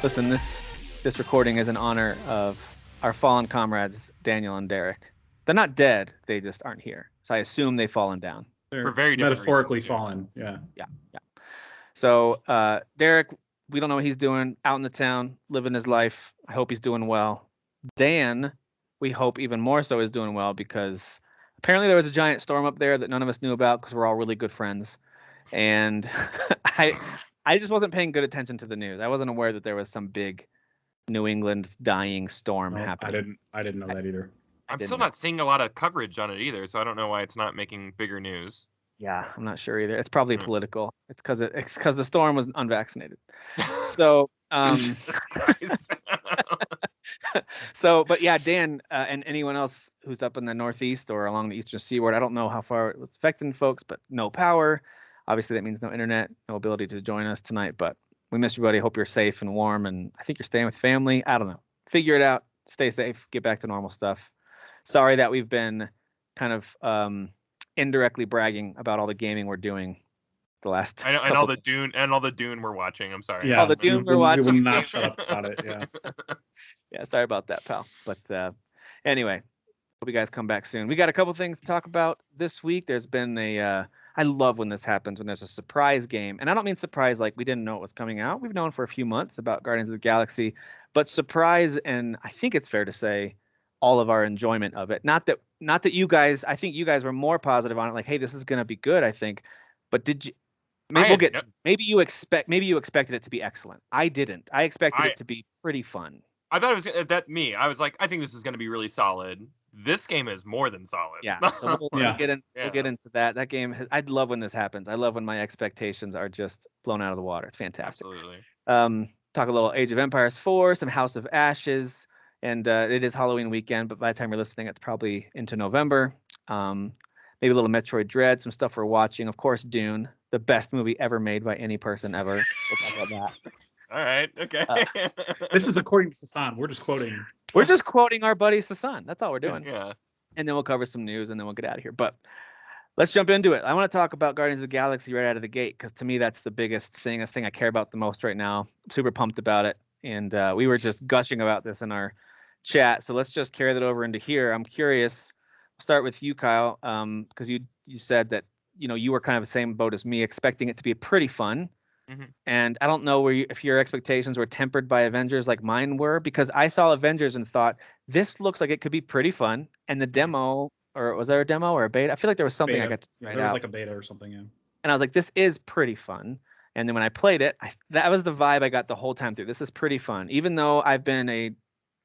Listen, this recording is in honor of our fallen comrades, Daniel and Derek. They're not dead; they just aren't here. So I assume they've fallen down. They're For very different metaphorically reasons, yeah. fallen. Yeah. Yeah. So Derek, we don't know what he's doing out in the town, living his life. I hope he's doing well. Dan, we hope even more so is doing well because apparently there was a giant storm up there that none of us knew about because we're all really good friends. And I just wasn't paying good attention to the news. I wasn't aware that there was some big New England dying storm No, happening. I didn't know that either. I'm didn't still know. not seeing a lot of coverage on it either, so I don't know why it's not making bigger news. Yeah, I'm not sure either. It's probably Hmm. political. It's because the storm was unvaccinated. So Jesus Christ. but yeah, Dan and anyone else who's up in the Northeast or along the Eastern Seaboard, I don't know how far it was affecting folks, but no power. Obviously, that means no internet, no ability to join us tonight. But we miss everybody. Hope you're safe and warm, and I think you're staying with family. I don't know. Figure it out. Stay safe. Get back to normal stuff. Sorry that we've been kind of indirectly bragging about all the gaming we're doing the last. and all couple the days. Dune and all the Dune we're watching. I'm sorry. Yeah. All the Dune we're we watching. will not shut up about it. Yeah. Yeah, sorry about that, pal. But anyway, hope you guys come back soon. We got a couple things to talk about this week. There's been I love when this happens, when there's a surprise game. And I don't mean surprise like we didn't know it was coming out. We've known for a few months about Guardians of the Galaxy, but surprise, and I think it's fair to say all of our enjoyment of it. Not that you guys, I think you guys were more positive on it, like, hey, this is gonna be good, I think. But did you maybe you expected it to be excellent. I didn't. I expected it to be pretty fun. I thought it was I was like, I think this is going to be really solid. This game is more than solid. Yeah, so we'll get into that. That game, I love when this happens. I love when my expectations are just blown out of the water. It's fantastic. Absolutely. Talk a little Age of Empires 4, some House of Ashes, and it is Halloween weekend, but by the time you're listening, it's probably into November. Maybe a little Metroid Dread, some stuff we're watching. Of course, Dune, the best movie ever made by any person ever. We'll talk about that. All right. Okay. This is according to Sasan. We're just quoting. We're just quoting our buddy Sasan. That's all we're doing. Yeah. And then we'll cover some news and then we'll get out of here. But let's jump into it. I want to talk about Guardians of the Galaxy right out of the gate because to me that's the biggest thing. That's the thing I care about the most right now. I'm super pumped about it. And we were just gushing about this in our chat. So let's just carry that over into here. I'm curious. I'll start with you, Kyle, because you said that you were kind of the same boat as me, expecting it to be pretty fun. Mm-hmm. And I don't know if your expectations were tempered by Avengers like mine were, because I saw Avengers and thought this looks like it could be pretty fun. And the demo, or was there a demo or a beta? I feel like there was something Beta. I got to try There was out. like a beta or something. Yeah. And I was like, this is pretty fun. And then when I played it, that was the vibe I got the whole time through. This is pretty fun. Even though I've been a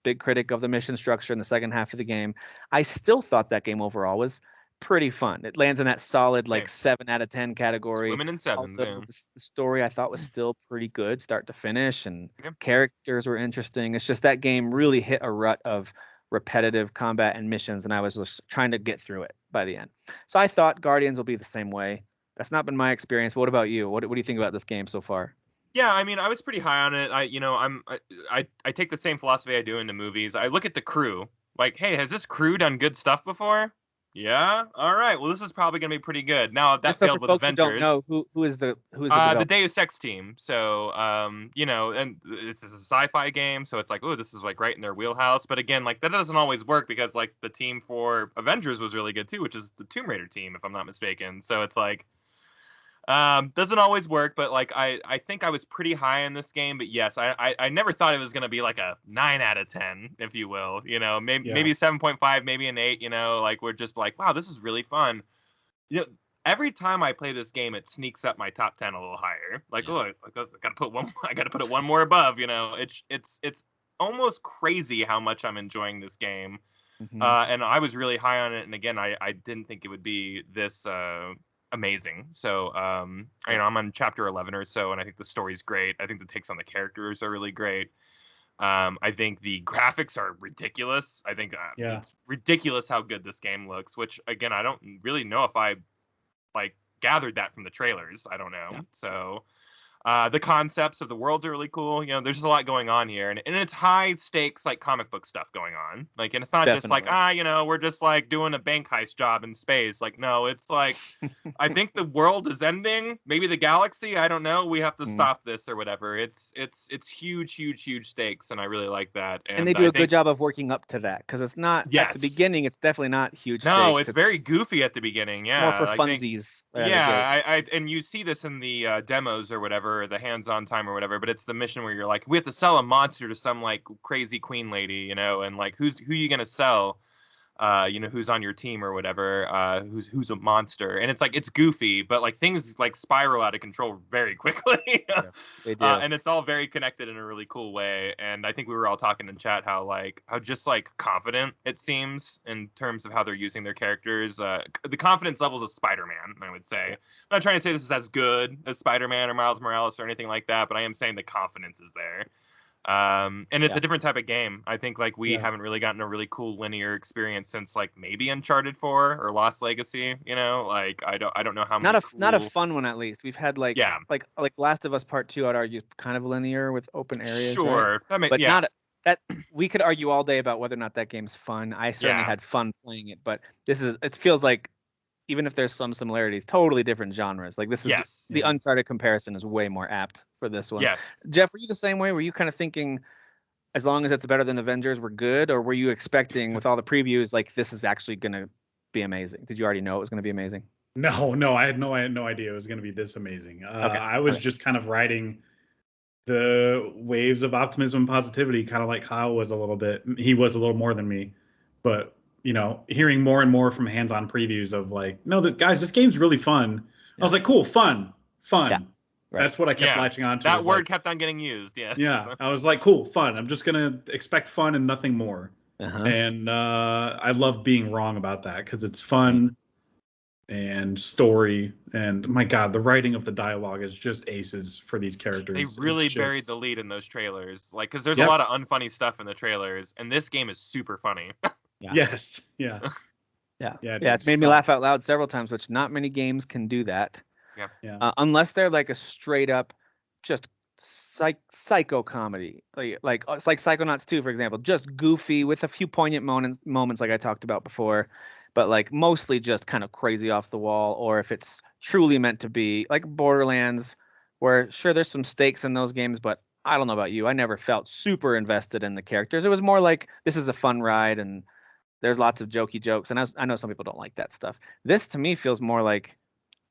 big critic of the mission structure in the second half of the game, I still thought that game overall was pretty fun. It lands in that solid 7 out of 10 category. Women in sevens. The story I thought was still pretty good, start to finish, and Yep. characters were interesting. It's just that game really hit a rut of repetitive combat and missions, and I was just trying to get through it by the end. So I thought Guardians will be the same way. That's not been my experience. What about you? What do you think about this game so far? Yeah, I mean, I was pretty high on it. I take the same philosophy I do into movies. I look at the crew, like, hey, has this crew done good stuff before? Yeah. All right. Well, this is probably gonna be pretty good. Now that failed with folks Avengers. Who don't know, who is the the Deus Ex team. So and this is a sci-fi game, so it's like, oh, this is like right in their wheelhouse. But again, like that doesn't always work because like the team for Avengers was really good too, which is the Tomb Raider team, if I'm not mistaken. So it's like doesn't always work, but like I think I was pretty high in this game. But yes, I never thought it was gonna be like a 9 out of 10, if you will. Maybe 7.5, maybe an 8. Like we're just like, wow, this is really fun. Every time I play this game, it sneaks up my top 10 a little higher. Like, I gotta put one. I gotta put it one more above. It's almost crazy how much I'm enjoying this game. Mm-hmm. And I was really high on it. And again, I didn't think it would be this amazing. So I'm on chapter 11 or so, and I think the story's great. I think the takes on the characters are really great. I think the graphics are ridiculous. I think it's ridiculous how good this game looks, which again, I don't really know if I gathered that from the trailers. I don't know. Yeah. So The concepts of the worlds are really cool. You know, there's just a lot going on here, and it's high stakes like comic book stuff going on. Like, and it's not just like Definitely. you know, we're just like doing a bank heist job in space. Like, no, it's like I think the world is ending. Maybe the galaxy. I don't know. We have to stop this or whatever. It's huge stakes, and I really like that. And they do a good job of working up to that because it's not at the beginning. It's definitely not huge. No, stakes. it's very goofy at the beginning. Yeah, more for I funsies. think, yeah, and you see this in the demos or whatever, the hands-on time or whatever. But it's the mission where you're like, we have to sell a monster to some like crazy queen lady, you know, and like who are you gonna sell? You know, who's on your team or whatever, who's a monster, and it's like it's goofy, but like things like spiral out of control very quickly. Yeah, they do. And it's all very connected in a really cool way. And I think we were all talking in chat how just like confident it seems in terms of how they're using their characters. The confidence levels of Spider-Man, I would say. I'm not trying to say this is as good as Spider-Man or Miles Morales or anything like that, but I am saying the confidence is there. And it's a different type of game. I think like we haven't really gotten a really cool linear experience since like maybe Uncharted 4 or Lost Legacy, you know, like I don't know how not many not a fun one. At least we've had like Last of Us Part 2, I'd argue kind of linear with open areas, sure, right? But not that we could argue all day about whether or not that game's fun. I certainly had fun playing it, but it feels like, even if there's some similarities, totally different genres. Like this is the Uncharted comparison is way more apt for this one. Yes. Jeff, were you the same way? Were you kind of thinking, as long as it's better than Avengers, we're good? Or were you expecting, with all the previews, like this is actually going to be amazing? Did you already know it was going to be amazing? No, I had no idea it was going to be this amazing. I was just kind of riding the waves of optimism and positivity, kind of like Kyle was a little bit. He was a little more than me, but you know, hearing more and more from hands-on previews of like, no, this game's really fun. I was like, cool, fun. Yeah. Right. That's what I kept latching on to. That word kept on getting used. Yeah. Yeah. I was like, cool, fun. I'm just gonna expect fun and nothing more. And I love being wrong about that because it's fun and story. And my God, the writing of the dialogue is just aces for these characters. They really buried the lead in those trailers, like because there's a lot of unfunny stuff in the trailers, and this game is super funny. Yes. Yeah. It's made me laugh out loud several times, which not many games can do that. Unless they're like a straight up just psycho comedy, like it's like Psychonauts 2, for example, just goofy with a few poignant moments like I talked about before, but like mostly just kind of crazy off the wall. Or if it's truly meant to be like Borderlands, where sure there's some stakes in those games, but I don't know about you, I never felt super invested in the characters. It was more like this is a fun ride and there's lots of jokey jokes, and I know some people don't like that stuff. This to me feels more like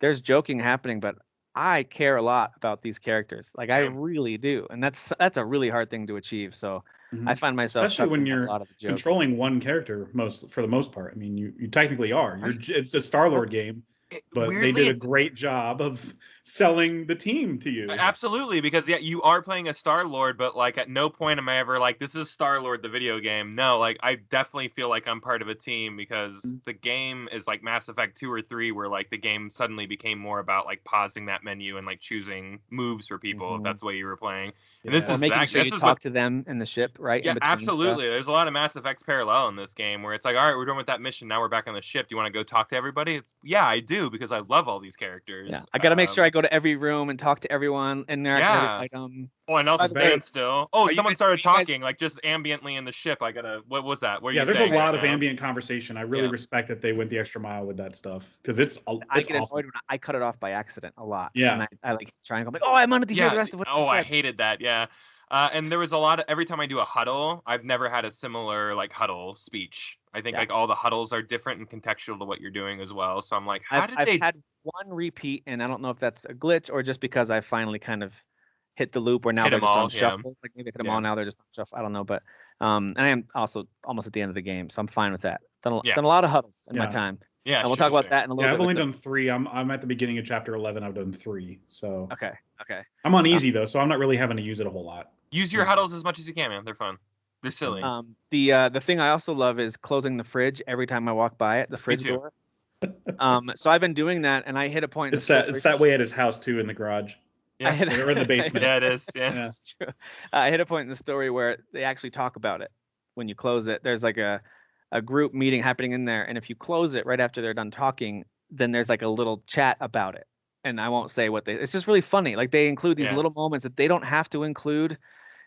there's joking happening, but I care a lot about these characters. Like I really do, and that's a really hard thing to achieve. So I find myself, especially when you're controlling one character for the most part. I mean, you technically are. It's a Star-Lord game. But weirdly, they did a great job of selling the team to you. Absolutely, because you are playing a Star-Lord, but like at no point am I ever like, this is Star-Lord the video game. No, like I definitely feel like I'm part of a team because the game is like Mass Effect 2 or 3, where like the game suddenly became more about like pausing that menu and like choosing moves for people if that's the way you were playing. And this is making sure you talk to them in the ship, right? Yeah, absolutely. Stuff. There's a lot of Mass Effects parallel in this game where it's like, all right, we're done with that mission. Now we're back on the ship. Do you want to go talk to everybody? I do, because I love all these characters. Yeah, I got to make sure I go to every room and talk to everyone and interact with every item. Oh, and also stand still. Oh, someone started talking, like just ambiently in the ship. I gotta. What was that? What there's a lot of ambient conversation. I really respect that they went the extra mile with that stuff because I get annoyed when I cut it off by accident a lot. Yeah, and I like trying to go like, oh, I wanted to hear the rest of what. Oh, I hated that. Yeah. And there was a lot of, every time I do a huddle, I've never had a similar like huddle speech. I think like all the huddles are different and contextual to what you're doing as well. So I'm like, I've had one repeat, and I don't know if that's a glitch or just because I finally kind of hit the loop where now they're just on shuffle. Like maybe hit them all, now they're just on shuffle. I don't know, but and I am also almost at the end of the game, so I'm fine with that. Done a lot of huddles in my time. Yeah, and we'll talk about that in a little bit. I've only done 3. I'm at the beginning of chapter 11. I've done 3. So okay. I'm on easy though, so I'm not really having to use it a whole lot. Use your huddles as much as you can, man. They're fun. They're silly. The thing I also love is closing the fridge every time I walk by it, the fridge door. So I've been doing that, and I hit a point. It's that way at his house too, in the garage. Yeah, or in the basement. Yeah, it is. Yeah, that's true. I hit a point in the story where they actually talk about it when you close it. There's like a group meeting happening in there, and if you close it right after they're done talking, then there's like a little chat about it. and I won't say what they. It's just really funny. Like they include these little moments that they don't have to include.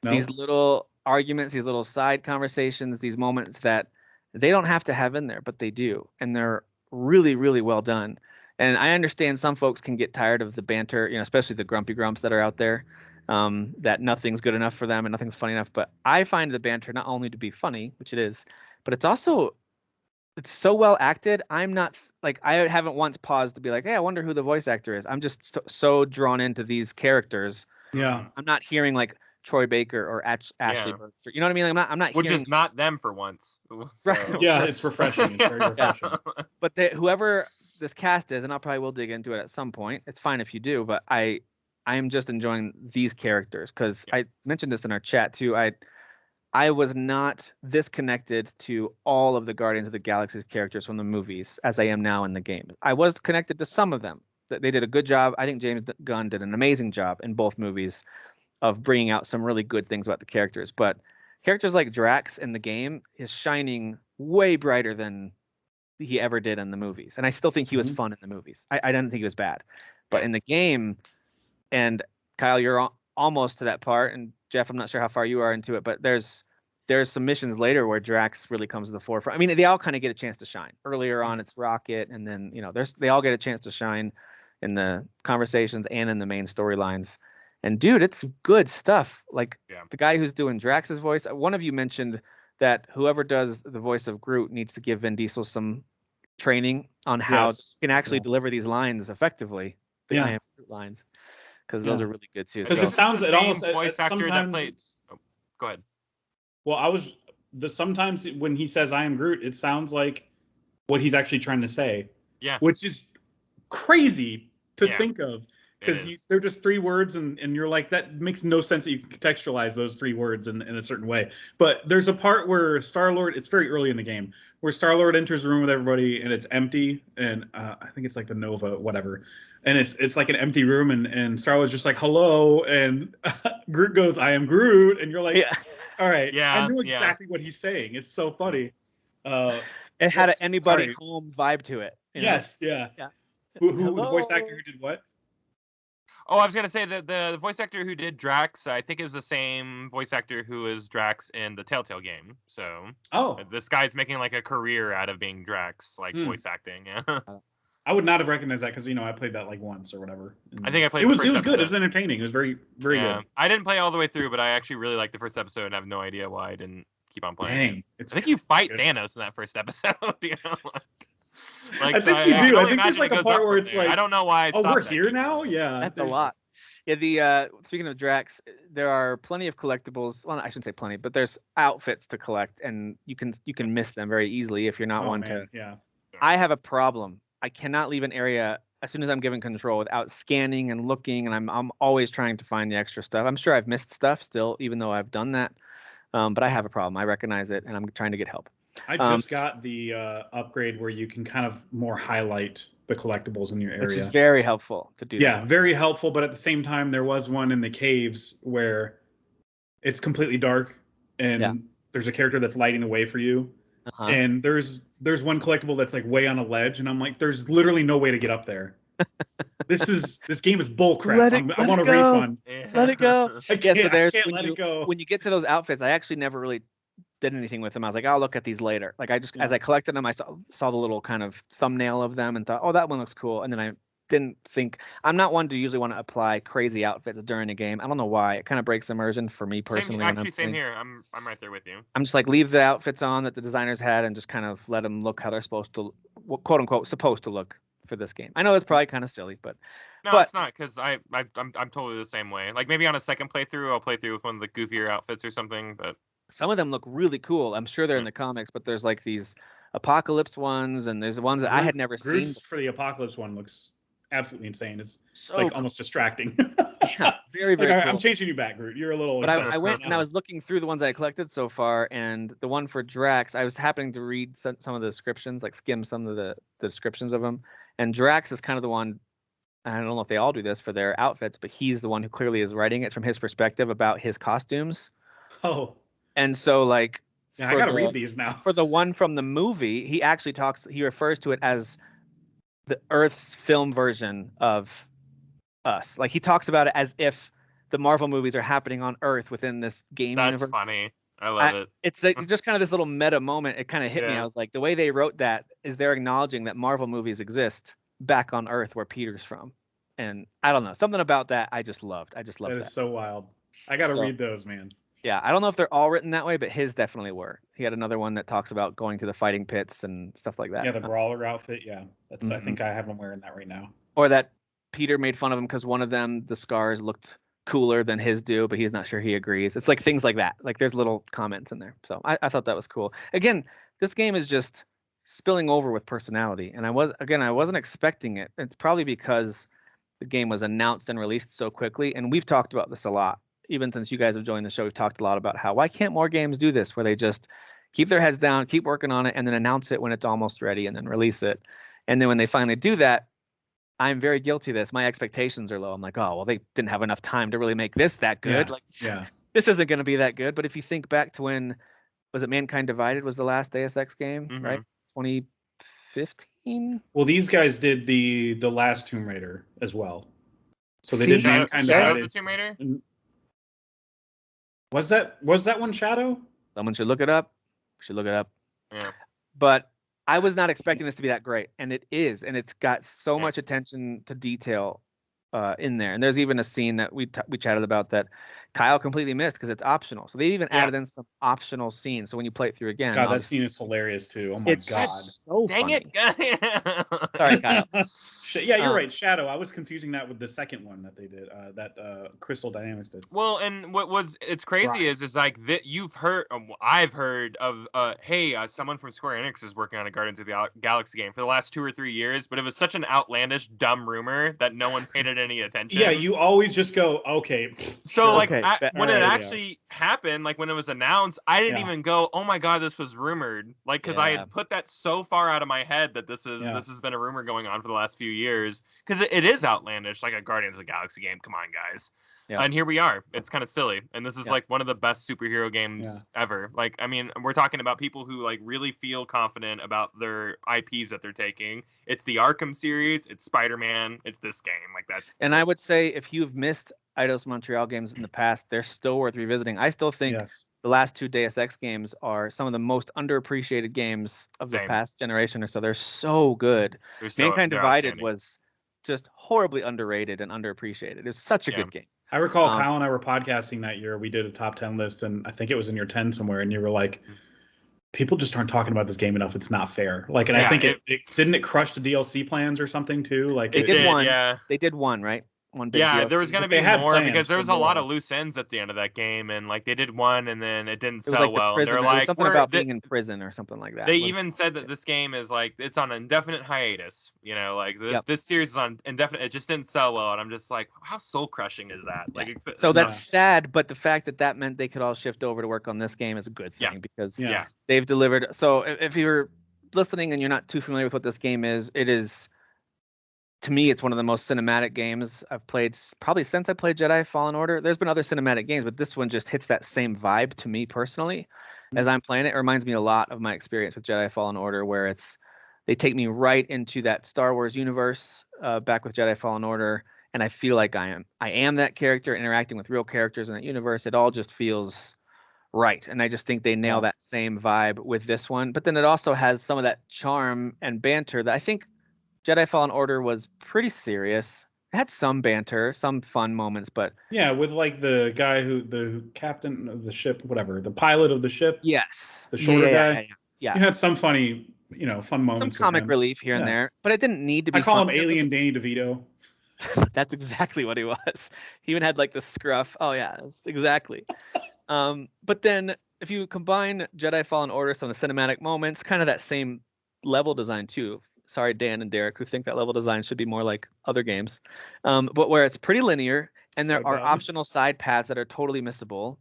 These little arguments, these little side conversations, these moments that they don't have to have in there, but they do, and they're really, really well done. And I understand some folks can get tired of the banter, especially the grumpy grumps that are out there, that nothing's good enough for them and nothing's funny enough. But I find the banter not only to be funny, which it is, but it's so well acted. I'm not like I haven't once paused to be like, hey, I wonder who the voice actor is. I'm just so drawn into these characters. Yeah, I'm not hearing like Troy Baker or Ashley Burke. You know what I mean? Like, I'm not Which hearing... is not them for once. So. Right. Yeah, it's refreshing. It's very refreshing. But whoever this cast is, and I probably will dig into it at some point. It's fine if you do, but I am just enjoying these characters because I mentioned this in our chat too. I was not this connected to all of the Guardians of the Galaxy's characters from the movies as I am now in the game. I was connected to some of them. They did a good job. I think James Gunn did an amazing job in both movies of bringing out some really good things about the characters. But characters like Drax in the game is shining way brighter than he ever did in the movies. And I still think he was fun in the movies. I didn't think he was bad. But in the game, and Kyle, you're almost to that part, and Jeff, I'm not sure how far you are into it, but there's some missions later where Drax really comes to the forefront. I mean, they all kind of get a chance to shine. Earlier on, it's Rocket, and then, they all get a chance to shine in the conversations and in the main storylines. And dude, it's good stuff. Like the guy who's doing Drax's voice, one of you mentioned that whoever does the voice of Groot needs to give Vin Diesel some training on how he can actually deliver these lines effectively. The I am Groot lines, because those are really good too. Because it almost voice actor that played. Go ahead. Well, sometimes when he says "I am Groot," it sounds like what he's actually trying to say. Yeah, which is crazy to think of. Because they're just 3 words, and you're like, that makes no sense that you can contextualize those 3 words in a certain way. But there's a part where Star-Lord, it's very early in the game, where Star-Lord enters the room with everybody, and it's empty, and I think it's like the Nova, whatever. And it's like an empty room, and Star-Lord's just like, hello, and Groot goes, I am Groot, and you're like, all right, I knew exactly what he's saying. It's so funny. It had an anybody home vibe to it. Yes, yeah. Who the voice actor who did what? Oh, I was gonna say that the voice actor who did Drax, I think, is the same voice actor who is Drax in the Telltale game. So, this guy's making like a career out of being Drax, like voice acting. Yeah. I would not have recognized that because I played that like once or whatever. I think I played. It was good. It was entertaining. It was very very good. I didn't play all the way through, but I actually really liked the first episode, and I have no idea why I didn't keep on playing. I think you fight Thanos in that first episode. Like, I think you do. I think there's like a part where it's like, I don't know why. We're here now. Yeah, that's a lot. Yeah, speaking of Drax, there are plenty of collectibles. Well, I shouldn't say plenty, but there's outfits to collect, and you can miss them very easily if you're not one to. Yeah. I have a problem. I cannot leave an area as soon as I'm given control without scanning and looking, and I'm always trying to find the extra stuff. I'm sure I've missed stuff still, even though I've done that. But I have a problem. I recognize it, and I'm trying to get help. I just got the upgrade where you can kind of more highlight the collectibles in your area. Which is very helpful to do. Yeah, very helpful. But at the same time, there was one in the caves where it's completely dark and there's a character that's lighting the way for you. And there's one collectible that's like way on a ledge, and I'm like, there's literally no way to get up there. This game is bullcrap. I want a refund. Let it go. I can't let it go. When you get to those outfits, I actually never really did anything with them. I was like, I'll look at these later. Like as I collected them, I saw the little kind of thumbnail of them and thought, oh, that one looks cool. And then I didn't think, I'm not one to usually want to apply crazy outfits during a game. I don't know why. It kind of breaks immersion for me personally. Same here. I'm right there with you. I'm just like, leave the outfits on that the designers had and just kind of let them look how they're supposed to, quote unquote, supposed to look for this game. I know it's probably kind of silly, but it's not, because I'm totally the same way. Like maybe on a second playthrough, I'll play through with one of the goofier outfits or something, but some of them look really cool. I'm sure they're in the comics, but there's like these Apocalypse ones, and there's ones that I had never seen. For the Apocalypse one looks absolutely insane. It's like almost distracting. Yeah, very, very cool. I'm changing you back, Groot. You're a little. But I went and I was looking through the ones I collected so far, and the one for Drax, I was happening to read some of the descriptions, like skim some of the descriptions of them, and Drax is kind of the one. I don't know if they all do this for their outfits, but he's the one who clearly is writing it from his perspective about his costumes. Oh. And so, like, I gotta read these now. For the one from the movie, he actually he refers to it as the Earth's film version of us. Like he talks about it as if the Marvel movies are happening on Earth within this game That's universe. funny. I love it. It's just kind of this little meta moment. It kind of hit me. I was like, the way they wrote that is they're acknowledging that Marvel movies exist back on Earth where Peter's from. And I don't know, something about that I just loved. That That is so wild. I got to read those, man. Yeah, I don't know if they're all written that way, but his definitely were. He had another one that talks about going to the fighting pits and stuff like that. Yeah, the brawler outfit. Yeah, that's. I think I have him wearing that right now. Or that Peter made fun of him because one of them, the scars looked cooler than his do, but he's not sure he agrees. It's like things like that. Like there's little comments in there. So I thought that was cool. Again, this game is just spilling over with personality. And I wasn't expecting it. It's probably because the game was announced and released so quickly. And we've talked about this a lot. Even since you guys have joined the show, we've talked a lot about why can't more games do this, where they just keep their heads down, keep working on it, and then announce it when it's almost ready and then release it. And then when they finally do that, I'm very guilty of this. My expectations are low. I'm like, oh, well, they didn't have enough time to really make this that good. This isn't going to be that good. But if you think back to when, was it Mankind Divided was the last Deus Ex game, right? 2015? Well, these guys did the last Tomb Raider as well. So they did Mankind Divided. The Tomb Raider? Was that one Shadow? Someone should look it up. Yeah. But I was not expecting this to be that great, and it is, and it's got so much attention to detail in there. And there's even a scene that we chatted about that Kyle completely missed because it's optional. So they even added in some optional scenes. So when you play it through again, God, that scene is hilarious too. Oh my God! So dang funny. it! Sorry, Kyle. Yeah, you're right. Shadow. I was confusing that with the second one that they did. That Crystal Dynamics did. Well, and it's crazy is like that you've heard. I've heard of someone from Square Enix is working on a Guardians of the Galaxy game for the last 2 or 3 years, but it was such an outlandish, dumb rumor that no one paid it any attention. Yeah, you always just go, okay. So when it actually happened, like when it was announced, I didn't even go, oh my God, this was rumored. Like, because I had put that so far out of my head that this has been a rumor going on for the last few years. Because it is outlandish, like a Guardians of the Galaxy game. Come on, guys. Yeah. And here we are. It's kind of silly. And this is like one of the best superhero games ever. Like, I mean, we're talking about people who like really feel confident about their IPs that they're taking. It's the Arkham series. It's Spider-Man. It's this game. Like that's. And I would say if you've missed Eidos Montreal games in the past, they're still worth revisiting. I still think the last 2 Deus Ex games are some of the most underappreciated games of the past generation or so. They're so good. Mankind Divided was just horribly underrated and underappreciated. It was such a good game. I recall Kyle and I were podcasting that year. We did a top 10 list, and I think it was in your 10 somewhere, and you were like, people just aren't talking about this game enough. It's not fair. Like, and I think it didn't it crush the DLC plans or something too? Like they did one. Yeah. They did one, right? One big DLC. There was going to be more because there was a lot of loose ends at the end of that game, and like they did one and then it didn't sell well. They're like something about being in prison or something like that. They even said that this game is like it's on indefinite hiatus. You know, like this series is on indefinite. It just didn't sell well, and I'm just like, how soul crushing is that? Like, so that's sad, but the fact that meant they could all shift over to work on this game is a good thing because they've delivered. So if you're listening and you're not too familiar with what this game is, it is. To me, it's one of the most cinematic games I've played probably since I played Jedi Fallen Order. There's been other cinematic games, but this one just hits that same vibe to me personally. As I'm playing it, it reminds me a lot of my experience with Jedi Fallen Order, where they take me right into that Star Wars universe back with Jedi Fallen Order, and I feel like I am that character interacting with real characters in that universe. It all just feels right, and I just think they nail that same vibe with this one. But then it also has some of that charm and banter that I think Jedi Fallen Order was pretty serious. It had some banter, some fun moments, but with like the guy the captain of the ship, whatever, the pilot of the ship. Yes, the shorter guy. Yeah, you had some funny, fun moments. Some comic relief here and there, but it didn't need to be. I call him Alien Danny DeVito. That's exactly what he was. He even had like the scruff. Oh yeah, exactly. But then if you combine Jedi Fallen Order, some of the cinematic moments, kind of that same level design too. Sorry, Dan and Derek, who think that level design should be more like other games, but where it's pretty linear and there are optional side paths that are totally missable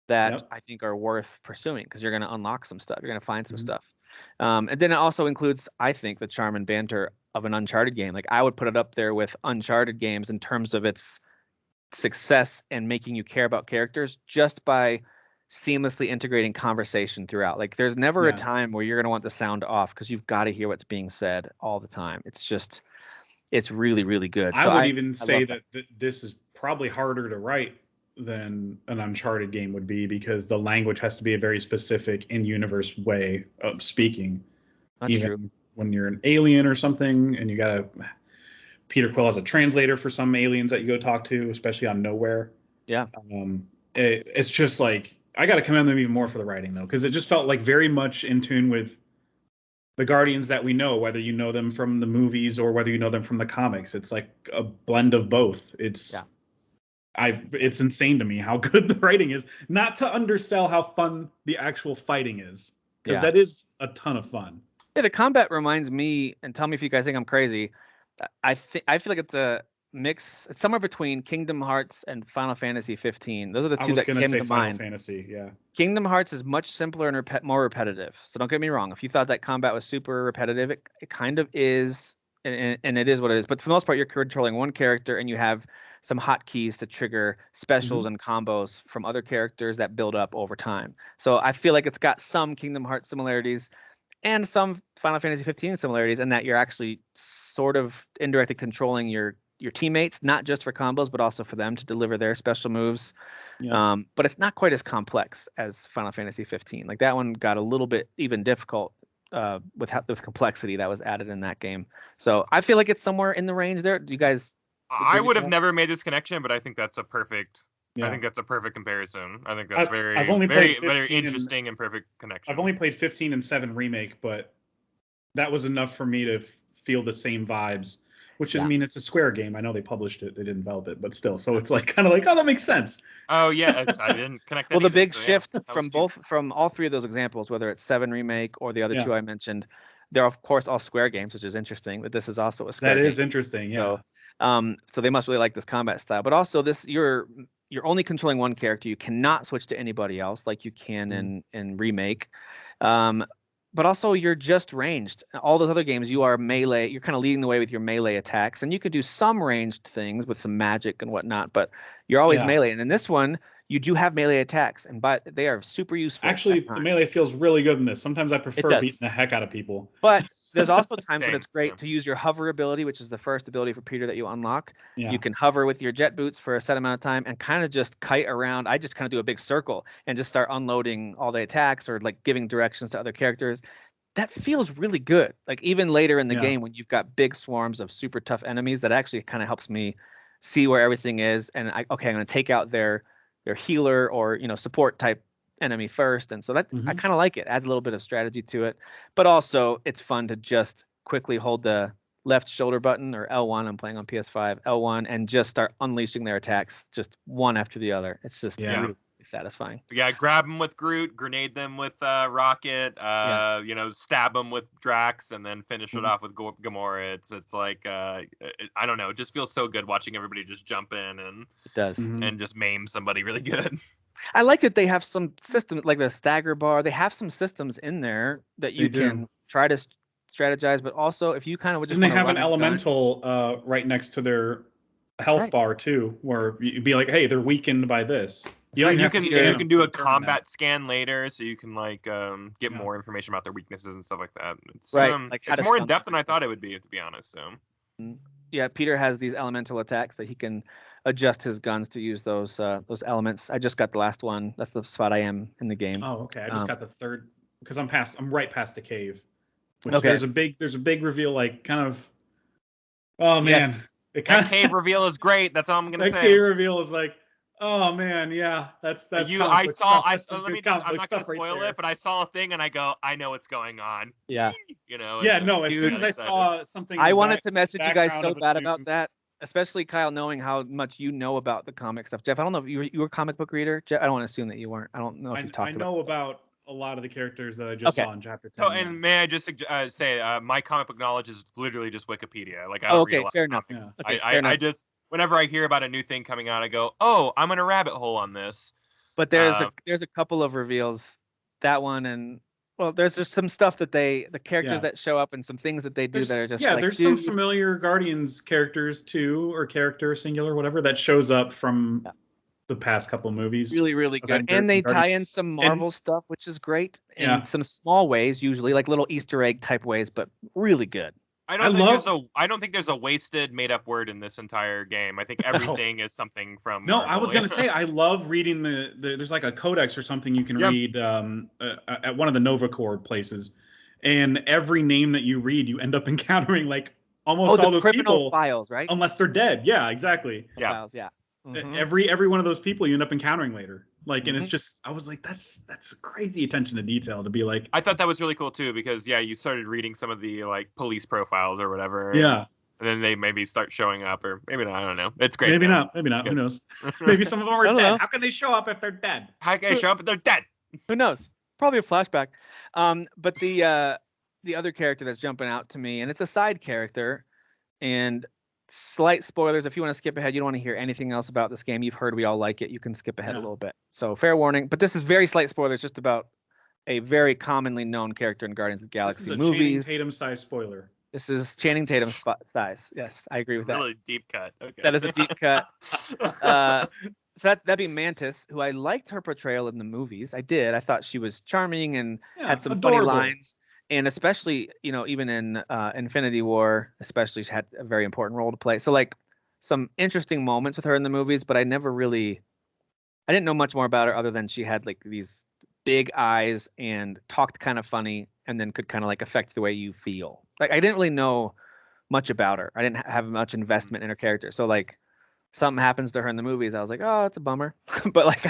that I think are worth pursuing because you're going to unlock some stuff. You're going to find some stuff. And then it also includes, I think, the charm and banter of an Uncharted game. Like I would put it up there with Uncharted games in terms of its success and making you care about characters just by seamlessly integrating conversation throughout. Like there's never a time where you're going to want the sound off because you've got to hear what's being said all the time. It's just it's really, really good. I would even say that this is probably harder to write than an Uncharted game would be, because the language has to be a very specific in-universe way of speaking. That's even true. When you're an alien or something, and you gotta Peter Quill has a translator for some aliens that you go talk to, especially on Nowhere. Yeah. It's just like, I got to commend them even more for the writing, though, because it just felt like very much in tune with the Guardians that we know, whether you know them from the movies or whether you know them from the comics. It's like a blend of both. It's insane to me how good the writing is. Not to undersell how fun the actual fighting is, because that is a ton of fun. Yeah, the combat reminds me, and tell me if you guys think I'm crazy. I feel like it's a mix. It's somewhere between Kingdom Hearts and Final Fantasy 15. Those are the two that came to mind. Final Fantasy, yeah. Kingdom Hearts is much simpler and more repetitive. So don't get me wrong. If you thought that combat was super repetitive, it kind of is, and it is what it is. But for the most part, you're controlling one character, and you have some hotkeys to trigger specials and combos from other characters that build up over time. So I feel like it's got some Kingdom Hearts similarities and some Final Fantasy 15 similarities, in that you're actually sort of indirectly controlling your teammates, not just for combos, but also for them to deliver their special moves. Yeah. But it's not quite as complex as Final Fantasy 15. Like, that one got a little bit even difficult with the complexity that was added in that game. So I feel like it's somewhere in the range there. Do you guys? I would have never made this connection, but I think that's a perfect. Yeah. I think that's a perfect comparison. I think that's very interesting and perfect connection. I've only played 15 and 7 remake, but that was enough for me to feel the same vibes. Which is, I mean, it's a Square game. I know they published it, they didn't develop it, but still. So it's like kind of like, oh, that makes sense. Oh yeah, I didn't connect that. Well, the big shift from all three of those examples, whether it's 7 remake or the other two I mentioned, they're of course all Square games, which is interesting. But this is also a Square game. That is interesting, yeah. So they must really like this combat style. But also this, you're only controlling one character. You cannot switch to anybody else like you can in remake. But also you're just ranged. All those other games, you are melee. You're kind of leading the way with your melee attacks, and you could do some ranged things with some magic and whatnot. But you're always melee. And in this one, you do have melee attacks, and they are super useful. Actually, the melee feels really good in this. Sometimes I prefer beating the heck out of people. But there's also times when it's great to use your hover ability, which is the first ability for Peter that you unlock. Yeah. You can hover with your jet boots for a set amount of time and kind of just kite around. I just kind of do a big circle and just start unloading all the attacks or like giving directions to other characters. That feels really good. Like even later in the game when you've got big swarms of super tough enemies, that actually kind of helps me see where everything is. And I'm going to take out their healer or support type enemy first, and so that I kind of like it. Adds a little bit of strategy to it, but also it's fun to just quickly hold the left shoulder button or L1. I'm playing on PS5, L1, and just start unleashing their attacks just one after the other. It's just really satisfying. Yeah, grab them with Groot, grenade them with Rocket, stab them with Drax, and then finish it off with Gamora. It's like I don't know. It just feels so good watching everybody just jump in and it does and just maim somebody really good. I like that they have some systems like the stagger bar. They have some systems in there that you can try to strategize, but also if you kind of would just. And they have an elemental right next to their health bar too, where you'd be like, hey, they're weakened by this. You can do a combat scan later, so you can like get more information about their weaknesses and stuff like that. It's it's more in depth than I thought it would be, to be honest. So. Yeah, Peter has these elemental attacks that he can adjust his guns to use those elements. I just got the last one. That's the spot I am in the game. Oh, okay. I just got the third because I'm right past the cave. Which there's a big reveal, like kind of. Oh man, yes. That cave reveal is great. That's all I'm gonna say. That cave reveal is like, oh man, yeah, that's. I'm not gonna spoil it, but I saw a thing and I go, I know what's going on. Yeah. As soon as I saw something, I wanted to message you guys so bad about that. Especially Kyle, knowing how much you know about the comic stuff. Jeff, I don't know if you were a comic book reader. Jeff, I don't want to assume that you weren't. I don't know if you talked about. I know about a lot of the characters that I just saw in chapter 10. So, and may I just say, my comic book knowledge is literally just Wikipedia. Like, I don't read a lot fair of enough. comics. Okay, I just, whenever I hear about a new thing coming out, I go, oh, I'm in a rabbit hole on this. But there's a couple of reveals. That one and. Well, there's just some stuff that the characters that show up and some things that they do that are just there's some familiar Guardians characters too, or character singular, whatever, that shows up from the past couple of movies. Really, really good. Avengers and they tie in some Marvel stuff, which is great in some small ways, usually like little Easter egg type ways, but really good. I don't think there's a wasted made up word in this entire game. I think everything is something from No, Marvel. I was gonna say I love reading there's like a codex or something you can read at one of the Nova Corps places, and every name that you read, you end up encountering like almost all those people files, right? Unless they're dead. Yeah, exactly. Files, yeah. Mm-hmm. Every one of those people you end up encountering later. Like, and it's just, I was like, that's crazy attention to detail to be like. I thought that was really cool too, because you started reading some of the like police profiles or whatever. Yeah. And then they maybe start showing up, or maybe not. I don't know. It's great. Maybe not. Who knows? Maybe some of them are dead. Know. How can they show up if they're dead? How can they show up if they're dead? Who knows? Probably a flashback. But the other character that's jumping out to me, and it's a side character, and slight spoilers. If you want to skip ahead, you don't want to hear anything else about this game. You've heard we all like it. You can skip ahead a little bit. So fair warning. But this is very slight spoilers, just about a very commonly known character in Guardians of the Galaxy this is a movies. Channing Tatum size spoiler. This is Channing Tatum size. Yes, I agree with that. Really deep cut. Okay. That is a deep cut. So that'd be Mantis, who I liked her portrayal in the movies. I did. I thought she was charming and had some funny lines. And especially, even in Infinity War, especially, she had a very important role to play. So, like, some interesting moments with her in the movies, but I didn't know much more about her other than she had, like, these big eyes and talked kind of funny and then could kind of, like, affect the way you feel. Like, I didn't really know much about her. I didn't have much investment in her character. So, like, something happens to her in the movies, I was like, oh, it's a bummer. But, like,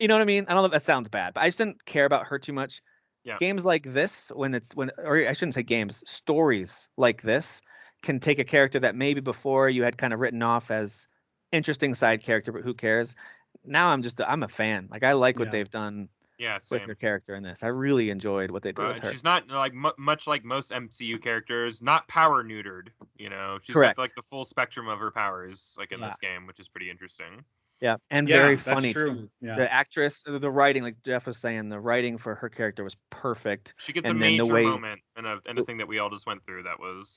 you know what I mean? I don't know if that sounds bad, but I just didn't care about her too much. Yeah. Games like this, or I shouldn't say games, stories like this can take a character that maybe before you had kind of written off as interesting side character, but who cares? Now I'm a fan. Like, I like what they've done with her character in this. I really enjoyed what they did with her. She's not like much like most MCU characters, not power neutered. She's got like the full spectrum of her powers, like in this game, which is pretty interesting. Yeah, and very funny too. Yeah. The actress, the writing, like Jeff was saying, the writing for her character was perfect. She gets a major moment in a thing that we all just went through. That was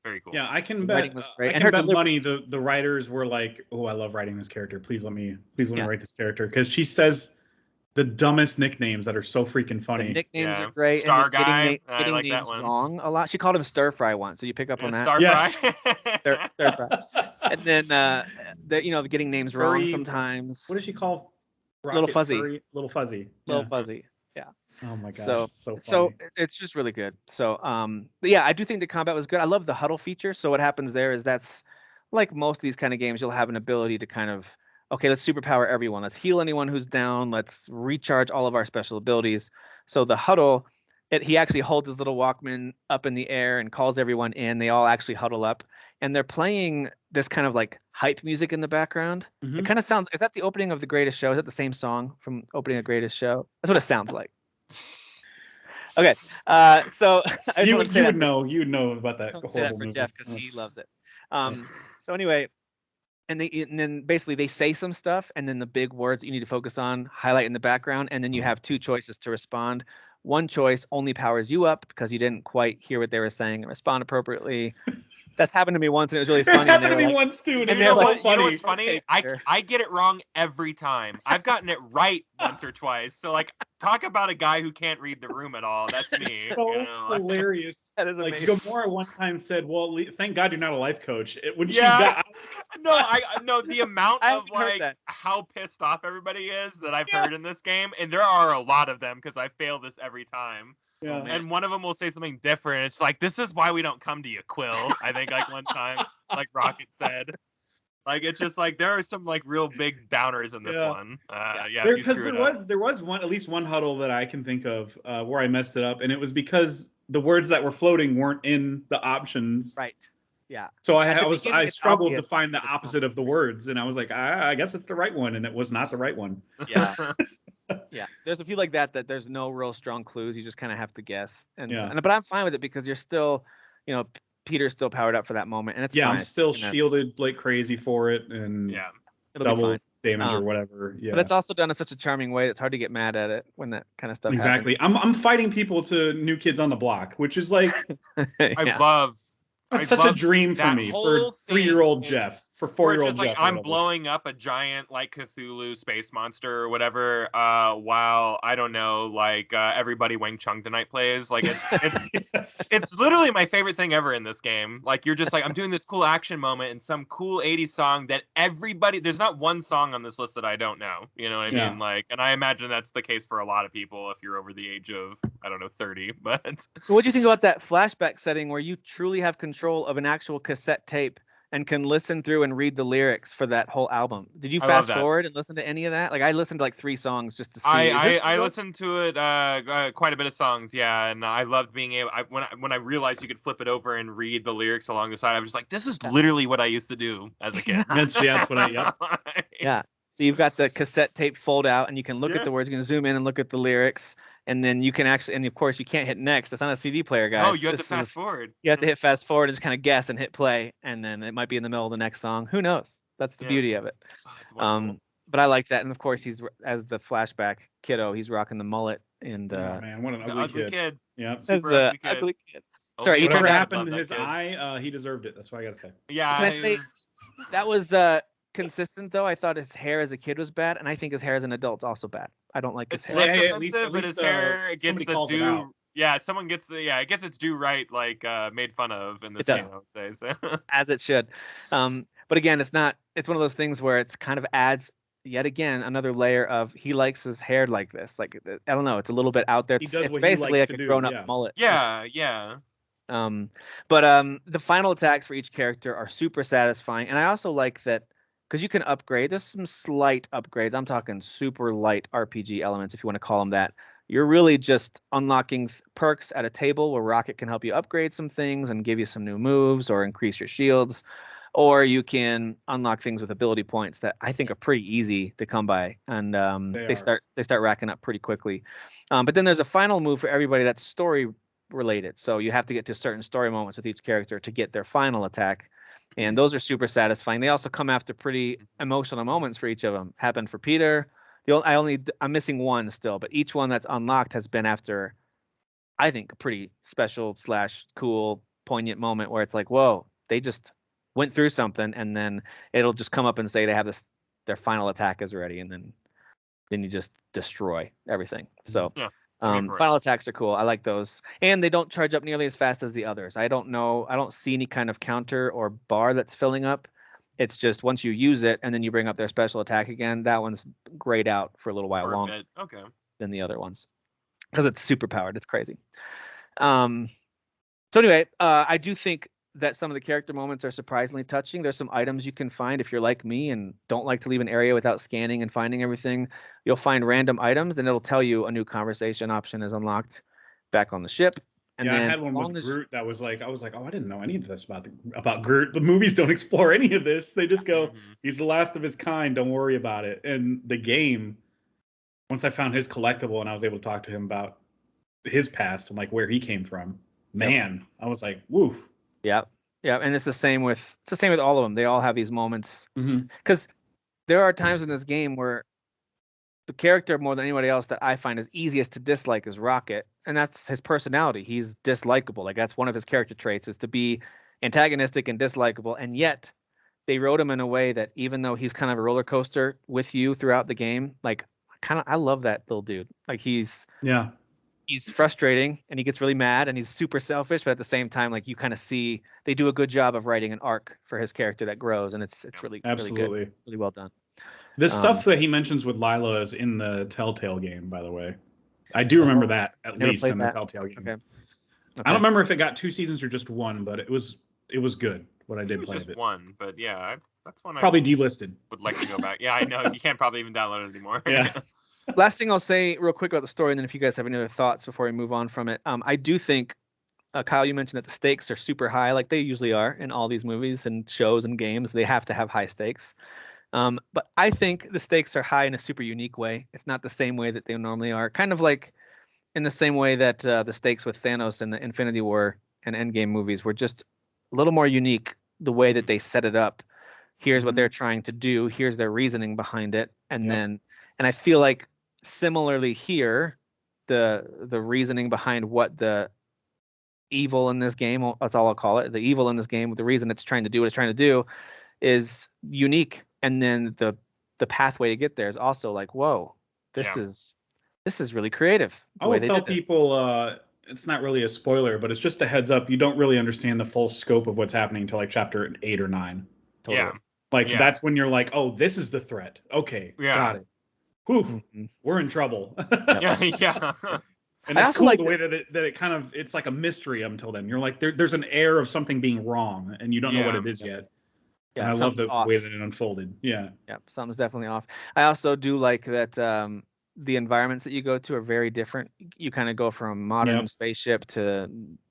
very cool. Yeah, I can bet. I can bet money the writers were like, "Oh, I love writing this character. Please let me write this character," because she says the dumbest nicknames that are so freaking funny. The nicknames are great. Star Guy. Getting like names that one. wrong a lot. She called him Stir Fry once, so you pick up on that. Star Fry. Stir Fry. And then getting names Furry, wrong sometimes. What does she call? Little Fuzzy. Little Fuzzy. Little Fuzzy. Yeah. Oh my god. So it's just really good. So but yeah, I do think the combat was good. I love the huddle feature. So what happens there is that's like most of these kind of games, you'll have an ability to kind of, okay, let's superpower everyone. Let's heal anyone who's down. Let's recharge all of our special abilities. So the huddle, he actually holds his little Walkman up in the air and calls everyone in. They all actually huddle up, and they're playing this kind of like hype music in the background. Mm-hmm. It kind of sounds, is that the opening of The Greatest Show? Is that the same song from opening of Greatest Show? That's what it sounds like. Okay, so I you would know about that. Say that for Jeff because he loves it. So anyway. And then basically they say some stuff, and then the big words that you need to focus on highlight in the background, and then you have two choices to respond. One choice only powers you up because you didn't quite hear what they were saying and respond appropriately. That's happened to me once, and it was really funny. It happened to me once too. And you know what's funny? I get it wrong every time. I've gotten it right once or twice. So like, talk about a guy who can't read the room at all. That's me. So hilarious. That is amazing. Like Gamora one time said, "Well, thank God you're not a life coach." No, the amount of like how pissed off everybody is that I've heard in this game, and there are a lot of them because I fail this every time. Yeah. And one of them will say something different. It's like, this is why we don't come to you, Quill. I think like one time, like Rocket said. Like, it's just like there are some like real big downers in this one. Because there was at least one huddle that I can think of where I messed it up, and it was because the words that were floating weren't in the options. Right. Yeah. So I struggled to find the opposite of the words, and I was like, I guess it's the right one, and it was not the right one. Yeah. Yeah, there's a few like that there's no real strong clues. You just kind of have to guess. But I'm fine with it because you're still, Peter's still powered up for that moment, and it's fine. I'm still shielded like crazy for it, and it'll double damage or whatever. Yeah, but it's also done in such a charming way. It's hard to get mad at it when that kind of stuff happens. I'm fighting people to New Kids on the Block, which is like I love. That's such a dream for me, for 3-year-old Jeff. for Or it's 4-year-old just like Jeff. I'm blowing up a giant like Cthulhu space monster or whatever, while I don't know, like everybody Wang Chung tonight plays. Like it's literally my favorite thing ever in this game. Like you're just like I'm doing this cool action moment in some cool 80s song that everybody. There's not one song on this list that I don't know. You know what I mean? Like, and I imagine that's the case for a lot of people if you're over the age of 30. But so what do you think about that flashback setting where you truly have control of an actual cassette tape and can listen through and read the lyrics for that whole album? Did you fast forward and listen to any of that? Like I listened to like 3 songs just to see. I listened to it quite a bit of songs, yeah, and I loved being able. When I realized you could flip it over and read the lyrics along the side, I was just like, this is literally what I used to do as a kid. That's what I. Yep. Yeah. So you've got the cassette tape fold out, and you can look at the words. You can zoom in and look at the lyrics, and then you can actually. And of course, you can't hit next. It's not a CD player, guys. Oh, you have to fast forward. You have to hit fast forward and just kind of guess and hit play, and then it might be in the middle of the next song. Who knows? That's the beauty of it. Oh, but I like that, and of course, he's as the flashback kiddo. He's rocking the mullet, and oh man, what an ugly kid. Yeah, super ugly kid. Sorry, whatever happened to his eye, he deserved it. That's what I gotta say. Yeah. Can I say that was consistent though? I thought his hair as a kid was bad, and I think his hair as an adult's also bad. I don't like his hair. Less offensive, but his hair gets the due. Yeah, someone gets it gets its due right, like made fun of in this game, I would say. So. As it should. But again, it's not. It's one of those things where it's kind of adds yet again another layer of he likes his hair like this. Like I don't know. It's a little bit out there. It's basically like a grown-up mullet. Yeah. But the final attacks for each character are super satisfying, and I also like that. Because you can upgrade. There's some slight upgrades. I'm talking super light RPG elements, if you want to call them that. You're really just unlocking perks at a table where Rocket can help you upgrade some things and give you some new moves or increase your shields. Or you can unlock things with ability points that I think are pretty easy to come by, and they start racking up pretty quickly. But then there's a final move for everybody that's story related. So you have to get to certain story moments with each character to get their final attack. And those are super satisfying. They also come after pretty emotional moments for each of them. Happened for Peter. I'm missing one still, but each one that's unlocked has been after, I think, a pretty special / cool, poignant moment where it's like, whoa, they just went through something, and then it'll just come up and say they have their final attack is ready, and then you just destroy everything. So. Yeah. Final attacks are cool. I like those, and they don't charge up nearly as fast as the others. I don't see any kind of counter or bar that's filling up. It's just once you use it and then you bring up their special attack again, that one's grayed out for a little while longer than the other ones because it's super powered. It's crazy. So anyway, I do think that some of the character moments are surprisingly touching. There's some items you can find if you're like me and don't like to leave an area without scanning and finding everything. You'll find random items, and it'll tell you a new conversation option is unlocked back on the ship. And then I had one with Groot that was like, I was like, oh, I didn't know any of this about Groot. The movies don't explore any of this. They just go, he's the last of his kind. Don't worry about it. And the game, once I found his collectible and I was able to talk to him about his past and like where he came from, man, I was like, woof. Yeah, and it's the same with all of them. They all have these moments because there are times in this game where the character more than anybody else that I find is easiest to dislike is Rocket, and that's his personality. He's dislikable. Like that's one of his character traits is to be antagonistic and dislikable, and yet they wrote him in a way that even though he's kind of a roller coaster with you throughout the game, like I love that little dude. Like he's frustrating and he gets really mad and he's super selfish, but at the same time, like you kind of see they do a good job of writing an arc for his character that grows, and it's really absolutely really good, really well done. The stuff that he mentions with Lila is in the Telltale game, by the way. I do remember that at least in the Telltale game. Okay. I don't remember if it got 2 seasons or just 1, but it was good. What I did play just one, but yeah, that's one. Probably delisted. Would like to go back. Yeah, I know you can't probably even download it anymore. Yeah. Last thing I'll say real quick about the story, and then if you guys have any other thoughts before we move on from it, I do think, Kyle, you mentioned that the stakes are super high, like they usually are in all these movies and shows and games. They have to have high stakes. But I think the stakes are high in a super unique way. It's not the same way that they normally are. Kind of like in the same way that the stakes with Thanos and the Infinity War and Endgame movies were just a little more unique. The way that they set it up. Here's what they're trying to do. Here's their reasoning behind it. And I feel like similarly here, the reasoning behind what the evil in this game, that's all I'll call it, the evil in this game, the reason it's trying to do what it's trying to do is unique, and then the pathway to get there is also like, whoa, this is really creative. I will tell people it's not really a spoiler, but it's just a heads up. You don't really understand the full scope of what's happening until like chapter 8 or 9. Totally. Yeah. Like that's when you're like, oh, this is the threat. Okay, got it. Whew, we're in trouble. Yeah. And it's cool the way that it kind of, it's like a mystery until then. You're like, there's an air of something being wrong, and you don't know what it is yet. Yeah, and I love the way that it unfolded. Yeah. Yeah, something's definitely off. I also do like that the environments that you go to are very different. You kind of go from modern spaceship to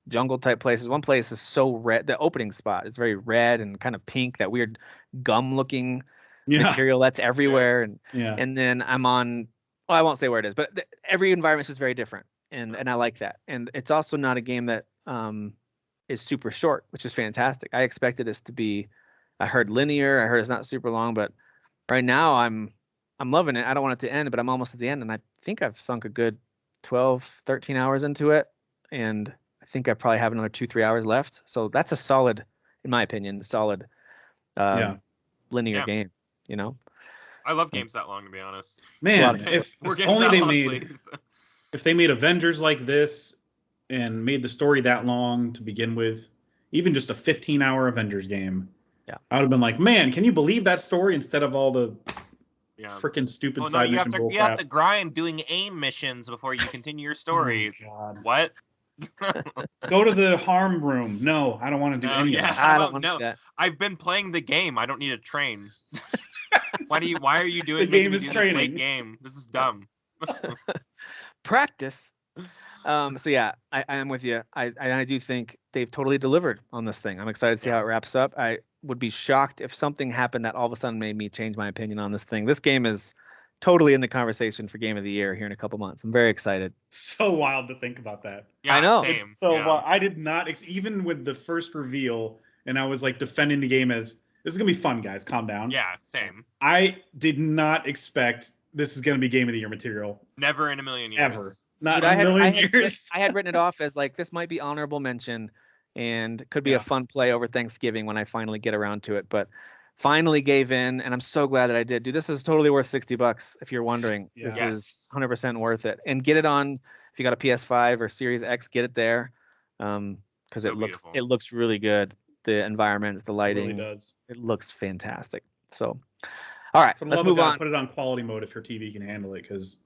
jungle type places. One place is so red. The opening spot is very red and kind of pink, that weird gum looking material that's everywhere. And then I'm on, well, I won't say where it is, but every environment is just very different. And I like that. And it's also not a game that is super short, which is fantastic. I expected this to be, I heard linear. I heard it's not super long, but right now I'm loving it. I don't want it to end, but I'm almost at the end, and I think I've sunk a good 12, 13 hours into it, and I think I probably have another 2-3 hours left. So that's a solid, in my opinion, solid linear game. You know, I love games that long, to be honest. Man, if they made Avengers like this and made the story that long to begin with, even just a 15-hour Avengers game. Yeah, I would have been like, man, can you believe that story instead of all the freaking stupid side mission bullcrap? You have to grind doing AIM missions before you continue your story. Oh, God. What? Go to the harm room. No, I don't want to do any of that. I don't want to do that. I've been playing the game. I don't need to train. Why are you doing the game is training? This late game? This is dumb. Practice. So yeah, I am with you. I do think they've totally delivered on this thing. I'm excited to see how it wraps up. I would be shocked if something happened that all of a sudden made me change my opinion on this thing. This game is totally in the conversation for Game of the Year here in a couple months. I'm very excited. So wild to think about that. Yeah, I know. Same. It's so wild. I did not, even with the first reveal, and I was like defending the game as, this is going to be fun, guys. Calm down. Yeah, same. I did not expect this is going to be Game of the Year material. Never in a million years. Ever. Not in a million years. I had written it off as like, this might be honorable mention and could be a fun play over Thanksgiving when I finally get around to it. But finally gave in, and I'm so glad that I did. Dude, this is totally worth $60 if you're wondering. This is 100% worth it. And get it on, if you got a PS5 or Series X, get it there. Because it looks really good. The environments, the lighting. It really does. It looks fantastic. So, all right, let's move on. Put it on quality mode if your TV can handle it, because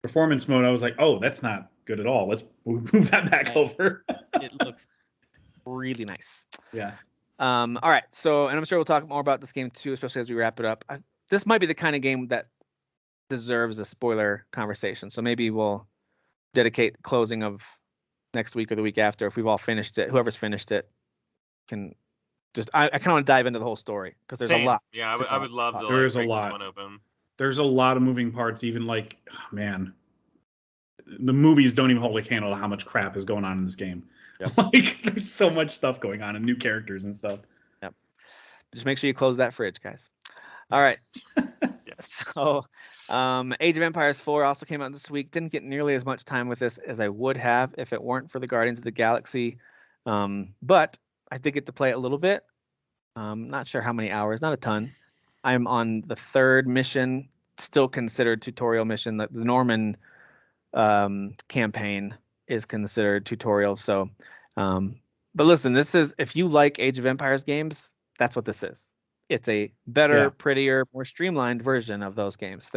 performance mode, I was like, oh, that's not good at all. Let's move that back over. It looks really nice. Yeah. All right. So, and I'm sure we'll talk more about this game too, especially as we wrap it up. This might be the kind of game that deserves a spoiler conversation. So maybe we'll dedicate the closing of next week or the week after, if we've all finished it. Whoever's finished it can just. I kind of want to dive into the whole story because there's a lot. Yeah, I would love to. There's a lot. There's a lot of moving parts. Even like, oh, man, the movies don't even hold a candle to how much crap is going on in this game. Yep. Like, there's so much stuff going on and new characters and stuff. Yep. Just make sure you close that fridge, guys. All right. So, Age of Empires 4 also came out this week. Didn't get nearly as much time with this as I would have if it weren't for the Guardians of the Galaxy. But I did get to play it a little bit. Not sure how many hours, not a ton. I'm on the third mission, still considered tutorial mission. The Norman campaign is considered tutorial. So, but listen, this is, if you like Age of Empires games, that's what this is. It's a better, prettier, more streamlined version of those games.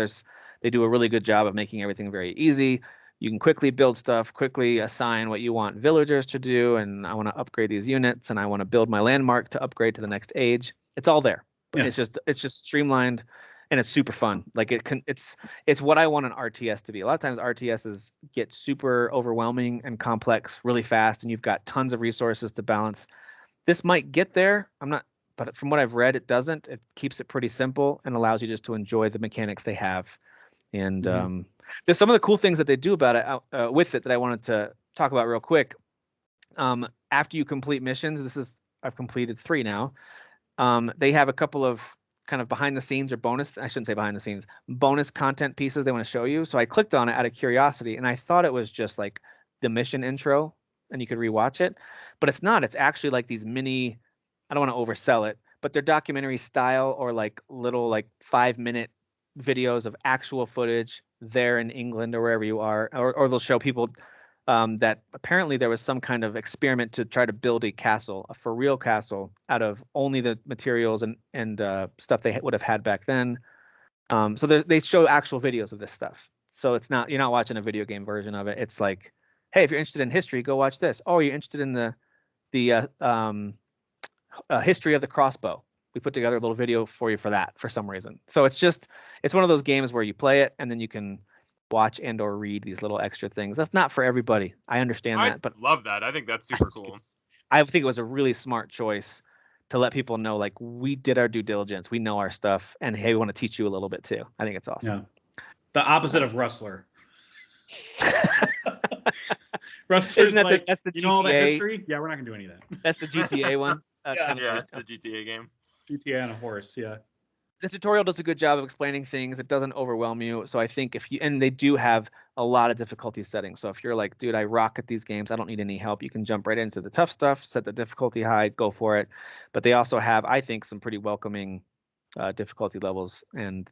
They do a really good job of making everything very easy. You can quickly build stuff, quickly assign what you want villagers to do, and I want to upgrade these units, and I want to build my landmark to upgrade to the next age. It's all there. Yeah. It's just streamlined, and it's super fun. Like it's what I want an RTS to be. A lot of times RTSs get super overwhelming and complex really fast, and you've got tons of resources to balance. This might get there. But from what I've read, it doesn't. It keeps it pretty simple and allows you just to enjoy the mechanics they have. And there's some of the cool things that they do about it with it that I wanted to talk about real quick. After you complete missions, I've completed 3 now. They have a couple of kind of behind the scenes or bonus, I shouldn't say behind the scenes, bonus content pieces they want to show you. So I clicked on it out of curiosity, and I thought it was just like the mission intro and you could rewatch it, but it's not. It's actually like these mini, I don't want to oversell it, but they're documentary style or like little like 5-minute videos of actual footage there in England or wherever you are, or they'll show people that apparently there was some kind of experiment to try to build a castle, a for real castle, out of only the materials and stuff they would have had back then. So they show actual videos of this stuff. So it's not, you're not watching a video game version of it. It's like, hey, if you're interested in history, go watch this. Oh, you're interested in the history of the crossbow. We put together a little video for you for that for some reason. So it's one of those games where you play it and then you can watch and or read these little extra things. That's not for everybody. I understand that, but love that. I think that's super cool. I think it was a really smart choice to let people know, like, we did our due diligence, we know our stuff, and hey, we want to teach you a little bit too. I think it's awesome. Yeah. The opposite of Rustler. Rustler's Isn't that like, that's the you GTA? know all that history? Yeah, we're not gonna do any of that. That's the GTA one. Yeah, the GTA game. GTA on a horse, yeah. This tutorial does a good job of explaining things. It doesn't overwhelm you. So I think and they do have a lot of difficulty settings. So if you're like, dude, I rock at these games, I don't need any help, you can jump right into the tough stuff, set the difficulty high, go for it. But they also have, I think, some pretty welcoming difficulty levels, and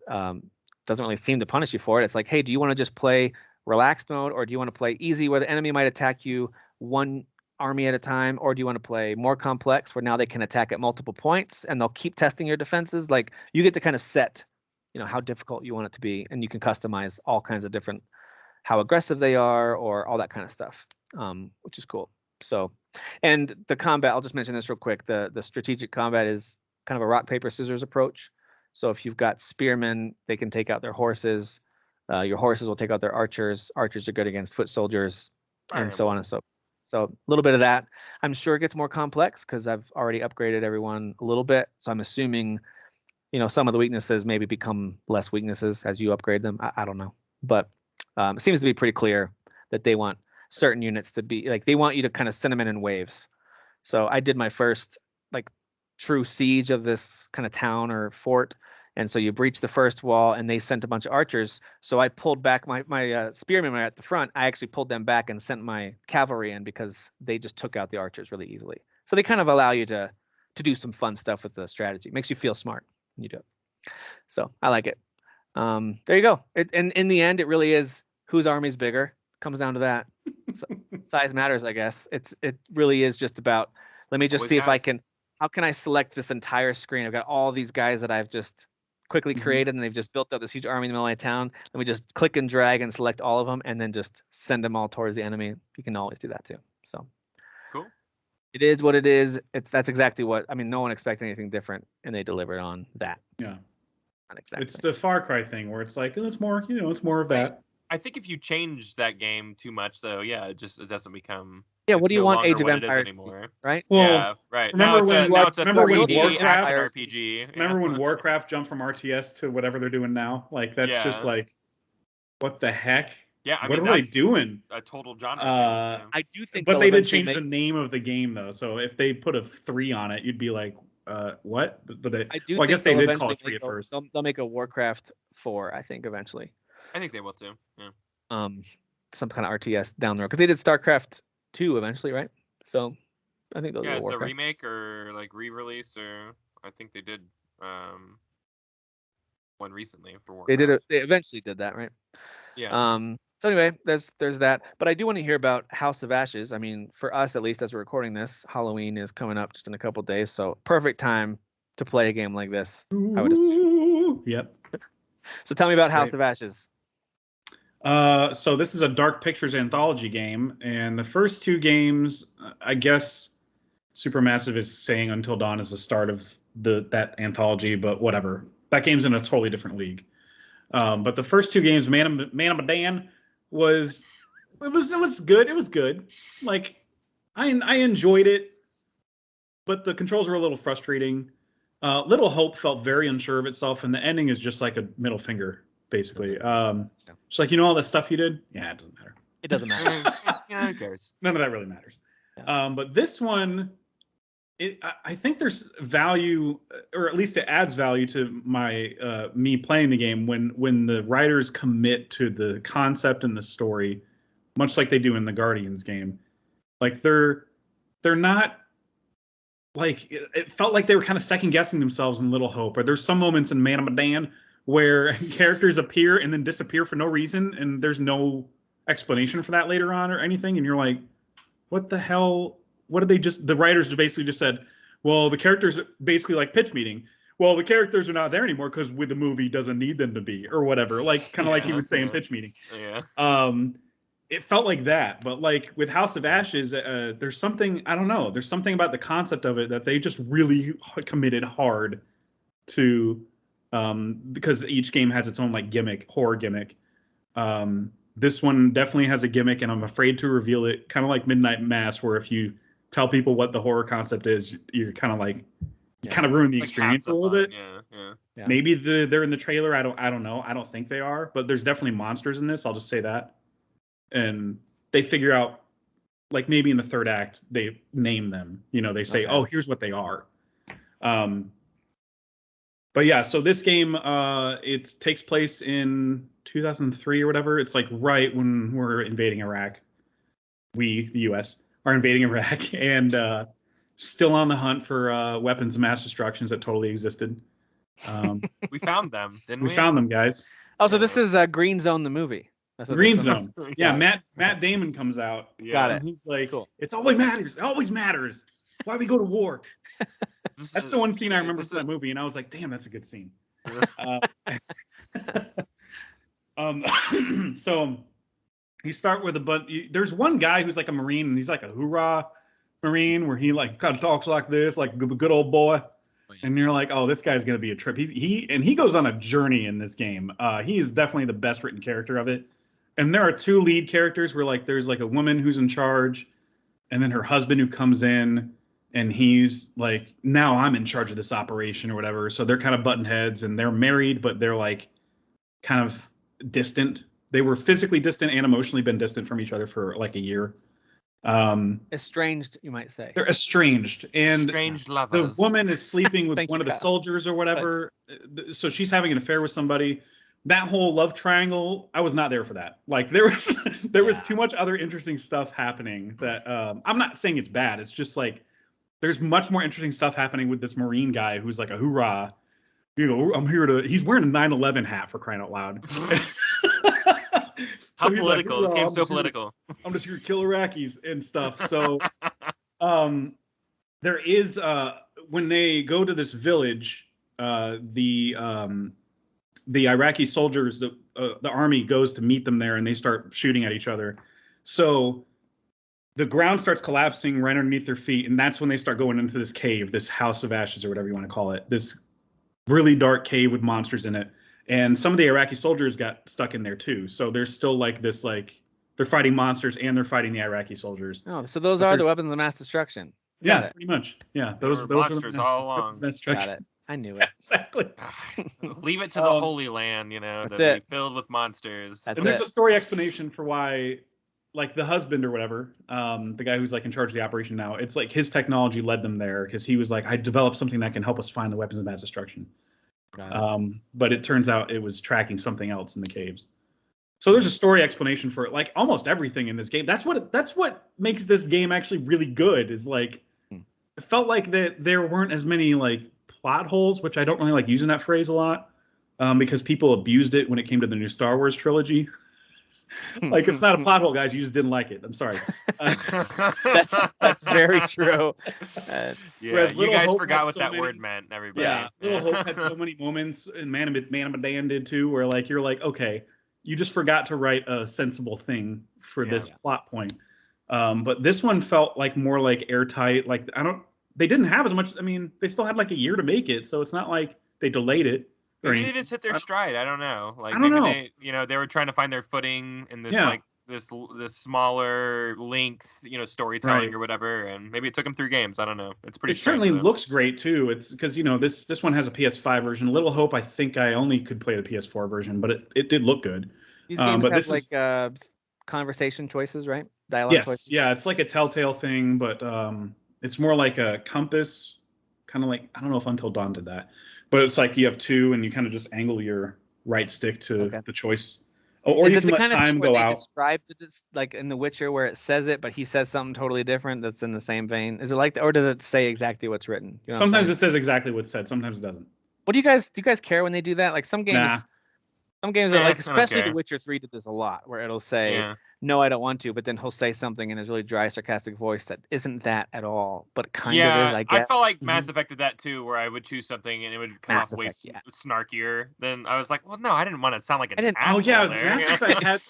doesn't really seem to punish you for it. It's like, hey, do you want to just play relaxed mode, or do you want to play easy where the enemy might attack you one army at a time, or do you want to play more complex where now they can attack at multiple points and they'll keep testing your defenses? Like, you get to kind of set, how difficult you want it to be, and you can customize all kinds of different, how aggressive they are, or all that kind of stuff, which is cool. So, and the combat, I'll just mention this real quick. The strategic combat is kind of a rock paper scissors approach. So if you've got spearmen, they can take out their horses. Your horses will take out their archers. Archers are good against foot soldiers, and so on and so forth. So a little bit of that. I'm sure it gets more complex because I've already upgraded everyone a little bit. So I'm assuming, some of the weaknesses maybe become less weaknesses as you upgrade them. I don't know. But it seems to be pretty clear that they want certain units to be, like, they want you to kind of send them in waves. So I did my first, like, true siege of this kind of town or fort. And so you breach the first wall, and they sent a bunch of archers. So I pulled back my spearmen at the front. I actually pulled them back and sent my cavalry in because they just took out the archers really easily. So they kind of allow you to do some fun stuff with the strategy. Makes you feel smart when you do it. So I like it. There you go. And in the end, it really is whose army's bigger. Comes down to that. So, size matters, I guess. It really is just about, let me just see if I can. How can I select this entire screen? I've got all these guys that I've just quickly created, and they've just built up this huge army in the middle of my town. Let me just click and drag and select all of them, and then just send them all towards the enemy. You can always do that too. So cool. It is what it is. That's exactly what, no one expected anything different, and they delivered on that. Yeah. Not exactly. It's the Far Cry thing where it's like, it's more, it's more of that. I think if you change that game too much, though, yeah, it doesn't become. Yeah, what do you want Age of Empires anymore? Right? Well, yeah, right. Remember when Warcraft RPG? Remember when Warcraft jumped from RTS to whatever they're doing now? Like, that's just like, what the heck? Yeah, what are they doing? A total genre. I do think, but they did change the name of the game though. So if they put a 3 on it, you'd be like, what? But they, I guess they did call it 3 at first. They'll make a Warcraft 4, I think, eventually. I think they will too. Yeah. Some kind of RTS down the road, because they did StarCraft 2 eventually, right? So I think they'll the remake or like re-release, or I think they did one recently for Warcraft. They eventually did that, right? Yeah. So anyway, there's that. But I do want to hear about House of Ashes. I mean, for us at least, as we're recording this, Halloween is coming up just in a couple days, so perfect time to play a game like this, I would assume. Yep. So tell me about House of Ashes. So this is a Dark Pictures Anthology game, and the first 2 games, I guess Supermassive is saying Until Dawn is the start of that anthology, but whatever. That game's in a totally different league. But the first 2 games, Man of Medan, was good. It was good. Like, I enjoyed it, but the controls were a little frustrating. Little Hope felt very unsure of itself, and the ending is just like a middle finger, basically. It's like, all that stuff you did? Yeah, it doesn't matter. It doesn't matter. Who cares? None of that really matters. Yeah. But this one, I think there's value, or at least it adds value to my me playing the game when the writers commit to the concept and the story, much like they do in the Guardians game. Like they're not like it felt like they were kind of second guessing themselves in Little Hope. Or there's some moments in Man of Medan where characters appear and then disappear for no reason, and there's no explanation for that later on or anything, and you're like, what the hell? What did they just? The writers basically just said, well, the characters are basically like pitch meeting. Well, the characters are not there anymore because with the movie doesn't need them to be or whatever. Like kind of like you would say in pitch meeting. Yeah. It felt like that, but like with House of Ashes, there's something, I don't know. There's something about the concept of it that they just really committed hard to, because each game has its own like gimmick, horror gimmick. This one definitely has a gimmick, and I'm afraid to reveal it. Kind of like Midnight Mass, where if you tell people what the horror concept is, you're kind of like kind of ruin the experience a little bit. Yeah. Maybe they're in the trailer. I don't know. I don't think they are, but there's definitely monsters in this. I'll just say that. And they figure out, like maybe in the third act, they name them. You know, they say, "Oh, here's what they are." But yeah, so this game, it takes place in 2003 or whatever. It's like right when we're invading Iraq. We, the U.S., are invading Iraq and still on the hunt for weapons of mass destructions that totally existed. We found them, didn't we? We found them, guys. Oh, so this is Green Zone, the movie. Green Zone. Yeah, Matt Damon comes out. Yeah. Got it. And he's like, cool. It always matters. It always matters. Why we go to war? That's the one scene I remember from that movie, and I was like, damn, that's a good scene. So you start with there's one guy who's like a Marine, and he's like a hoorah Marine, where he like kind of talks like this, like a good old boy. And you're like, oh, this guy's gonna be a trip. He goes on a journey in this game. He is definitely the best written character of it. And there are two lead characters where like there's like a woman who's in charge, and then her husband who comes in, and he's like, now I'm in charge of this operation or whatever. So they're kind of button heads, and they're married, but they're like kind of distant. They were physically distant and emotionally been distant from each other for like a year. Estranged, you might say. They're estranged, and Estranged lovers. The woman is sleeping with one of the soldiers or whatever. So she's having an affair with somebody. That whole love triangle, I was not there for that. Like there was too much other interesting stuff happening that I'm not saying it's bad. It's just like there's much more interesting stuff happening with this Marine guy who's like a hoorah. You know, I'm here to. He's wearing a 9/11 hat, for crying out loud. How political! Like, this game's so political. I'm just here to kill Iraqis and stuff. So, there is when they go to this village, the Iraqi soldiers, the army goes to meet them there, and they start shooting at each other. So the ground starts collapsing right underneath their feet, and that's when they start going into this cave, this House of Ashes or whatever you want to call it, this really dark cave with monsters in it. And some of the Iraqi soldiers got stuck in there too. So there's still like this, like they're fighting monsters and they're fighting the Iraqi soldiers. Oh, so those are the weapons of mass destruction. Yeah, pretty much. Yeah, those monsters are all along. Got it. I knew it. Exactly. Leave it to the Holy Land, you know, to be filled with monsters. And there's a story explanation for why, like the husband or whatever, the guy who's like in charge of the operation now, it's like his technology led them there because he was like, I developed something that can help us find the weapons of mass destruction. But it turns out it was tracking something else in the caves. So there's a story explanation for it, like almost everything in this game. That's what makes this game actually really good. Is like it felt like that there weren't as many like plot holes, which I don't really like using that phrase a lot, because people abused it when it came to the new Star Wars trilogy. Like it's not a plot hole, guys. You just didn't like it. I'm sorry. That's very true. Yeah, you guys forgot what that word meant, everybody. Yeah, Little Hope had so many moments, and Man of Medan did too, where like you're like, okay, you just forgot to write a sensible thing for this plot point. But this one felt like more like airtight. Like they didn't have as much. I mean, they still had like a year to make it, so it's not like they delayed it. Maybe they just hit their stride. I don't know. Like I don't know. They were trying to find their footing in this like this smaller length, storytelling or whatever. And maybe it took them through games. I don't know. It's pretty. It certainly looks great too. It's because this one has a PS5 version. Little Hope, I think I only could play the PS4 version, but it did look good. These games have like conversation choices, right? Dialogue choices. Yeah, it's like a Telltale thing, but it's more like a compass, kind of like, I don't know if Until Dawn did that. But it's like you have two, and you kind of just angle your right stick to the choice. Or is you it can the let kind of time thing where go they out. describe this like in The Witcher where it says it, but he says something totally different that's in the same vein? Is it like that, or does it say exactly what's written? You know what I'm Sometimes saying? it says exactly what's said. Sometimes it doesn't. What do you guys care when they do that? Like some games that like, especially The Witcher 3 did this a lot, where it'll say, "No, I don't want to," but then he'll say something in his really dry, sarcastic voice that isn't that at all, but kind of is. I guess. I felt like Mass Effect did that too, where I would choose something and it would come off way snarkier. Then I was like, well, no, I didn't want to sound like an asshole. Oh yeah, there. Mass Effect had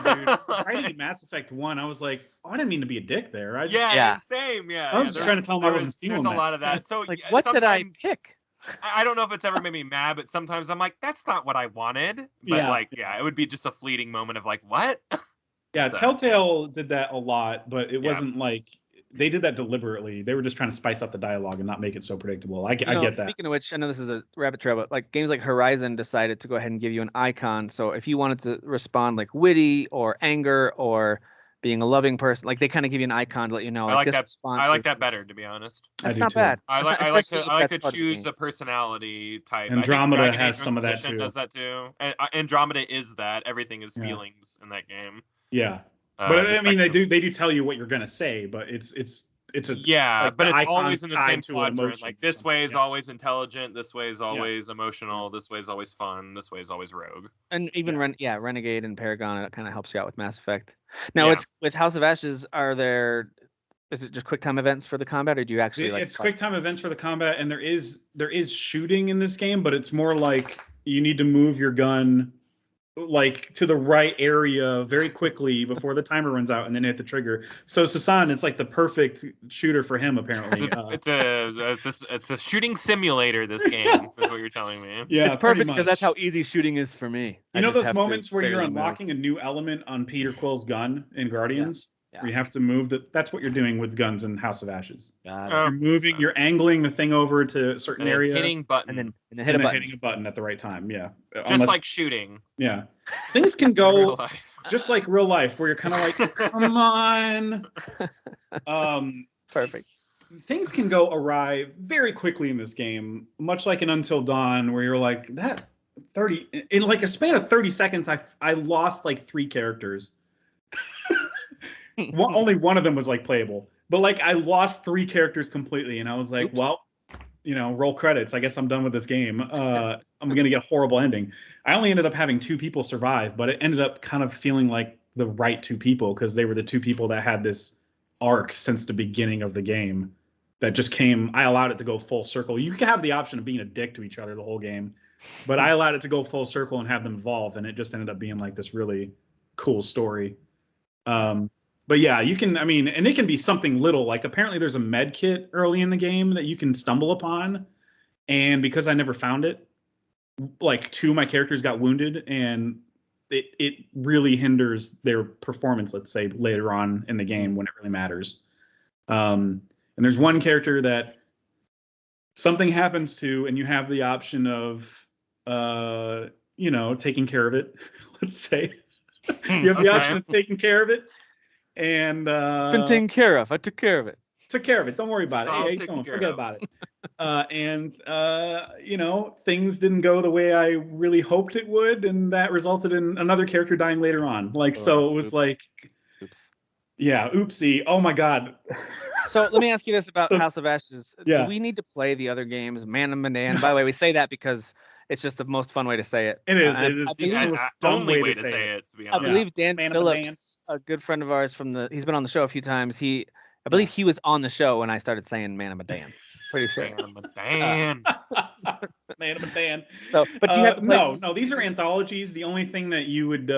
dude. Writing in Mass Effect 1, I was like, oh, I didn't mean to be a dick there. Same. Yeah, I was just trying to tell him I wasn't feeling There's a lot of that. So like, what did I pick? I don't know if it's ever made me mad, but sometimes I'm like, that's not what I wanted. But it would be just a fleeting moment of like, what? Yeah, Telltale did that a lot, but it wasn't like they did that deliberately. They were just trying to spice up the dialogue and not make it so predictable. I get that. Speaking of which, I know this is a rabbit trail, but like games like Horizon decided to go ahead and give you an icon. So if you wanted to respond like witty or anger or being a loving person, like they kind of give you an icon to let you know. I like that. Response I like that better, to be honest. That's not bad. I like to choose a personality type. Andromeda has some of that too. Does that too? And Andromeda is that. Everything is feelings in that game. Yeah, but I mean, they do tell you what you're gonna say, but it's a but it's always in the same quadrant. Like this way is always intelligent, this way is always emotional, this way is always fun, this way is always rogue. And even Renegade and Paragon, it kind of helps you out with Mass Effect. Now with House of Ashes, is it just quick time events for the combat, or do you actually it's quick time events for the combat, and there is shooting in this game, but it's more like you need to move your gun like to the right area very quickly before the timer runs out, and then hit the trigger. So Sasan, it's like the perfect shooter for him, apparently. It's a shooting simulator. This game is what you're telling me. Yeah, it's perfect because that's how easy shooting is for me. You know those moments where you're unlocking a new element on Peter Quill's gun in Guardians? Yeah. Where you have to move that's what you're doing with guns in House of Ashes. You're moving, you're angling the thing over to a certain area, hitting button, and then hitting a button at the right time. Yeah, just like shooting. Yeah, things can go just like real life, where you're kind of like, come on. Perfect. Things can go awry very quickly in this game, much like in Until Dawn, where you're like that 30 in like a span of 30 seconds. I lost like 3 characters. Only one of them was like playable, but like I lost 3 characters completely, and I was like, well, roll credits. I guess I'm done with this game. I'm gonna get a horrible ending. I only ended up having 2 people survive, but it ended up kind of feeling like the right 2 people because they were the 2 people that had this arc since the beginning of the game that just came. I allowed it to go full circle. You can have the option of being a dick to each other the whole game, but I allowed it to go full circle and have them evolve, and it just ended up being like this really cool story. But yeah, you can, and it can be something little, like apparently there's a med kit early in the game that you can stumble upon. And because I never found it, like 2 of my characters got wounded, and it really hinders their performance, let's say, later on in the game when it really matters. And there's one character that something happens to, and you have the option of, taking care of it, let's say. You have the option of taking care of it. And it's been taken care of. I took care of it. Took care of it. Don't worry about it. Hey, don't forget about it. Things didn't go the way I really hoped it would, and that resulted in another character dying later on. So it was like, yeah, oopsie. Oh my god. So let me ask you this about House of Ashes. Yeah. Do we need to play the other games, Man and Medan? By the way, we say that because it's just the most fun way to say it. It is. It is the most dumb way to say it. To be honest. I believe Dan Phillips, a good friend of ours he's been on the show a few times. I believe he was on the show when I started saying Man and Medan. Pretty sure. Man and Medan. Man and Medan. So, but you have to play. No, these are anthologies. The only thing that you would,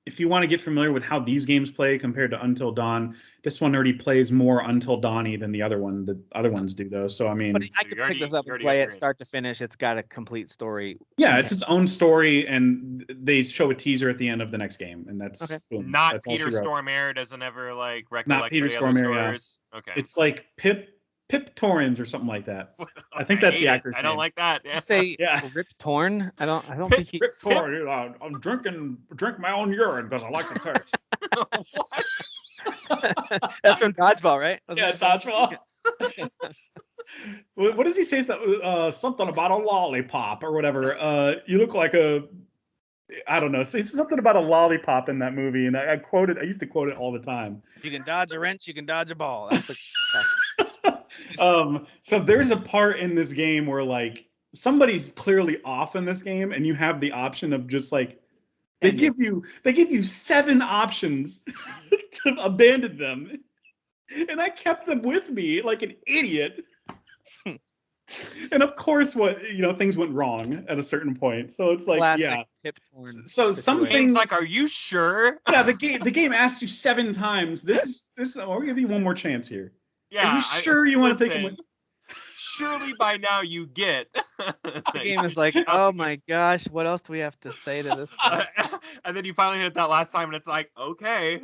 if you want to get familiar with how these games play compared to Until Dawn, this one already plays more Until Dawn-y than the other one. The other ones do, though. So but I could pick this up and play it start to finish. It's got a complete story. Yeah, it's its own story, and they show a teaser at the end of the next game, and that's boom, not that's Peter Stormare. Doesn't ever recollect. Not Peter Stormare. Yeah. Okay. It's like Pip Torrens or something like that. I think that's the actor's name. I don't like that. You say Rip Torn? I don't think he's Rip Torn. I'm drink my own urine because I like the taste. What? That's from Dodgeball, right? Yeah, Dodgeball. What does he say? Something about a lollipop or whatever. You look like a I don't know. Say something about a lollipop in that movie, and I used to quote it all the time. If you can dodge a wrench, you can dodge a ball. That's the So there's a part in this game where like somebody's clearly off in this game, and you have the option of just like they give you 7 options to abandon them, and I kept them with me like an idiot. And of course, things went wrong at a certain point. So it's like, classic So some things like, are you sure? Yeah, the game asks you 7 times. This. I'll give you one more chance here. Yeah, are you sure you want to take them? Surely by now you get. The game is like, oh my gosh, what else do we have to say to this? And then you finally hit that last time, and it's like, okay,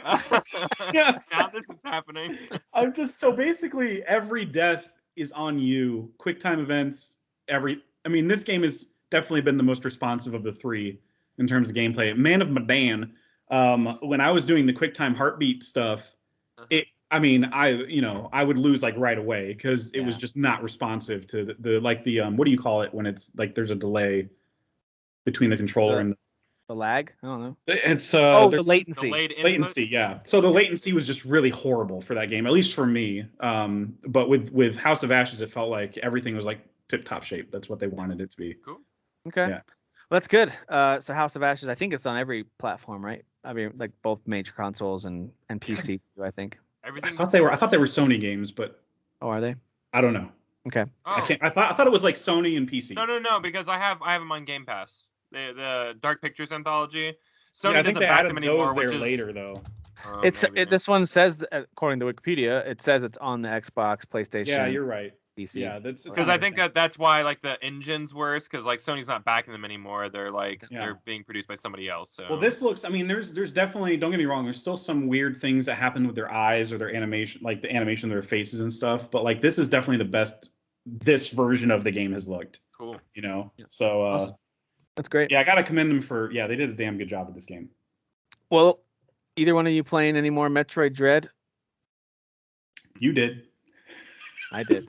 Yes. now this is happening. I'm just so basically every death is on you. QuickTime events. This game has definitely been the most responsive of the 3 in terms of gameplay. Man of Medan. When I was doing the QuickTime heartbeat stuff, I would lose like right away because it was just not responsive to the what do you call it when it's like there's a delay between the controller and the lag? I don't know. It's the latency. Latency, yeah. So the latency was just really horrible for that game, at least for me. But with House of Ashes, it felt like everything was like tip-top shape. That's what they wanted it to be. Cool. Okay. Yeah. Well, that's good. So House of Ashes, I think it's on every platform, right? I mean, like both major consoles and PC, I think. Everything. I thought they were Sony games, but are they? I don't know. Okay. Oh. I thought it was like Sony and PC. No, because I have them on Game Pass. The Dark Pictures Anthology. Sony doesn't back them anymore. Which is later though. This one says, according to Wikipedia, it says it's on the Xbox, PlayStation. Yeah, you're right. PC. Yeah, that's because I think that's why like the engine's worse because like Sony's not backing them anymore. They're like they're being produced by somebody else. So well, this looks. I mean, there's definitely, don't get me wrong. There's still some weird things that happen with their eyes or their animation, like the animation of their faces and stuff. But like this is definitely the best this version of the game has looked. Cool. So awesome. That's great. Yeah, I gotta commend them for they did a damn good job with this game. Well, either one of you playing any more Metroid Dread? You did. I did.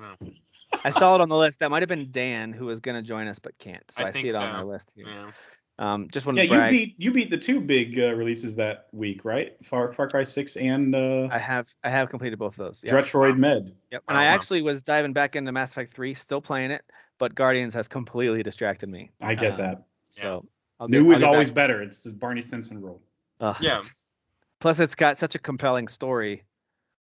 I saw it on the list. That might have been Dan who was going to join us but can't. So I see it on our list here. Yeah. Just wanted to brag. you beat the 2 big releases that week, right? Far Cry 6 and I have completed both of those. Yeah. Metroid Med. Yep. And I actually was diving back into Mass Effect 3, still playing it, but Guardians has completely distracted me. I get that. So new is always better. It's the Barney Stinson rule. Yeah. Plus, it's got such a compelling story.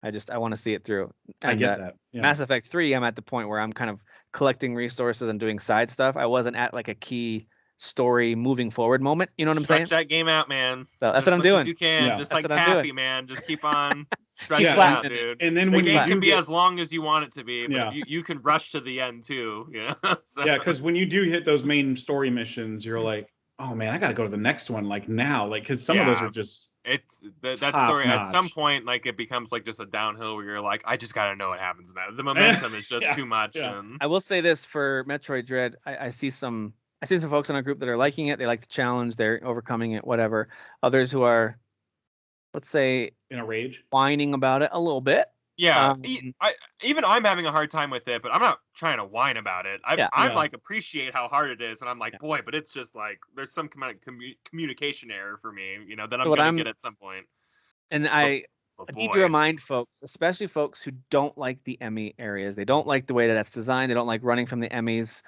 I want to see it through. And, I get that. Yeah. Mass Effect 3, I'm at the point where I'm kind of collecting resources and doing side stuff. I wasn't at like a key story moving forward moment. You know what I'm saying? Stretch that game out, man. So that's what I'm doing. As you can. Just like Taffy, man. Just keep on stretching it out, dude. And then when the game can be as long as you want it to be, but you can rush to the end too. Yeah. Yeah, because when you do hit those main story missions, you're like, oh man, I got to go to the next one like now, like because some of those are just that story notch. At some point like it becomes like just a downhill where you're like, I just got to know what happens now. The momentum is just too much. Yeah. And I will say this for Metroid Dread, I see some folks in our group that are liking it. They like the challenge. They're overcoming it, whatever. Others who are, let's say, in a rage, whining about it a little bit. Yeah, I'm having a hard time with it, but I'm not trying to whine about it. I like appreciate how hard it is, and I'm like, boy, but it's just like there's some kind of communication error for me, that I'm gonna get at some point. And I need to remind folks, especially folks who don't like the Emmy areas, they don't like the way that's designed, they don't like running from the Emmys.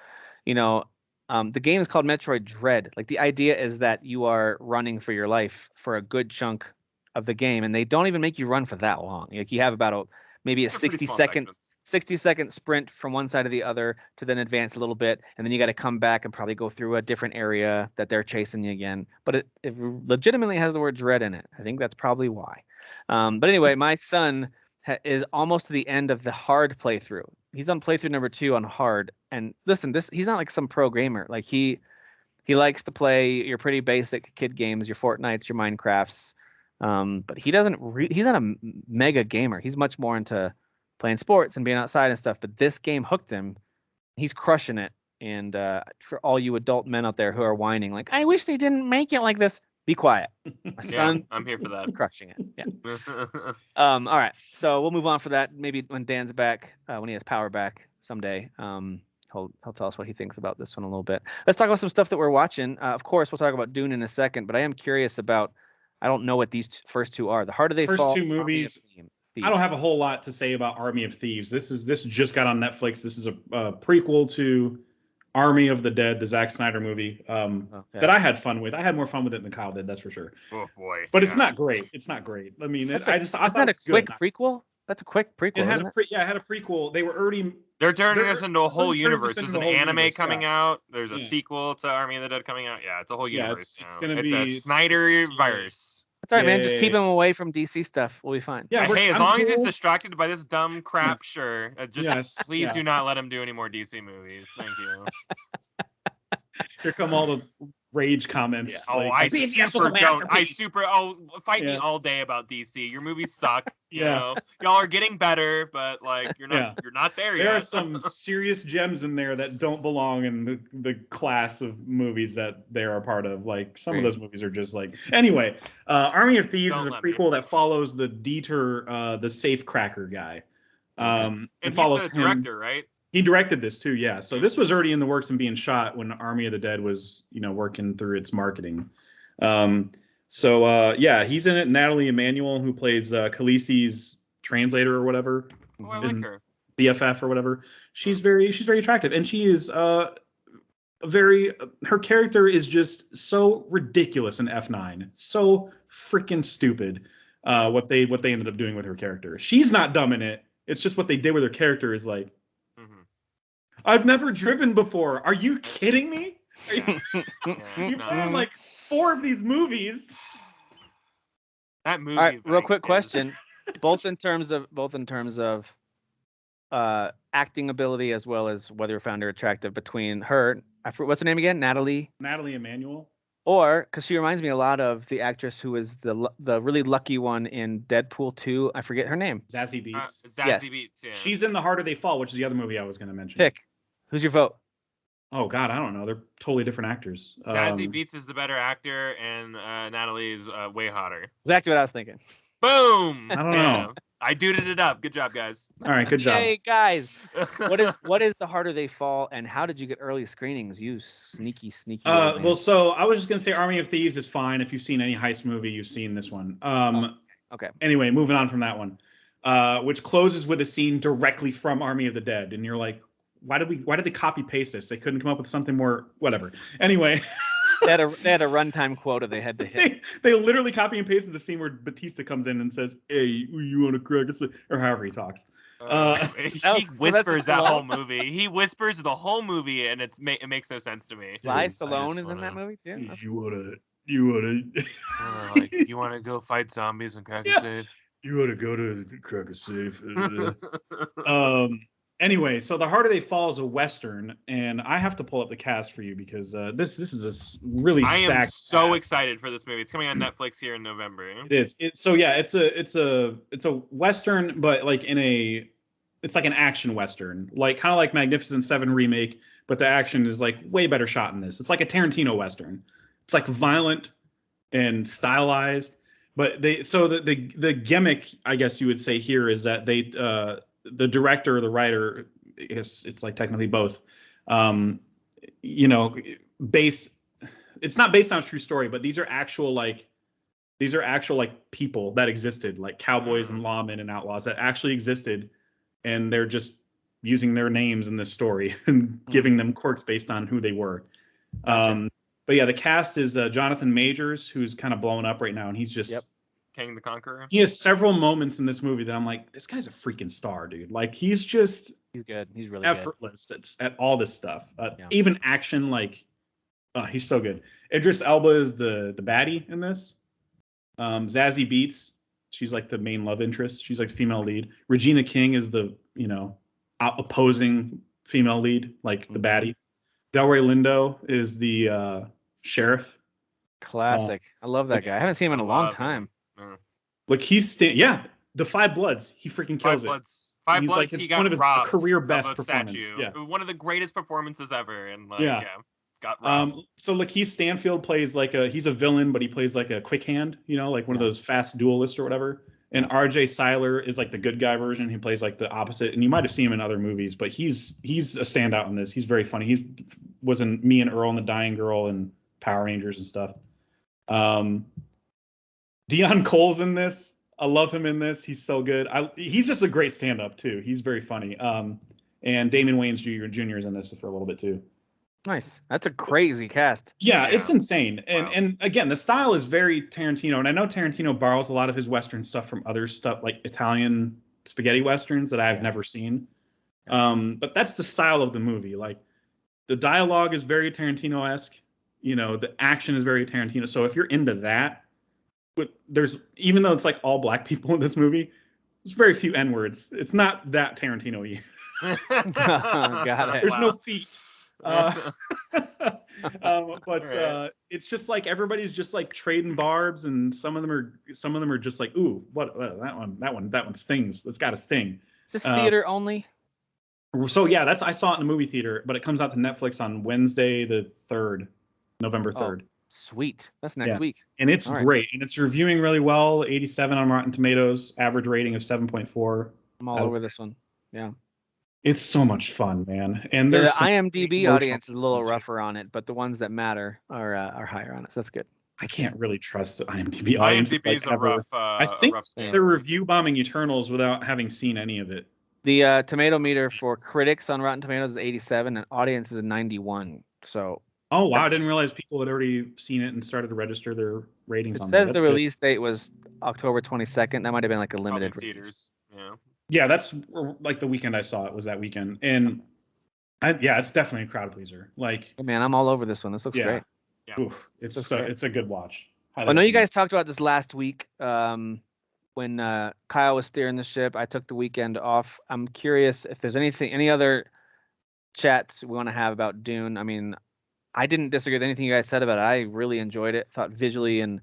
The game is called Metroid Dread. Like the idea is that you are running for your life for a good chunk of the game, and they don't even make you run for that long. Like you have about maybe a 60-second sprint from one side to the other to then advance a little bit, and then you got to come back and probably go through a different area that they're chasing you again. But it legitimately has the word dread in it. I think that's probably why. But anyway, my son is almost to the end of the hard playthrough. He's on playthrough number 2 on hard. And listen, he's not like some pro gamer. Like he likes to play your pretty basic kid games, your Fortnites, your Minecrafts. But he he's not a mega gamer. He's much more into playing sports and being outside and stuff. But this game hooked him. He's crushing it. And for all you adult men out there who are whining, like, I wish they didn't make it like this, be quiet. My son, I'm here for that. Crushing it. Yeah. All right. So we'll move on for that. Maybe when Dan's back, when he has power back someday. he'll tell us what he thinks about this one a little bit. Let's talk about some stuff that we're watching. Of course, we'll talk about Dune in a second, but I am curious about. I don't know what these first two are. The Harder They First Fall. two movies. I don't have a whole lot to say about Army of Thieves. This just got on Netflix. This is a prequel to Army of the Dead, the Zack Snyder movie, that I had fun with. I had more fun with it than Kyle did, that's for sure. Oh boy! But it's not great. It's not great. I mean, I thought it's not a quick prequel. That's a quick prequel. It had a prequel. They were already. They're turning this into a whole universe. There's an anime coming out. There's a Yeah. sequel to Army of the Dead coming out. Yeah, it's a whole universe. It's gonna be a Snyder virus. That's all right, man. Just keep him away from DC stuff. We'll be fine. Yeah, hey, as long as he's distracted by this dumb crap, sure. Please do not let him do any more DC movies. Thank you. Here come all the rage comments. Yeah. Like, fight me all day about DC. Your movies suck. You know, y'all are getting better, but like you're not there yet. There are some serious gems in there that don't belong in the class of movies that they are a part of. Like some of those movies are just like. Anyway, Army of Thieves is a prequel that follows the Dieter, the safecracker guy. And follows he's the director, right? He directed this too, yeah. So this was already in the works and being shot when Army of the Dead was, working through its marketing. He's in it. Natalie Emmanuel, who plays Khaleesi's translator or whatever. Oh, I like her. BFF or whatever. She's very attractive, and she is her character is just so ridiculous in F9. So freaking stupid. What they ended up doing with her character. She's not dumb in it. It's just what they did with her character is like. I've never driven before. Are you kidding me? You've been in like 4 of these movies. That movie. All right, real quick question, both in terms of acting ability as well as whether you found her attractive. Between her, what's her name again? Natalie Emmanuel. Or because she reminds me a lot of the actress who was the really lucky one in Deadpool 2. I forget her name. Zazie Beetz. Beetz. Yeah. She's in The Harder They Fall, which is the other movie I was going to mention. Pick. Who's your vote? Oh God, I don't know. They're totally different actors. Zazie Beetz is the better actor, and Natalie is way hotter. Exactly what I was thinking. Boom! I don't know. I duded it up. Good job, guys. All right, good job. Hey guys, what is The Harder They Fall, and how did you get early screenings? You sneaky. Well, so I was just gonna say Army of Thieves is fine. If you've seen any heist movie, you've seen this one. Okay. Anyway, moving on from that one, which closes with a scene directly from Army of the Dead, and you're like, why did they copy paste this? They couldn't come up with something more, whatever. Anyway. They had a runtime quota they had to hit. They literally copy and pasted the scene where Batista comes in and says, "Hey, you want to crack us?" Or however he talks. He whispers that whole movie. He whispers the whole movie, and it makes no sense to me. Sly Stallone is in that movie too. You wanna you wanna go fight zombies and crack a safe? You wanna go to crack a safe? Anyway, so The Harder They Fall is a Western, and I have to pull up the cast for you because this is a really stacked. I am so cast. Excited for this movie. It's coming on Netflix here in November. It is. It's a Western, but like it's like an action Western, like kind of like Magnificent Seven remake, but the action is like way better shot in this. It's like a Tarantino Western. It's like violent and stylized, but the gimmick, I guess you would say here, is that the director or the writer, I guess it's like technically both, it's not based on a true story, but these are actual people that existed, like cowboys and lawmen and outlaws that actually existed, and they're just using their names in this story and giving them quirks based on who they were. But yeah, the cast is Jonathan Majors, who's kind of blowing up right now, and he's just King the Conqueror. He has several moments in this movie that I'm like, this guy's a freaking star, dude. Like he's good. He's really effortless at all this stuff. Even action, like he's so good. Idris Elba is the baddie in this. Zazie Beetz, she's like the main love interest. She's like the female lead. Regina King is the opposing female lead, like the baddie. Delroy Lindo is the sheriff. Classic. I love that guy. I haven't seen him in a long time. Like he's the Five Bloods, he freaking kills it. Five Bloods, like he got one of his career best performances. Yeah. One of the greatest performances ever, and got robbed. So Lakeith Stanfield plays he's a villain, but he plays like a quick hand, like one of those fast duelists or whatever. And R.J. Cyler is like the good guy version. He plays like the opposite, and you might have seen him in other movies, but he's a standout in this. He's very funny. He was in Me and Earl and the Dying Girl and Power Rangers and stuff. Dion Cole's in this. I love him in this. He's so good. He's just a great stand-up too. He's very funny. And Damon Wayans Jr. is in this for a little bit too. Nice. That's a crazy cast. Yeah, it's insane. And again, the style is very Tarantino. And I know Tarantino borrows a lot of his Western stuff from other stuff like Italian spaghetti Westerns that I've never seen. But that's the style of the movie. Like the dialogue is very Tarantino-esque. You know, the action is very Tarantino. So if you're into that, even though it's like all black people in this movie, there's very few N-words. It's not that Tarantino-y. Got it. There's no feet. It's just like everybody's just like trading barbs, and some of them are just like, ooh, what that one stings. It's got to sting. Is this theater only? So yeah, I saw it in the movie theater, but it comes out to Netflix on Wednesday the 3rd, November 3rd. Sweet. That's next week. And it's great, and it's reviewing really well. 87 on Rotten Tomatoes, average rating of 7.4. I'm all over this one. Yeah. It's so much fun, man. And the IMDb audience is a little rougher on it, but the ones that matter are higher on it. So that's good. I can't really trust the IMDb audience. IMDb is a rough. I think they're review bombing Eternals without having seen any of it. The tomato meter for critics on Rotten Tomatoes is 87, and audience is 91. So. Oh wow! I didn't realize people had already seen it and started to register their ratings. It says the release date was October 22nd. That might have been like a limited theaters. Yeah. Yeah, that's like the weekend I saw it was that weekend, and it's definitely a crowd pleaser. Like, man, I'm all over this one. This looks great. Yeah, oof, it's a good watch. I know you guys talked about this last week when Kyle was steering the ship. I took the weekend off. I'm curious if there's any other chats we want to have about Dune. I mean, I didn't disagree with anything you guys said about it. I really enjoyed it. Thought visually and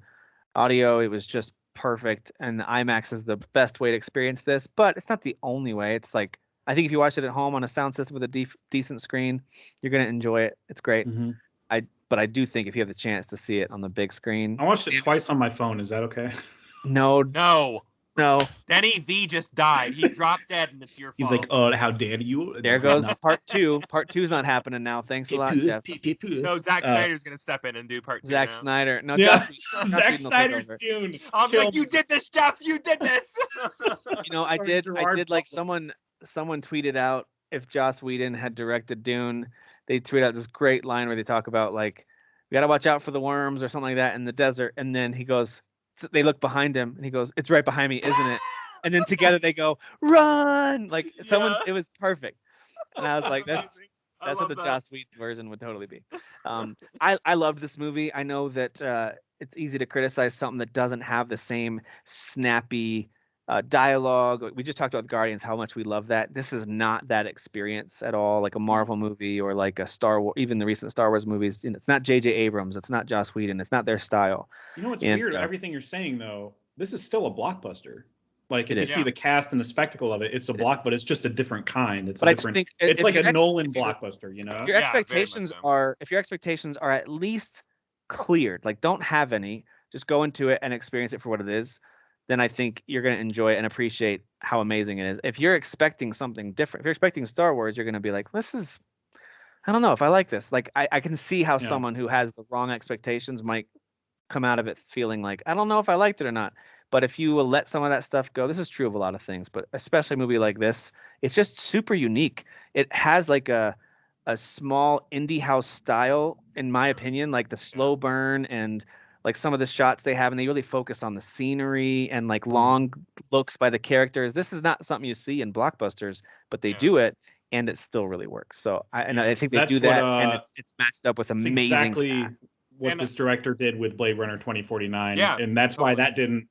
audio, it was just perfect, and the IMAX is the best way to experience this, but it's not the only way. It's like, I think if you watch it at home on a sound system with a decent screen, you're going to enjoy it. It's great. Mm-hmm. But I do think if you have the chance to see it on the big screen. I watched it twice on my phone. Is that okay? No. Danny V just died. He dropped dead, and it's your fault. He's like, oh, how dare you? There goes part 2. Part 2's not happening now. Thanks a lot, Jeff. No, Zack Snyder's going to step in and do part 2 Zack now. Snyder. No, yeah. Zack Snyder's Dune. I'm like, you did this, Jeff. You did this. I did like someone tweeted out, if Joss Whedon had directed Dune, they tweet out this great line where they talk about, like, we got to watch out for the worms or something like that in the desert. And then he goes, they look behind him and he goes, it's right behind me, isn't it? And then together they go, run! Like it was perfect. And I was like, that's what the Joss Whedon version would totally be. I loved this movie. I know that it's easy to criticize something that doesn't have the same snappy dialogue. We just talked about Guardians, how much we love that. This is not that experience at all, like a Marvel movie or like a Star Wars, even the recent Star Wars movies. It's not J.J. Abrams. It's not Joss Whedon. It's not their style. You know what's weird? Everything you're saying, though, this is still a blockbuster. Like, if you see the cast and the spectacle of it, it's a block, but it's just a different kind. It's it's like a Nolan blockbuster, you know? If your expectations are at least cleared, like don't have any, just go into it and experience it for what it is, then I think you're going to enjoy it and appreciate how amazing it is. If you're expecting something different, if you're expecting Star Wars, you're going to be like, I don't know if I like this. Like, I can see how someone who has the wrong expectations might come out of it feeling like, I don't know if I liked it or not. But if you will let some of that stuff go, this is true of a lot of things, but especially a movie like this, it's just super unique. It has like a small indie house style, in my opinion, like the slow burn and like some of the shots they have, and they really focus on the scenery and like long looks by the characters. This is not something you see in blockbusters, but they do it, and it still really works. So I think they do that, and it's matched up with amazing. Exactly cast. What this director did with Blade Runner 2049, and that's why that didn't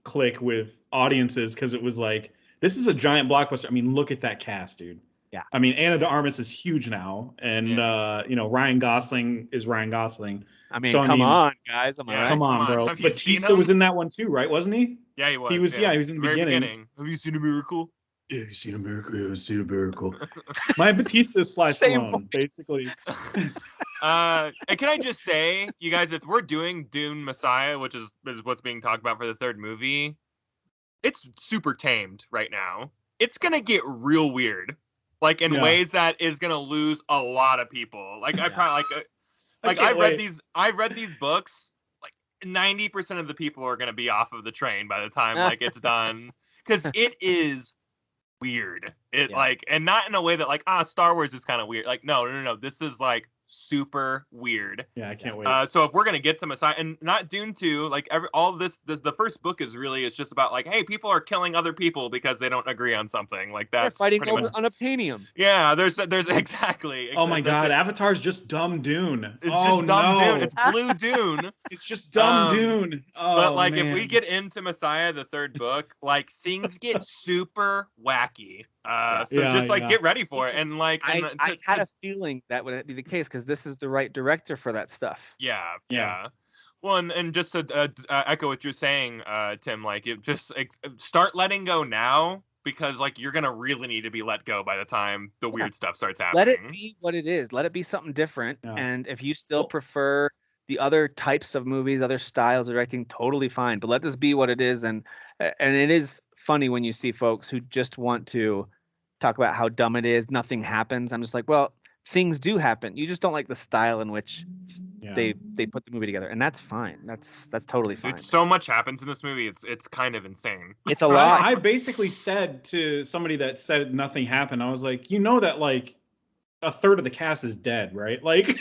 click with audiences, because it was like, this is a giant blockbuster. I mean, look at that cast, dude. Yeah. I mean, Ana de Armas is huge now, and Ryan Gosling is Ryan Gosling. I mean, come on, guys. Am I right? Come on, bro. Batista was in that one too, right? Wasn't he? Yeah, he was. He was. Yeah, he was in the beginning. Have you seen A Miracle? Yeah, you seen A Miracle? Yeah, I've seen A Miracle. My Batista / Stallone, basically. And can I just say, you guys, if we're doing Dune Messiah, which is what's being talked about for the third movie, it's super tamed right now. It's gonna get real weird, like in ways that is gonna lose a lot of people. Like I probably I've read these books. Like 90% of the people are gonna be off of the train by the time like it's done, because it is weird. And not in a way that like Star Wars is kind of weird. Like no. This is like super weird. Yeah, I can't wait. So if we're gonna get to Messiah and not Dune 2, like all of this, the first book is really, it's just about like, hey, people are killing other people because they don't agree on something. Like that's they're fighting over unobtainium. Yeah, there's exactly. Oh my god, Avatar's just dumb Dune. It's just dumb Dune. It's blue Dune. It's just dumb Dune. Oh, but like man. if we get into Messiah, the third book, like things get super wacky. Get ready for it. And like I had a feeling that would be the case because this is the right director for that stuff. Yeah. Well, and just to echo what you're saying, Tim, like it just start letting go now, because like you're gonna really need to be let go by the time the weird stuff starts happening. Let it be what it is. Let it be something different. Yeah. And if you still prefer the other types of movies, other styles of directing, totally fine. But let this be what it is. And it is funny when you see folks who just want to talk about how dumb it is, nothing happens. I'm just like, well, things do happen. You just don't like the style in which they put the movie together, and that's fine. That's totally fine. Dude, so much happens in this movie. It's kind of insane. It's a lot. I basically said to somebody that said nothing happened, I was like, you know that like a third of the cast is dead, right? Like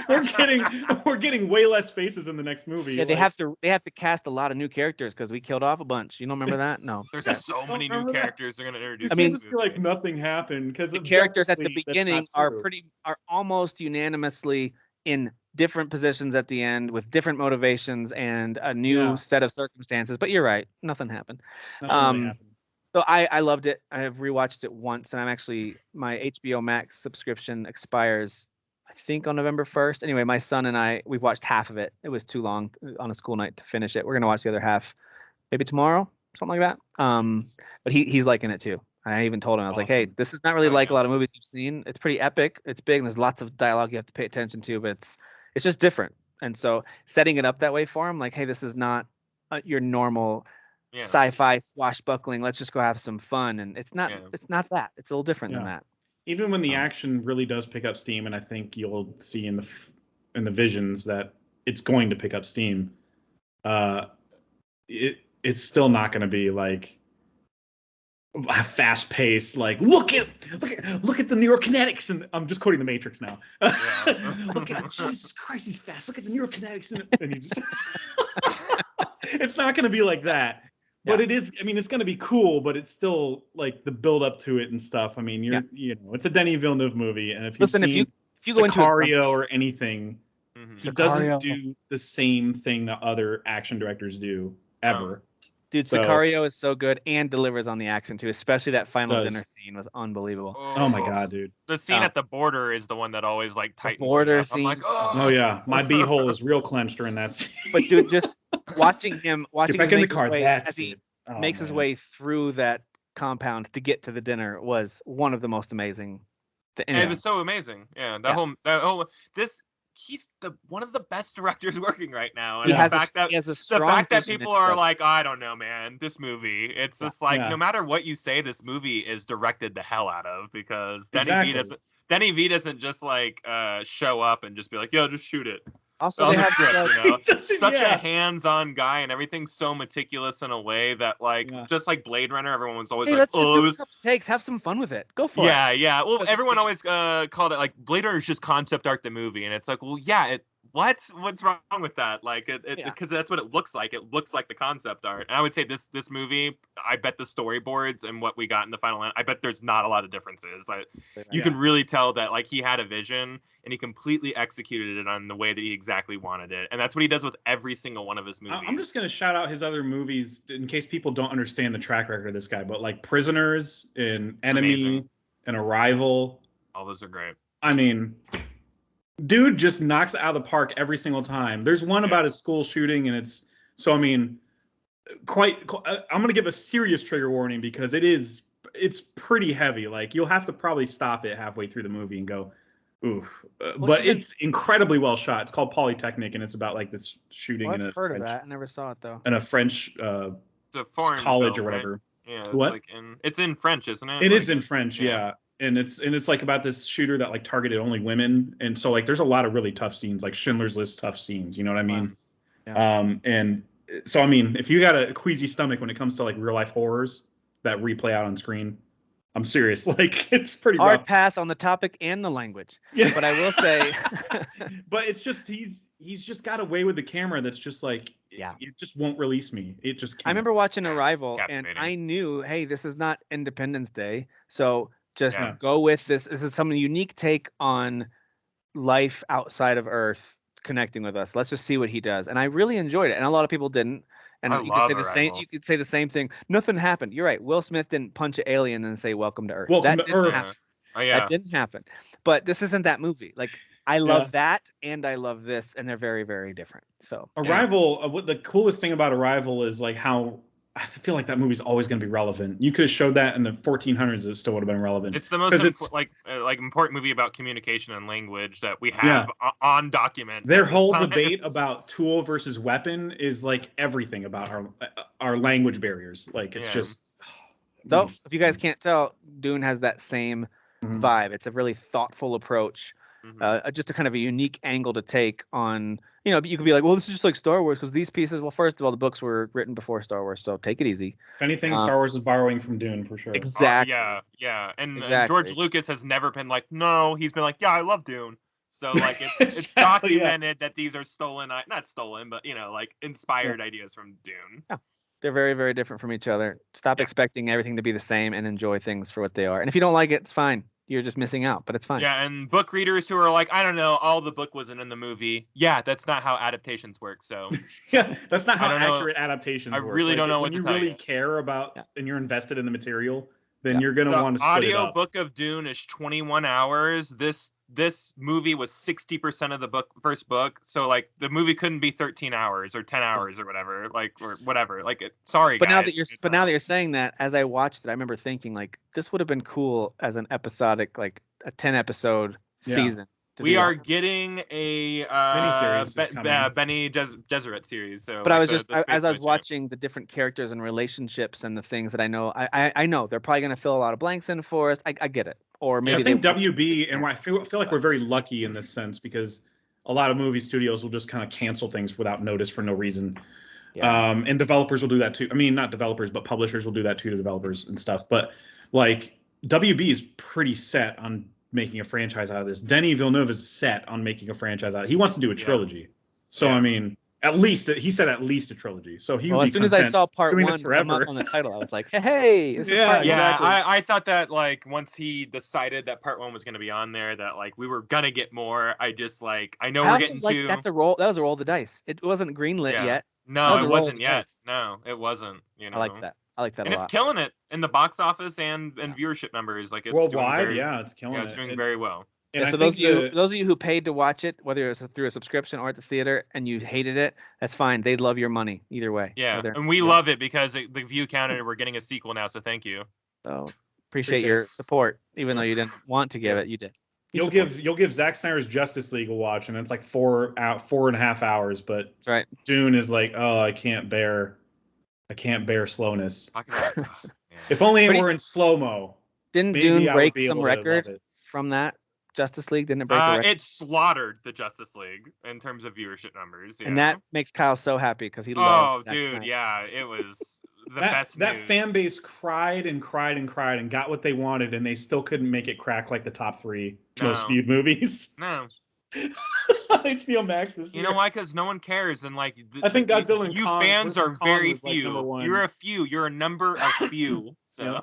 we're getting way less faces in the next movie. Yeah, they have to cast a lot of new characters because we killed off a bunch. You don't remember that? No. There's so many new characters they're gonna introduce. I mean, just feel like nothing happened because the characters at the beginning are almost unanimously in different positions at the end with different motivations and a new set of circumstances. But you're right, nothing happened. So I loved it. I have rewatched it once, and my HBO Max subscription expires, I think, on November 1st. Anyway, my son and we've watched half of it. It was too long on a school night to finish it. We're gonna watch the other half, maybe tomorrow, something like that. But he's liking it too. I even told him, I was like, hey, this is not really like a lot of movies you've seen. It's pretty epic. It's big, and there's lots of dialogue you have to pay attention to, but it's just different. And so setting it up that way for him, like, hey, this is not your normal sci-fi swashbuckling, let's just go have some fun, and it's not that. It's a little different than that. Even when the action really does pick up steam, and I think you'll see in the visions that it's going to pick up steam, it's still not going to be like a fast pace, like look at the neurokinetics, and I'm just quoting the Matrix now. Look at Jesus Christ, he's fast. Look at the neurokinetics, and you just it's not going to be like that. But it is. I mean, it's going to be cool, but it's still like the build up to it and stuff. I mean, it's a Denis Villeneuve movie, and if you go into Sicario or anything, he doesn't do the same thing that other action directors do ever. Dude, Sicario is so good and delivers on the action too, especially that final dinner scene was unbelievable. Oh my god, dude! The scene at the border is the one that always like tightens. The border scene. Like, oh yeah, my beehole is real clenched during that scene. But dude, just watching him back in the car as he makes his way through that compound to get to the dinner was one of the most amazing. It was so amazing. Yeah, he's one of the best directors working right now. And the fact that people are like, I don't know, man, this movie, it's just like, no matter what you say, this movie is directed the hell out of, because Denny V doesn't just like show up and just be like, yo, just shoot it. Also, they have such a hands-on guy, and everything's so meticulous in a way that, like, just like Blade Runner, everyone was always like, let's just do a couple takes, have some fun with it, go for it. Yeah. Well, everyone always called it like Blade Runner is just concept art the movie, and it's like, well, what's wrong with that? Like, because that's what it looks like. It looks like the concept art. And I would say this movie, I bet the storyboards and what we got in the final end, I bet there's not a lot of differences. You can really tell that like he had a vision and he completely executed it on the way that he exactly wanted it. And that's what he does with every single one of his movies. I'm just going to shout out his other movies in case people don't understand the track record of this guy, but like Prisoners and Enemy and Arrival. All those are great. I mean, dude just knocks it out of the park every single time. There's one about his school shooting, and it's so. I mean, I'm gonna give a serious trigger warning because it's pretty heavy. Like you'll have to probably stop it halfway through the movie and go, oof. But it's incredibly well shot. It's called Polytechnic, and it's about like this shooting. I've heard of that. I never saw it though. In a French a foreign college film, or right? whatever. Yeah, it's What? like it's in French, isn't it? It Like, is in French, yeah. And it's like about this shooter that like targeted only women, and so like there's a lot of really tough scenes, like Schindler's List tough scenes. You know what I mean? Yeah. And so I mean, if you got a queasy stomach when it comes to like real life horrors that replay out on screen, I'm serious. Like it's pretty Hard rough. pass on the topic and the language. Yeah. But I will say, but it's just he's just got a way with the camera that's just like it just won't release me. It just can't. I remember watching Arrival, and captivating. I knew, hey, this is not Independence Day, so just Yeah. go with this. This is some unique take on life outside of Earth connecting with us. Let's just see what he does. And I really enjoyed it, and a lot of people didn't. And I you could love say the same. Arrival. You could say the same thing. Nothing happened. You're right. Will Smith didn't punch an alien and say "Welcome to Earth." Welcome that to didn't Earth. happen. Oh yeah. That didn't happen. But this isn't that movie. Like I love that, and I love this, and they're very, very different. So Arrival. What the coolest thing about Arrival is like how I feel like that movie's always going to be relevant. You could have showed that in the 1400s; it still would have been relevant. It's the most important movie about communication and language that we have on document. Their whole debate about tool versus weapon is like everything about our language barriers. Like it's just. So if you guys can't tell, Dune has that same vibe. It's a really thoughtful approach. Just a kind of a unique angle to take on, you could be like, well, this is just like Star Wars because these pieces, well, first of all, the books were written before Star Wars, so take it easy. If anything, Star Wars is borrowing from Dune for sure. Exactly. Yeah. And Exactly. George Lucas has never been like, no, he's been like, yeah, I love Dune. So like it's documented that these are stolen, not stolen, but like inspired ideas from Dune. Yeah. They're very, very different from each other. Stop expecting everything to be the same and enjoy things for what they are. And if you don't like it, it's fine. You're just missing out, but it's fine. Yeah, and book readers who are like, I don't know, all the book wasn't in the movie. Yeah, that's not how adaptations work. So yeah, that's not how accurate adaptations work. I really don't know what to tell you. When you really care about and you're invested in the material, then you're gonna want to split it up. The audio book of Dune is 21 hours. This movie was 60% of the first book, so like the movie couldn't be 13 hours or 10 hours or whatever, sorry. But guys, now that you're saying that, as I watched it, I remember thinking like this would have been cool as an episodic, like a 10 episode season. We are getting a miniseries Benny Gesserit series. So, but I was as I was watching the different characters and relationships and the things that I know, I know they're probably going to fill a lot of blanks in for us. I get it. Or maybe I think WB and I feel like we're very lucky in this sense because a lot of movie studios will just kind of cancel things without notice for no reason. Yeah. And developers will do that too. I mean, not developers, but publishers will do that too to developers and stuff. But like WB is pretty set on making a franchise out of this. Denis Villeneuve is set on making a franchise out of it. He wants to do a trilogy. So I mean, he said at least a trilogy. So as soon as I saw part one come up on the title, I was like, hey, this is part one. Exactly. I thought that like once he decided that part one was going to be on there, that like we were gonna get more. I know we're getting to. That's a roll. That was a roll of the dice. It wasn't greenlit yet. No, it wasn't yet. No, it wasn't. I like that. I like that and a lot. It's killing it in the box office and viewership numbers. Like it's worldwide, it's killing it. It's doing very well. Yeah, so those of you who paid to watch it, whether it was through a subscription or at the theater, and you hated it, that's fine. They'd love your money either way. Yeah, and we love it because the view counted. We're getting a sequel now, so thank you. So appreciate your support, even though you didn't want to give it, you did. You'll give Zack Snyder's Justice League a watch, and it's like 4.5 hours. But that's right. Dune is like, oh, I can't bear slowness. If only it were in slow mo. Didn't Dune break some record from that? Justice League, didn't it break the record? It slaughtered the Justice League in terms of viewership numbers. And that makes Kyle so happy because he loves Zack Snyder. Yeah, it was the best That news. fan base cried and cried and cried and got what they wanted, and they still couldn't make it crack like the top 3 most viewed movies. No. HBO Max this year. You know why? Because no one cares, and like I think Godzilla and you Kong fans are very like few. You're a few. You're a number of few. So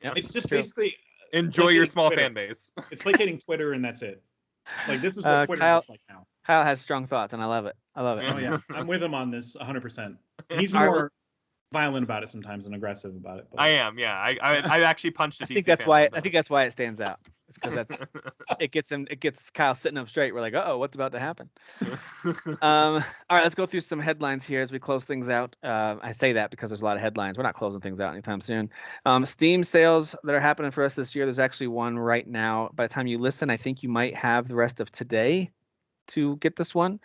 it's just basically enjoy your small fan base. It's placating Twitter, and that's it. Like this is what Twitter looks like now. Kyle has strong thoughts, and I love it. Oh yeah, I'm with him on this 100%. He's more violent about it sometimes and aggressive about it. But I am, yeah. I actually punched a DC I think that's why it stands out. It's because it gets Kyle sitting up straight. We're like, oh, what's about to happen? All right, let's go through some headlines here as we close things out. I say that because there's a lot of headlines. We're not closing things out anytime soon. Steam sales that are happening for us this year. There's actually one right now. By the time you listen, I think you might have the rest of today to get this one.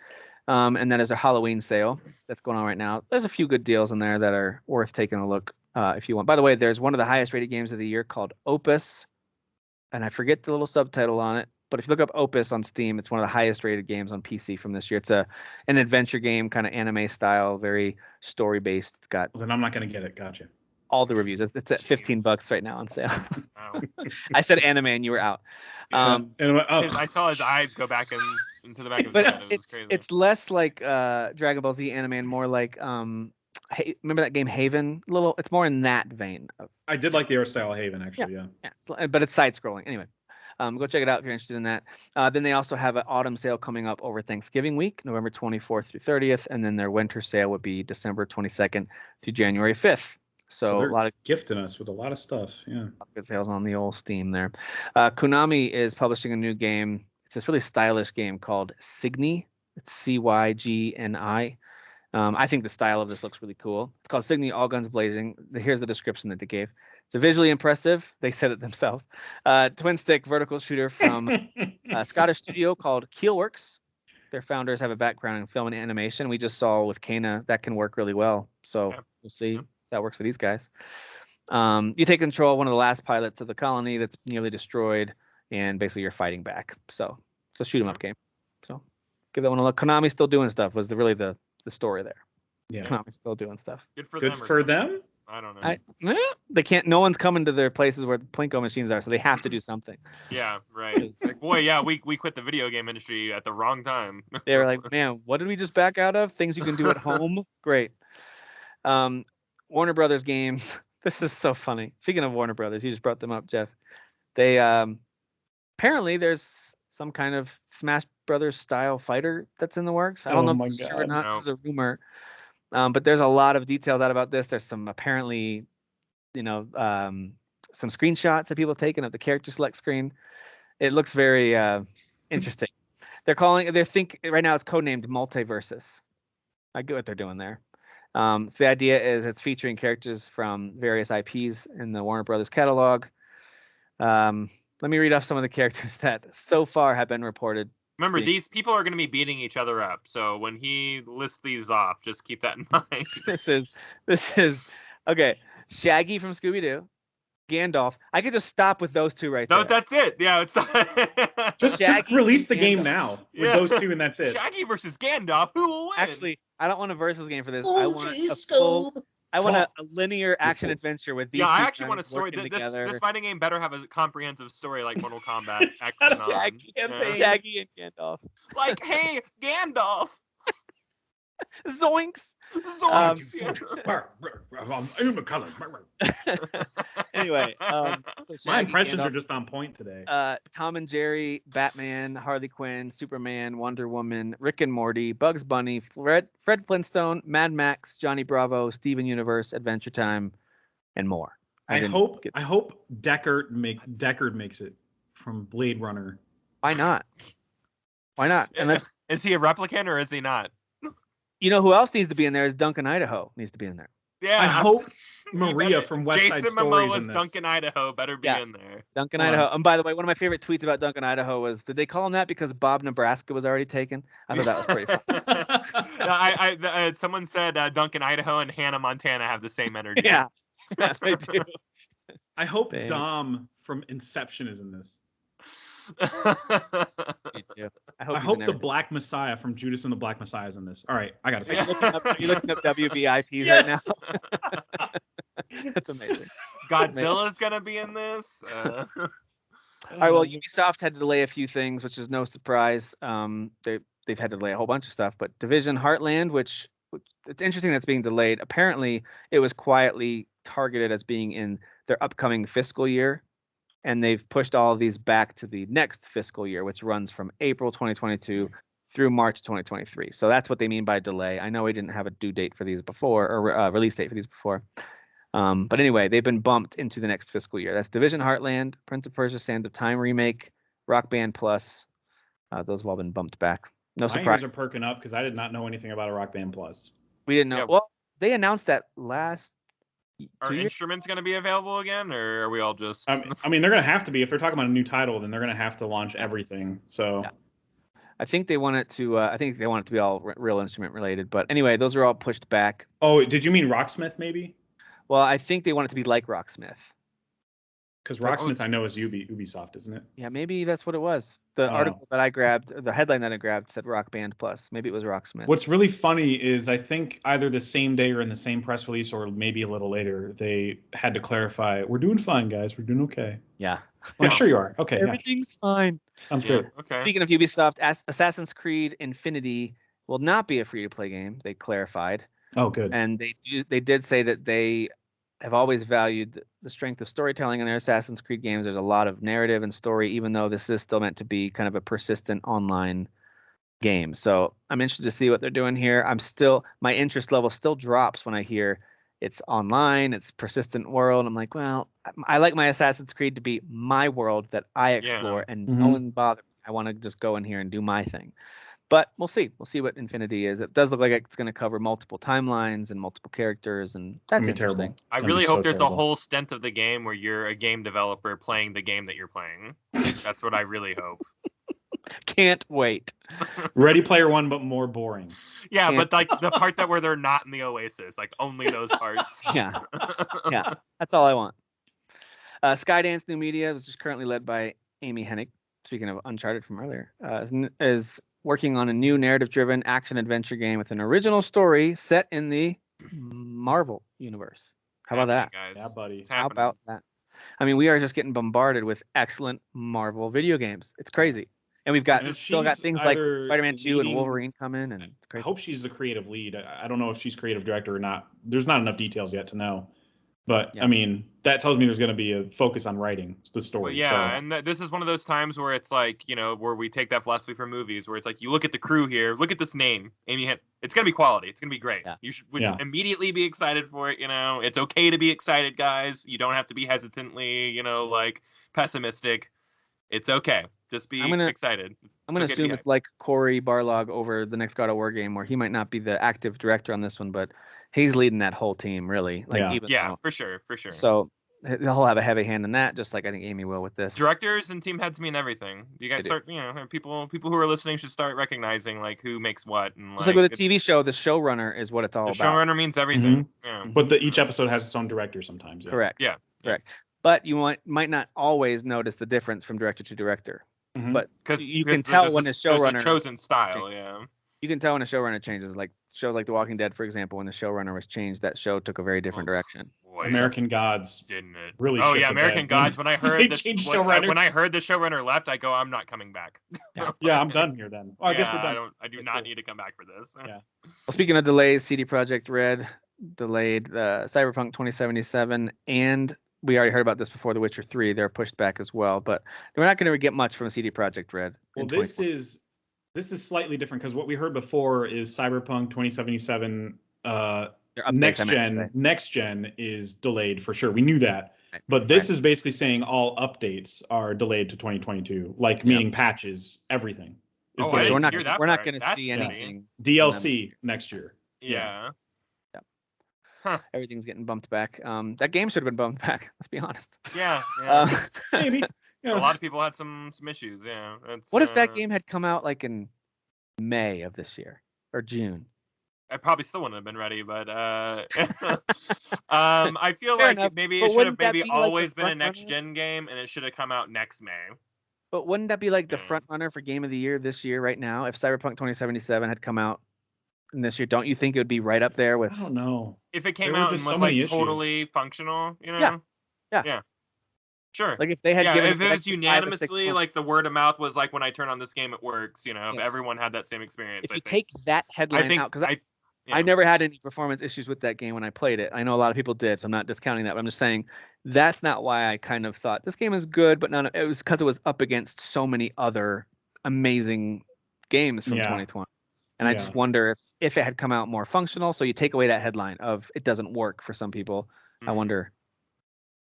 And then there's a Halloween sale that's going on right now. There's a few good deals in there that are worth taking a look if you want. By the way, there's one of the highest rated games of the year called Opus, and I forget the little subtitle on it. But if you look up Opus on Steam, it's one of the highest rated games on PC from this year. It's an adventure game, kind of anime style, very story based. It's got. Well, then I'm not gonna get it. Gotcha. All the reviews. It's at $15 right now on sale. Wow. I said anime and you were out. I saw his eyes go back into the back of his head. It's less like Dragon Ball Z anime and more like remember that game Haven? It's more in that vein. I did like the art style Haven actually. Yeah. But it's side scrolling anyway. Go check it out if you're interested in that. Then they also have an autumn sale coming up over Thanksgiving week, November 24th through 30th, and then their winter sale would be December 22nd through January 5th. So a lot of gifting us with a lot of stuff. Yeah. Good sales on the old Steam there. Konami is publishing a new game. It's this really stylish game called Cygni. It's Cygni. I think the style of this looks really cool. It's called Cygni All Guns Blazing. Here's the description that they gave. It's a visually impressive, they said it themselves, twin stick vertical shooter from a Scottish studio called Keelworks. Their founders have a background in film and animation. We just saw with Kena that can work really well. So we'll see. That works for these guys. You take control of one of the last pilots of the colony that's nearly destroyed, and basically you're fighting back. So it's a shoot 'em up game. So give that one a look. Konami's still doing stuff. Was really the story there? Yeah, Konami's still doing stuff. Good for them. I don't know. They can't. No one's coming to their places where the Plinko machines are, so they have to do something. Yeah, right. Like, boy, yeah, we quit the video game industry at the wrong time. They were like, man, what did we just back out of? Things you can do at home. Great. Warner Brothers games. This is so funny. Speaking of Warner Brothers, you just brought them up, Jeff. They apparently there's some kind of Smash Brothers style fighter that's in the works. I don't know if it's true or not. This is a rumor. But there's a lot of details out about this. There's some apparently, some screenshots that people have taken of the character select screen. It looks very interesting. They think right now it's codenamed Multiversus. I get what they're doing there. So the idea is it's featuring characters from various IPs in the Warner Brothers catalog. Let me read off some of the characters that so far have been reported. Remember, these people are going to be beating each other up. So when he lists these off, just keep that in mind. This is okay. Shaggy from Scooby-Doo, Gandalf. I could just stop with those two right there. No, that's it. Yeah, it's not. just release the game now with those two, and that's it. Shaggy versus Gandalf. Who will win? Actually, I don't want a versus game for this. I want a linear action adventure with these. Yeah, I actually want a story. This fighting game better have a comprehensive story like Mortal Kombat. Shaggy and Gandalf. Like, hey, Gandalf. Zoinks. Anyway, so my impressions are just on point today. Tom and Jerry, Batman, Harley Quinn, Superman, Wonder Woman, Rick and Morty, Bugs Bunny, Fred Flintstone, Mad Max, Johnny Bravo, Steven Universe, Adventure Time, and more. I hope Deckard makes it from Blade Runner. Why not? And is he a replicant or is he not? You know who else needs to be in there is Duncan Idaho needs to be in there. Yeah, I hope Maria from West Side Story is in this. Duncan Idaho better be in there. Duncan Idaho. And by the way, one of my favorite tweets about Duncan Idaho was, did they call him that because Bob Nebraska was already taken? I thought that was pretty funny. Someone said Duncan Idaho and Hannah Montana have the same energy. Yeah, they do. I hope Dom from Inception is in this. Me too. I hope the Black Messiah from Judas and the Black Messiah is in this. All right, I gotta say. You're looking up WBIPs right now. That's amazing. Godzilla's gonna be in this. All right. Well, Ubisoft had to delay a few things, which is no surprise. They've had to delay a whole bunch of stuff, but Division Heartland, which it's interesting that's being delayed. Apparently, it was quietly targeted as being in their upcoming fiscal year. And they've pushed all of these back to the next fiscal year, which runs from April 2022 through March 2023. So that's what they mean by delay. I know we didn't have a due date for these before, or release date for these before. But anyway, they've been bumped into the next fiscal year. That's Division Heartland, Prince of Persia: Sands of Time remake, Rock Band Plus. Those have all been bumped back. No surprise. My ears are perking up because I did not know anything about a Rock Band Plus. We didn't know. Yeah. Well, they announced that last. Are instruments going to be available again, or are we all just? I mean, they're going to have to be. If they're talking about a new title, then they're going to have to launch everything. So, I think they want it to. I think they want it to be all real instrument related. But anyway, those are all pushed back. Oh, did you mean Rocksmith maybe? Well, I think they want it to be like Rocksmith. Because Rocksmith, I know, is Ubisoft, isn't it? Yeah, maybe that's what it was. The article that I grabbed, the headline that I grabbed said Rock Band Plus. Maybe it was Rocksmith. What's really funny is I think either the same day or in the same press release or maybe a little later, they had to clarify, we're doing fine, guys. We're doing okay. Yeah. Well, I'm sure you are. Okay. Everything's fine. Sounds good. Okay. Speaking of Ubisoft, Assassin's Creed Infinity will not be a free-to-play game. They clarified. Oh, good. And they did say that they have always valued the strength of storytelling in their Assassin's Creed games. There's a lot of narrative and story, even though this is still meant to be kind of a persistent online game. So I'm interested to see what they're doing here. My interest level still drops when I hear it's online, it's persistent world. I'm like, well, I like my Assassin's Creed to be my world that I explore and no one bother me. I want to just go in here and do my thing. But we'll see. We'll see what Infinity is. It does look like it's going to cover multiple timelines and multiple characters, and that's interesting. I really hope there's a whole stint of the game where you're a game developer playing the game that you're playing. That's what I really hope. Can't wait. Ready Player One, but more boring. Yeah, but like the part where they're not in the Oasis, like only those parts. Yeah, that's all I want. Skydance New Media, which is currently led by Amy Hennig. Speaking of Uncharted from earlier, is working on a new narrative-driven action-adventure game with an original story set in the Marvel universe. How about that? Guys. Yeah, buddy. How about that? I mean, we are just getting bombarded with excellent Marvel video games. It's crazy. And we've still got things like Spider-Man 2 and Wolverine coming, and it's crazy. I hope she's the creative lead. I don't know if she's creative director or not. There's not enough details yet to know. But, I mean, that tells me there's going to be a focus on writing the story. Well, yeah, and this is one of those times where it's like, where we take that philosophy from movies, where it's like, you look at the crew here, look at this name, Amy Hennig. It's going to be quality. It's going to be great. Yeah. You should immediately be excited for it. It's okay to be excited, guys. You don't have to be hesitantly, pessimistic. It's okay. Just be excited. I'm going to assume it's like Cory Barlog over the next God of War game, where he might not be the active director on this one, but he's leading that whole team, really. For sure. So he'll have a heavy hand in that, just like I think Amy will with this. Directors and team heads mean everything. You guys start, people who are listening should start recognizing like who makes what. And just like with a TV show, the showrunner is what it's all about. The showrunner means everything. Mm-hmm. Yeah. But each episode has its own director sometimes. Yeah. Correct. Yeah. Correct. But you might not always notice the difference from director to director. Mm-hmm. But you can tell when the showrunner a chosen style. Yeah. You can tell when a showrunner changes, like shows like The Walking Dead, for example. When the showrunner was changed, that show took a very different direction. Boy, American Gods, didn't it? Really? Oh yeah, American Gods. When I heard when I heard the showrunner left, I go, I'm not coming back. Yeah, I'm done here then. Oh, I guess we're done. I do not need to come back for this. Yeah. Well, speaking of delays, CD Projekt Red delayed Cyberpunk 2077, and we already heard about this before. The Witcher 3, they're pushed back as well, but we're not going to get much from CD Projekt Red. Well, this is slightly different because what we heard before is Cyberpunk 2077 next gen is delayed for sure. We knew that. Right. But this is basically saying all updates are delayed to 2022, meaning patches, everything. So we're not going to see anything. DLC next year. Yeah. Huh. Everything's getting bumped back. That game should have been bumped back. Let's be honest. Yeah. Maybe. A lot of people had some issues. Yeah. What if that game had come out like in May of this year or June? I probably still wouldn't have been ready, but I feel Fair like enough. maybe But it should have wouldn't that be always like been a the next front gen game, and it should have come out next May. But wouldn't that be like the front runner for Game of the Year this year right now? If Cyberpunk 2077 had come out this year, don't you think it would be right up there with? I don't know. If it came out and was like totally functional, Yeah. Sure. Like if they had if it was unanimously like the word of mouth was like when I turn on this game it works, if everyone had that same experience. If you take that headline out, because I never had any performance issues with that game when I played it. I know a lot of people did, so I'm not discounting that, but I'm just saying that's not why I kind of thought this game is good, but it was because it was up against so many other amazing games from 2020. And I just wonder if it had come out more functional. So you take away that headline of it doesn't work for some people. I wonder,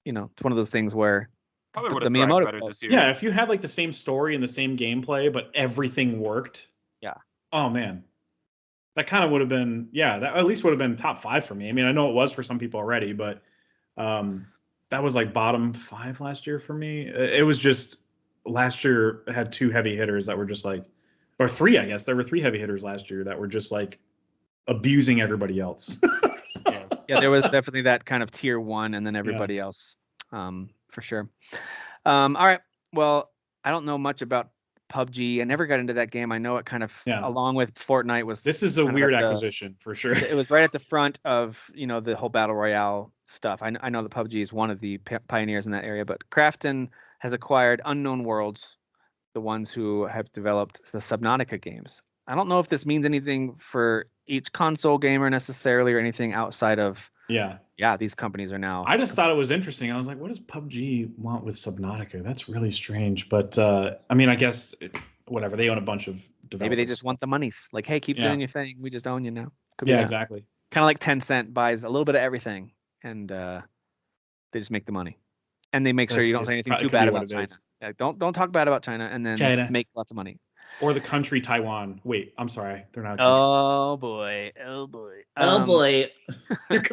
it's one of those things where probably would have thrived better this year. Yeah, if you had like the same story and the same gameplay, but everything worked. Yeah. Oh man, that kind of would have been that at least would have been top 5 for me. I mean, I know it was for some people already, but that was like bottom 5 last year for me. It was just last year had 2 heavy hitters that were just like, or 3, I guess. There were 3 heavy hitters last year that were just like abusing everybody else. Yeah, there was definitely that kind of tier 1 and then everybody else, for sure. All right. Well, I don't know much about PUBG. I never got into that game. I know it kind of, along with Fortnite, was. This is a weird acquisition for sure. It was right at the front of, the whole battle royale stuff. I know that PUBG is one of the pioneers in that area, but Krafton has acquired Unknown Worlds, the ones who have developed the Subnautica games. I don't know if this means anything for each console gamer necessarily, or anything outside of. Yeah, these companies are now. I just thought it was interesting. I was like, what does PUBG want with Subnautica? That's really strange. But I mean, I guess whatever. They own a bunch of developers. Maybe they just want the monies. Like, hey, keep doing your thing. We just own you now. Exactly. Kind of like Tencent buys a little bit of everything, and they just make the money. And they make sure you don't say anything too bad about China. Yeah, don't talk bad about China, and then make lots of money. Or the country Taiwan. Wait, I'm sorry. They're not. Oh boy. Oh boy.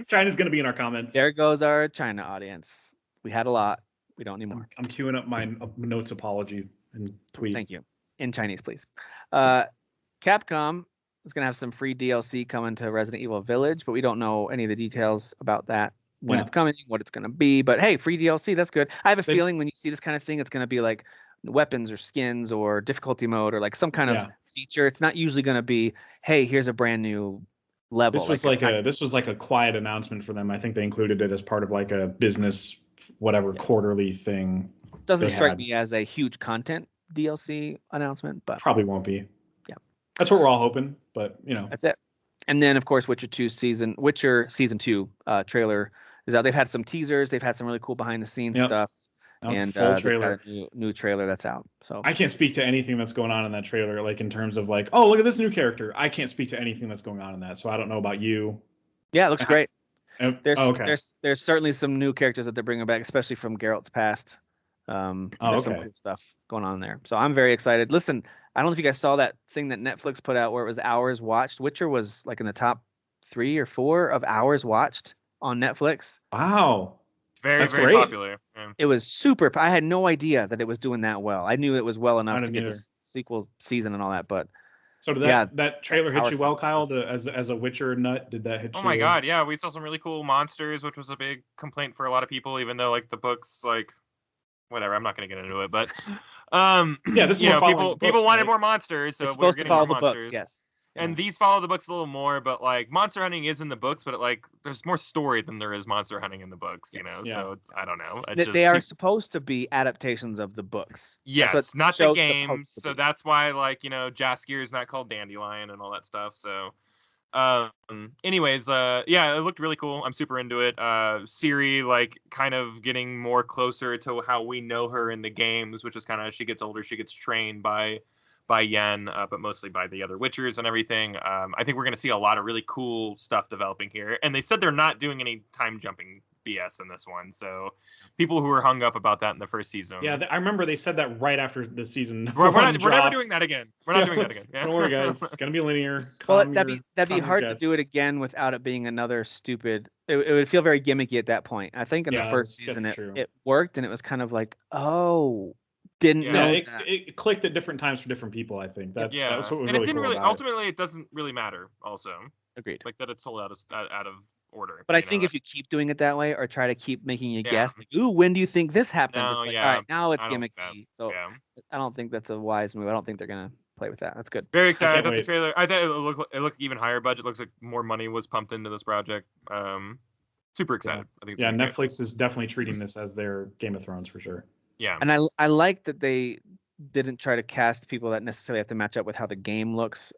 China's going to be in our comments. There goes our China audience. We had a lot. We don't need more. I'm queuing up my notes apology and tweet. Thank you. In Chinese, please. Capcom is going to have some free DLC coming to Resident Evil Village, but we don't know any of the details about that, when it's coming, what it's going to be. But hey, free DLC, that's good. I have a feeling when you see this kind of thing, it's going to be like weapons or skins or difficulty mode or like some kind of feature. It's not usually going to be, hey, here's a brand new level. This was like a quiet announcement for them. I think they included it as part of like a business quarterly thing. Doesn't strike me as a huge content DLC announcement, but probably won't be. Yeah, that's what we're all hoping, but that's it. And then of course Witcher season 2 trailer is out. They've had some teasers, they've had some really cool behind the scenes stuff. And full trailer. New trailer that's out. So I can't speak to anything that's going on in that trailer, like in terms of like, oh, look at this new character. I can't speak to anything that's going on in that, so I don't know about you. Yeah, it looks great. There's certainly some new characters that they're bringing back, especially from Geralt's past. There's some cool stuff going on there, so I'm very excited. Listen, I don't know if you guys saw that thing that Netflix put out where it was hours watched. Witcher was like in the top 3 or 4 of hours watched on Netflix. Wow. Very popular. Yeah. It was super. I had no idea that it was doing that well. I knew it was well enough to get the sequel season and all that, but so did that trailer hit you well, Kyle? As a Witcher nut, did that hit you? Oh my god, yeah. We saw some really cool monsters, which was a big complaint for a lot of people, even though like the books, like whatever. I'm not gonna get into it, but this is people wanted more monsters, so it's supposed to follow the books. Yes. And these follow the books a little more, but like monster hunting is in the books, but there's more story than there is monster hunting in the books, So I don't know. They are supposed to be adaptations of the books. Yes, not the games. So that's why Jaskier is not called Dandelion and all that stuff. So anyways, it looked really cool. I'm super into it. Ciri kind of getting more closer to how we know her in the games, which is kind of, as she gets older, she gets trained by Yen, but mostly by the other Witchers and everything. I think we're going to see a lot of really cool stuff developing here. And they said they're not doing any time jumping BS in this one. So people who were hung up about that in the first season. Yeah, I remember they said that right after the season. We're never doing that again. We're not doing that again. Yeah. Don't worry, guys. It's going to be linear. Well, that'd be hard to do it again without it being another stupid. It would feel very gimmicky at that point. I think in the first season it worked, and it was kind of like, didn't know it clicked at different times for different people. I think that's what was really it didn't cool really ultimately it doesn't really matter also. Agreed. Like that it's told out of order. But I think if you keep doing it that way or try to keep making you guess, like, ooh, when do you think this happened? No, it's like, all right, now it's gimmicky. So I don't think that's a wise move. I don't think they're gonna play with that. That's good. Very excited. I thought the trailer, it looked even higher budget. Looks like more money was pumped into this project. Super excited. I think Netflix is definitely treating this as their Game of Thrones for sure. Yeah. And I like that they didn't try to cast people that necessarily have to match up with how the game looks.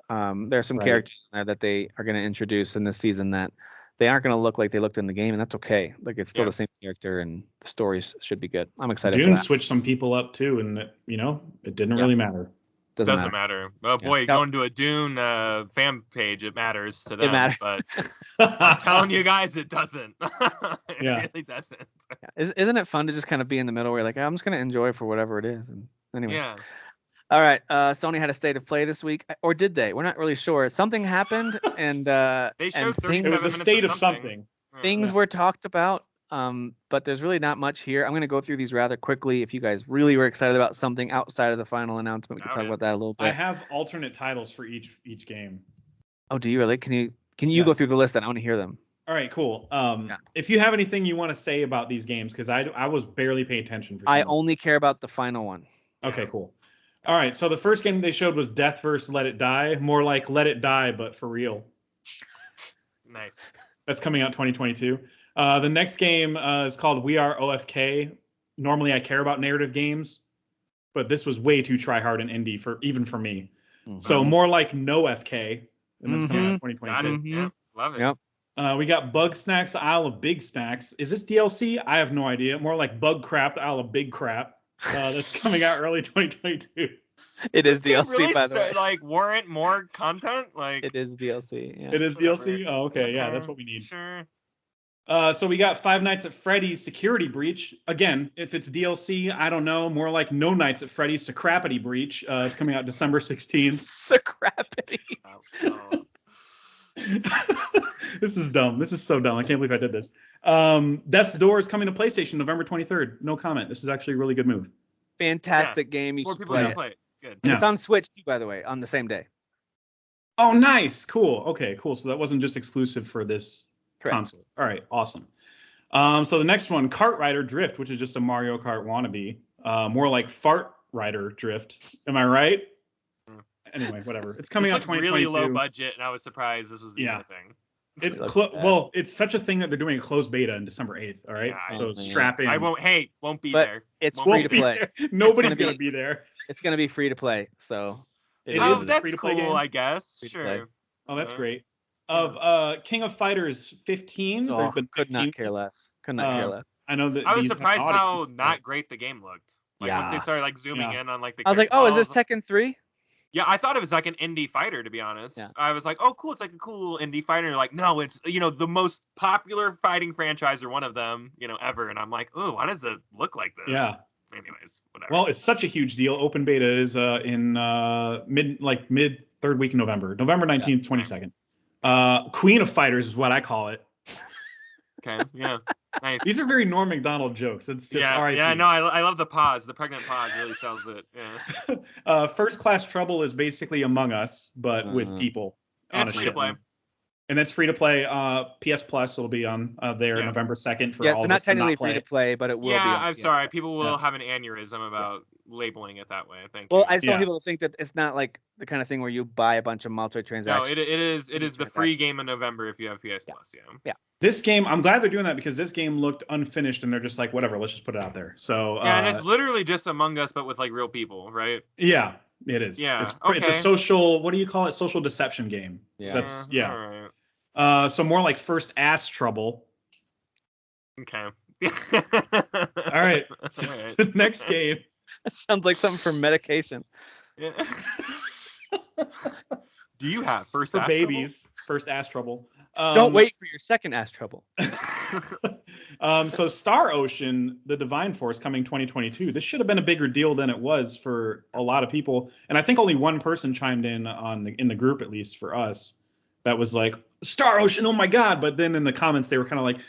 There are some characters in there that they are going to introduce in this season that they aren't going to look like they looked in the game, and that's okay. Like it's still the same character, and the stories should be good. I'm excited. Dune switched some people up too, and it didn't really matter. Doesn't matter. Oh boy, going to a Dune fan page, it matters to them. It matters. But I'm telling you guys, it doesn't. It really doesn't. Isn't it fun to just kind of be in the middle where you're like, I'm just going to enjoy for whatever it is? And anyway. Yeah. All right. Sony had a state of play this week, or did they? We're not really sure. Something happened, and they showed 37 it was a state of something. Things were talked about. but there's really not much here. I'm going to go through these rather quickly. If you guys really were excited about something outside of the final announcement, we can talk about that a little bit. I have alternate titles for each game. Oh, do you really? Can you go through the list? I want to hear them. All right, cool. If you have anything you want to say about these games, because I was barely paying attention for some. I only care about the final one. Okay, cool. All right, so the first game they showed was Death vs. Let It Die, more like Let It Die, but for real. Nice. That's coming out 2022. The next game is called We Are OFK. Normally I care about narrative games, but this was way too try-hard and indie even for me. Mm-hmm. So more like No FK, and that's coming out 2022. Got it. Yeah, love it. Yep. We got Bug Snacks, Isle of Big Snacks. Is this DLC? I have no idea. More like Bug Crap, Isle of Big Crap. That's coming out early 2022. It is DLC, really by the way. Like, warrant more content? Like, it is DLC. Yeah. It is DLC? Oh, okay. Yeah, that's what we need. Sure. So we got Five Nights at Freddy's Security Breach. Again, if it's DLC, I don't know. More like No Nights at Freddy's Sacrapity Breach. It's coming out December 16th. Sacrapity. This is dumb. This is so dumb. I can't believe I did this. Death's Door is coming to PlayStation November 23rd. No comment. This is actually a really good move. Fantastic game. You More should people play gonna it. play it. Good. Yeah. It's on Switch too, by the way, on the same day. Oh, nice. Cool. Okay, cool. So that wasn't just exclusive for this console. All right, awesome. So the next one, Kart Rider Drift, which is just a Mario Kart wannabe. More like Fart Rider Drift. Am I right? Anyway, whatever. It's coming out 2022. Really low budget, and I was surprised this was the other thing. Well, it's such a thing that they're doing a closed beta in December 8th. All right, so strap in. I won't be but there. It's free to play. Nobody's gonna be there. It's gonna be free to play. So that's free-to-play cool, game? I guess. Sure. Oh, that's great. Of King of Fighters 15, there's been 15. Could not care less. I know that I was surprised how not great the game looked. Like once they started like zooming in on like the. I was like, oh, is this Tekken 3? Yeah, I thought it was like an indie fighter, to be honest. Yeah. I was like, oh, cool, it's like a cool indie fighter. And like, no, it's the most popular fighting franchise or one of them, ever. And I'm like, oh, why does it look like this? Yeah. Anyways, whatever. Well, it's such a huge deal. Open beta is in mid third week in November 19th, 22nd. Queen of Fighters is what I call it. Okay, yeah. Nice. These are very Norm Macdonald jokes. It's just RIP. Yeah, no, I love the pause. The pregnant pause really sells it. Yeah. First Class Trouble is basically Among Us, but with people. And it's free to play. And that's free to play. PS Plus will be on there November 2nd for all. Yeah, so not technically free to play, but it will be. Yeah, I'm PS sorry. Plus. People will have an aneurysm about labeling it that way. Thank you. Well, I just want people to think that it's not like the kind of thing where you buy a bunch of multi-transactions. No, it is the free game in November if you have PS Plus. Yeah. This game, I'm glad they're doing that because this game looked unfinished and they're just like, whatever, let's just put it out there. So and it's literally just Among Us, but with like real people, right? Yeah, it is. Yeah, it's a social. What do you call it? Social deception game. Yeah, that's All right. So more like First Ass Trouble. Okay. All right. So the next game. That sounds like something for medication. Yeah. Do you have First for Ass babies? Trouble? First Ass Trouble. Don't wait for your second ass trouble. So Star Ocean, The Divine Force, coming 2022. This should have been a bigger deal than it was for a lot of people, and I think only one person chimed in in the group, at least for us, that was like Star Ocean. Oh my god! But then in the comments they were kind of like,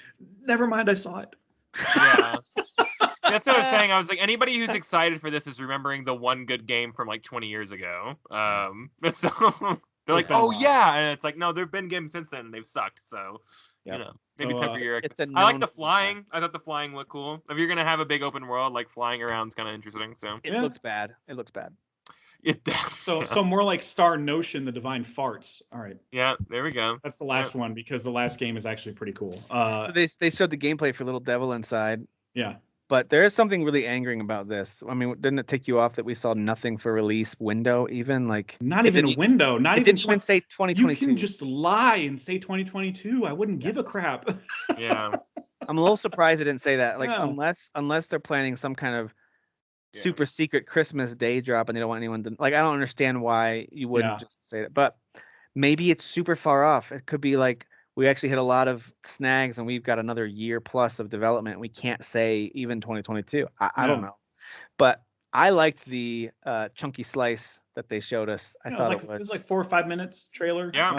never mind, I saw it. Yeah. That's what I was saying. I was like, anybody who's excited for this is remembering the one good game from like 20 years ago. So. They're like, oh yeah, and it's like, no, there've been games since then, and they've sucked. So, maybe temper your. I like the flying. I thought the flying looked cool. If you're gonna have a big open world, like flying around's kind of interesting. So it looks bad. It does. So more like Star Notion, The Divine Farts. All right. Yeah, there we go. That's the last one because the last game is actually pretty cool. So they showed the gameplay for Little Devil Inside. Yeah. But there is something really angering about this. I mean, didn't it tick you off that we saw nothing for release window, even like not even a window, not even didn't even say 2022. You can just lie and say 2022. I wouldn't give a crap. Yeah, I'm a little surprised it didn't say that. Like unless they're planning some kind of super secret Christmas day drop and they don't want anyone to like. I don't understand why you wouldn't just say that. But maybe it's super far off. It could be like. We actually hit a lot of snags and we've got another year plus of development. We can't say even 2022. I don't know. But I liked the Chunky Slice that they showed us. It was like 4 or 5 minutes trailer. Yeah.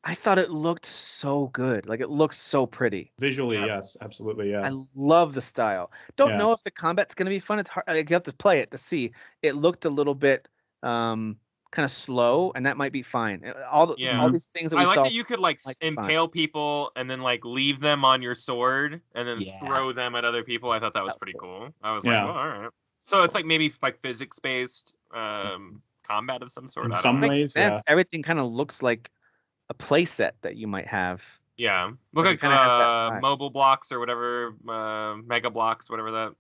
I thought it looked so good. Like it looked so pretty. Visually, yes, absolutely, yeah. I love the style. Don't know if the combat's going to be fun. It's hard. Like, you have to play it to see. It looked a little bit kind of slow, and that might be fine. All these things that we I like saw, that you could like impale people and then like leave them on your sword and then throw them at other people. I thought that was pretty cool. I was like, well, all right. So it's like maybe like physics based combat of some sort. In some ways, yeah. Everything kind of looks like a play set that you might have. Yeah, look like mobile blocks or whatever, mega blocks, whatever that.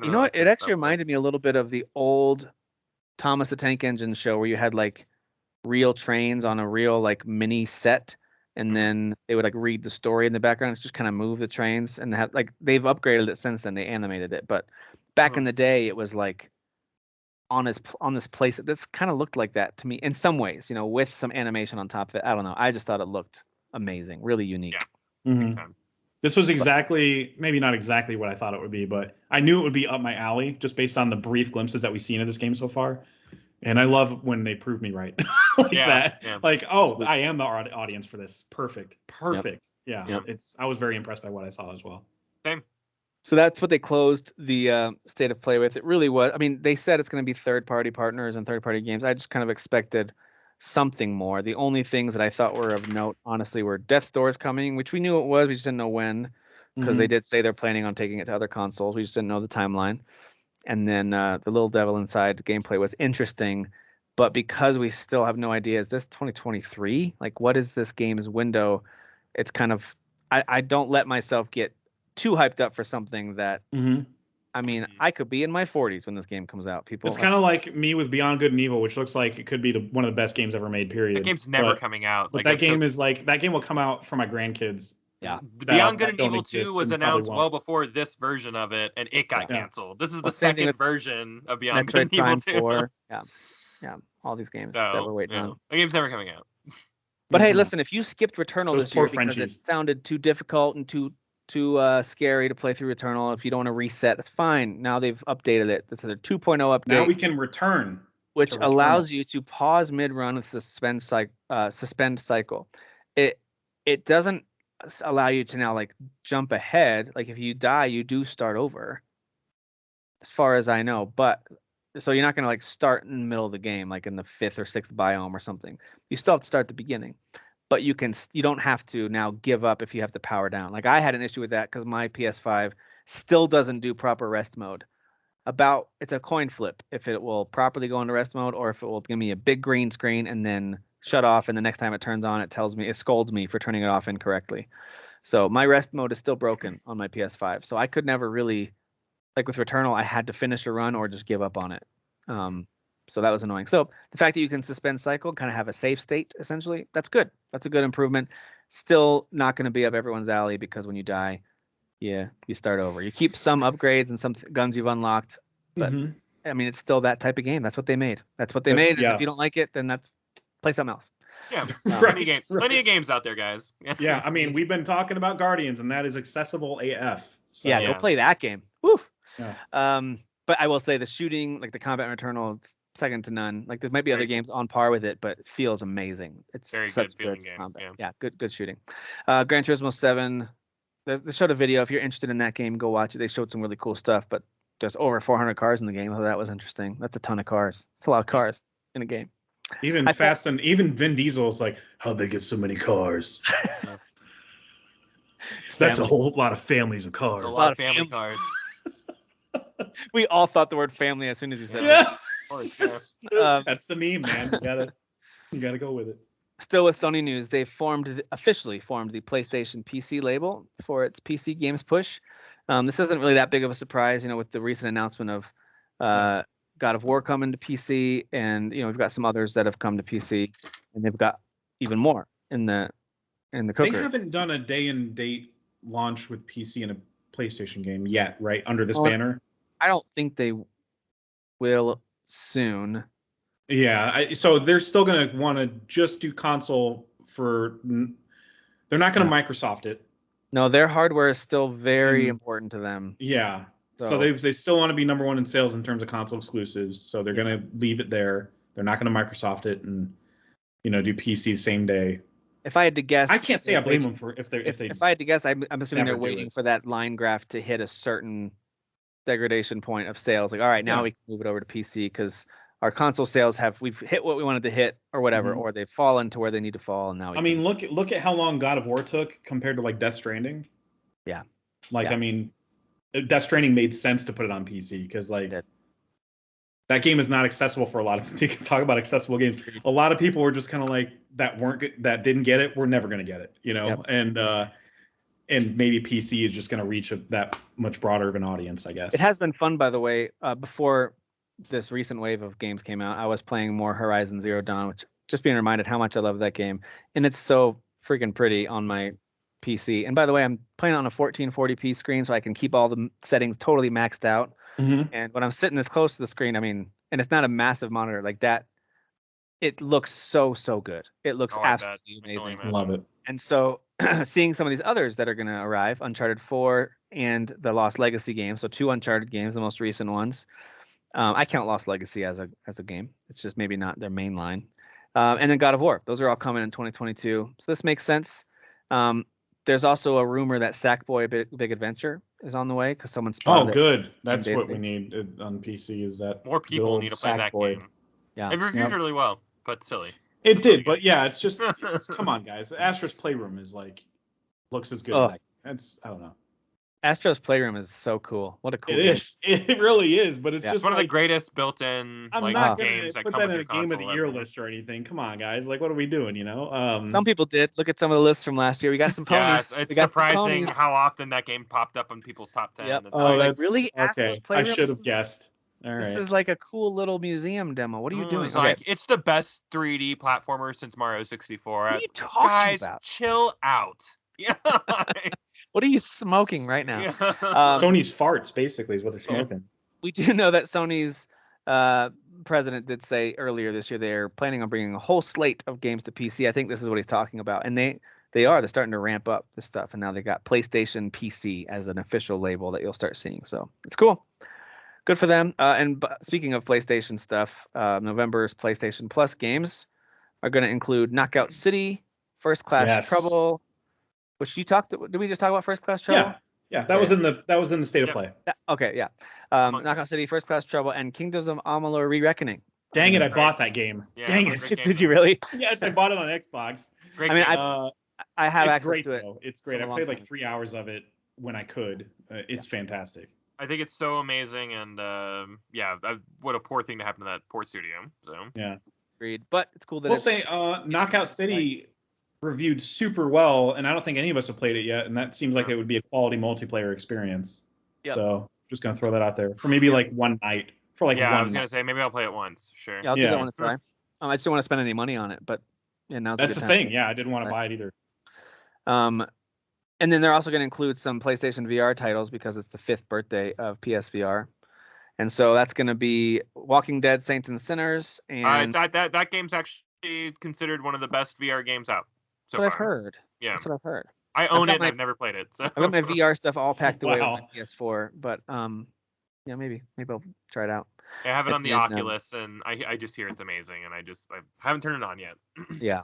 You know what? It actually reminded me a little bit of the old Thomas the Tank Engine show where you had like real trains on a real like mini set, and then they would like read the story in the background. It's just kind of move the trains, and they've upgraded it since then. They animated it, but back in the day, it was like on this place that's kind of looked like that to me in some ways, you know, with some animation on top of it. I don't know. I just thought it looked amazing, really unique. Yeah. Mm-hmm. This was maybe not exactly what I thought it would be, but I knew it would be up my alley just based on the brief glimpses that we've seen of this game so far. And I love when they prove me right like that. Yeah. Like, absolutely. I am the audience for this. Perfect. Yep. Yeah. Yep. I was very impressed by what I saw as well. Same. So that's what they closed the state of play with. It really was. I mean, they said it's going to be third-party partners and third-party games. I just kind of expected something more. The only things that I thought were of note, honestly, were Death's Door's coming, which we knew it was. We just didn't know when, because they did say they're planning on taking it to other consoles. We just didn't know the timeline. And then the Little Devil Inside gameplay was interesting, but because we still have no idea, is this 2023? Like, what is this game's window? It's kind of, I don't let myself get too hyped up for something that, I mean, I could be in my 40s when this game comes out. It's kind of like me with Beyond Good and Evil, which looks like it could be one of the best games ever made, period. That game's never coming out. But that game will come out for my grandkids. Yeah. Beyond Good and Evil 2 was announced well before this version of it, and it got canceled. This is the second version of Beyond Good and Evil 2. Yeah. All these games that we're waiting on. The game's never coming out. But hey, listen, if you skipped Returnal this year because it sounded too difficult and too scary to play through Returnal, if you don't want to reset, that's fine. Now they've updated it. This is a 2.0 update. Now we can return. Which allows you to pause mid-run with suspend cycle. It doesn't allow you to now like jump ahead. Like if you die, you do start over, as far as I know. But so you're not going to like start in the middle of the game, like in the 5th or 6th biome or something. You still have to start at the beginning. But you don't have to now give up if you have to power down. Like I had an issue with that because my PS5 still doesn't do proper rest mode. It's a coin flip if it will properly go into rest mode or if it will give me a big green screen and then shut off, and the next time it turns on, it scolds me for turning it off incorrectly. So my rest mode is still broken on my PS5. So I could never really, like with Returnal, I had to finish a run or just give up on it. So that was annoying. So the fact that you can suspend cycle, kind of have a safe state, essentially, that's good. That's a good improvement. Still not going to be up everyone's alley because when you die, you start over. You keep some upgrades and some guns you've unlocked, but I mean, it's still that type of game. That's what they made. That's what they made. And if you don't like it, then play something else. Yeah, plenty of games out there, guys. Yeah, I mean, we've been talking about Guardians, and that is accessible AF. So. Yeah, go play that game. Woo. Yeah. But I will say the shooting, like the combat in Returnal, it's second to none. Like there might be other games on par with it, but it feels amazing. It's very such good game. Combat. Yeah, good shooting. Gran Turismo 7. They showed a video. If you're interested in that game, go watch it. They showed some really cool stuff, but there's over 400 cars in the game. So that was interesting. That's a ton of cars. It's a lot of cars in a game. Even even Vin Diesel's like, how'd they get so many cars? That's a whole lot of families of cars. A lot of family cars. We all thought the word family as soon as you said it. Of course, yeah. That's the meme, man. You gotta go with it. Still with Sony news, they officially formed the PlayStation PC label for its PC games push. This isn't really that big of a surprise, with the recent announcement of God of War coming to PC, and we've got some others that have come to PC, and they've got even more in the cooker. They haven't done a day and date launch with PC in a PlayStation game yet, right? Under this banner. I don't think they will soon. Yeah, so they're still going to want to just do console for. They're not going to Microsoft it. No, their hardware is still very important to them. Yeah, so they still want to be number one in sales in terms of console exclusives. So they're going to leave it there. They're not going to Microsoft it and do PC same day. If I had to guess, I can't say I blame them for if they. If I had to guess, I'm assuming they're never do waiting it. for that line graph to hit a certain degradation point of sales. Like, all right, now we can move it over to PC because our console sales we've hit what we wanted to hit or whatever, or they've fallen to where they need to fall, and now look at how long God of War took compared to like Death Stranding. Yeah. I mean, Death Stranding made sense to put it on PC because like that game is not accessible for a lot of. You can talk about accessible games. A lot of people were just kind of like that didn't get it. We're never going to get it, and maybe PC is just going to reach that much broader of an audience, I guess. It has been fun, by the way. Before this recent wave of games came out, I was playing more Horizon Zero Dawn, which just being reminded how much I love that game, and it's so freaking pretty on my PC. And by the way, I'm playing on a 1440p screen, so I can keep all the settings totally maxed out. And when I'm sitting this close to the screen, and it's not a massive monitor like that, it looks so good. It looks absolutely amazing. Love it. And so seeing some of these others that are going to arrive, Uncharted 4 and the Lost Legacy game, so 2 Uncharted games, the most recent ones. I count Lost Legacy as a game. It's just maybe not their main line. And then God of War. Those are all coming in 2022. So this makes sense. There's also a rumor that Sackboy Big Adventure is on the way because someone spotted it. Oh, good. That's what we need on PC. Is that more people need to play that game? Yeah, it reviewed really well, but silly. It did, but yeah, it's just come on, guys. Astro's Playroom is looks as good as that. That's I don't know. Astro's Playroom is so cool. What a cool game. It really is, but it's just one of the greatest built-in I'm not games gonna that put come that with in a your game of the console year ever. list or anything. Come on, guys. Like, what are we doing? Some people did. Look at some of the lists from last year. We got some ponies. It's surprising how often that game popped up in people's top 10. Yep. Oh, that's really okay. I should have guessed. All right. This is like a cool little museum demo. What are you doing? It's the best 3D platformer since Mario 64. What are you talking about? Chill out. Yeah. What are you smoking right now? Yeah. Sony's farts, basically, is what they're smoking. We do know that Sony's president did say earlier this year they're planning on bringing a whole slate of games to PC. I think this is what he's talking about, and they're starting to ramp up this stuff, and now they got PlayStation PC as an official label that you'll start seeing. So it's cool. Good for them. And speaking of PlayStation stuff, November's PlayStation Plus games are going to include Knockout City, First Class Trouble, which you talked. Did we just talk about First Class Trouble? Yeah. That was in the state of play. Okay, yeah. Knockout City, First Class Trouble, and Kingdoms of Amalur: Re-Reckoning. Dang it! I bought that game. Yeah, Dang it! Did you really? Yes, I bought it on Xbox. Great I have access to it. Though. It's great. I played like 3 hours of it when I could. It's fantastic. I think it's so amazing, and what a poor thing to happen to that poor studio. So yeah, agreed. But it's cool that we'll say Knockout City reviewed super well, and I don't think any of us have played it yet, and that seems like it would be a quality multiplayer experience. Yep. So just gonna throw that out there for maybe like one night. I was gonna say maybe I'll play it once. Sure. Yeah, I'll give that one a try. I just don't want to spend any money on it, but now's that's the thing. Yeah, I didn't want to buy it either. And then they're also going to include some PlayStation VR titles because it's the 5th birthday of PSVR. And so that's going to be Walking Dead, Saints and Sinners. And that game's actually considered one of the best VR games out. That's what I've heard. Yeah. That's what I've heard. I own it and I've never played it. So. I've got my VR stuff all packed away on my PS4. But maybe I'll try it out. I have it on the Oculus, and I just hear it's amazing, and I haven't turned it on yet. Yeah.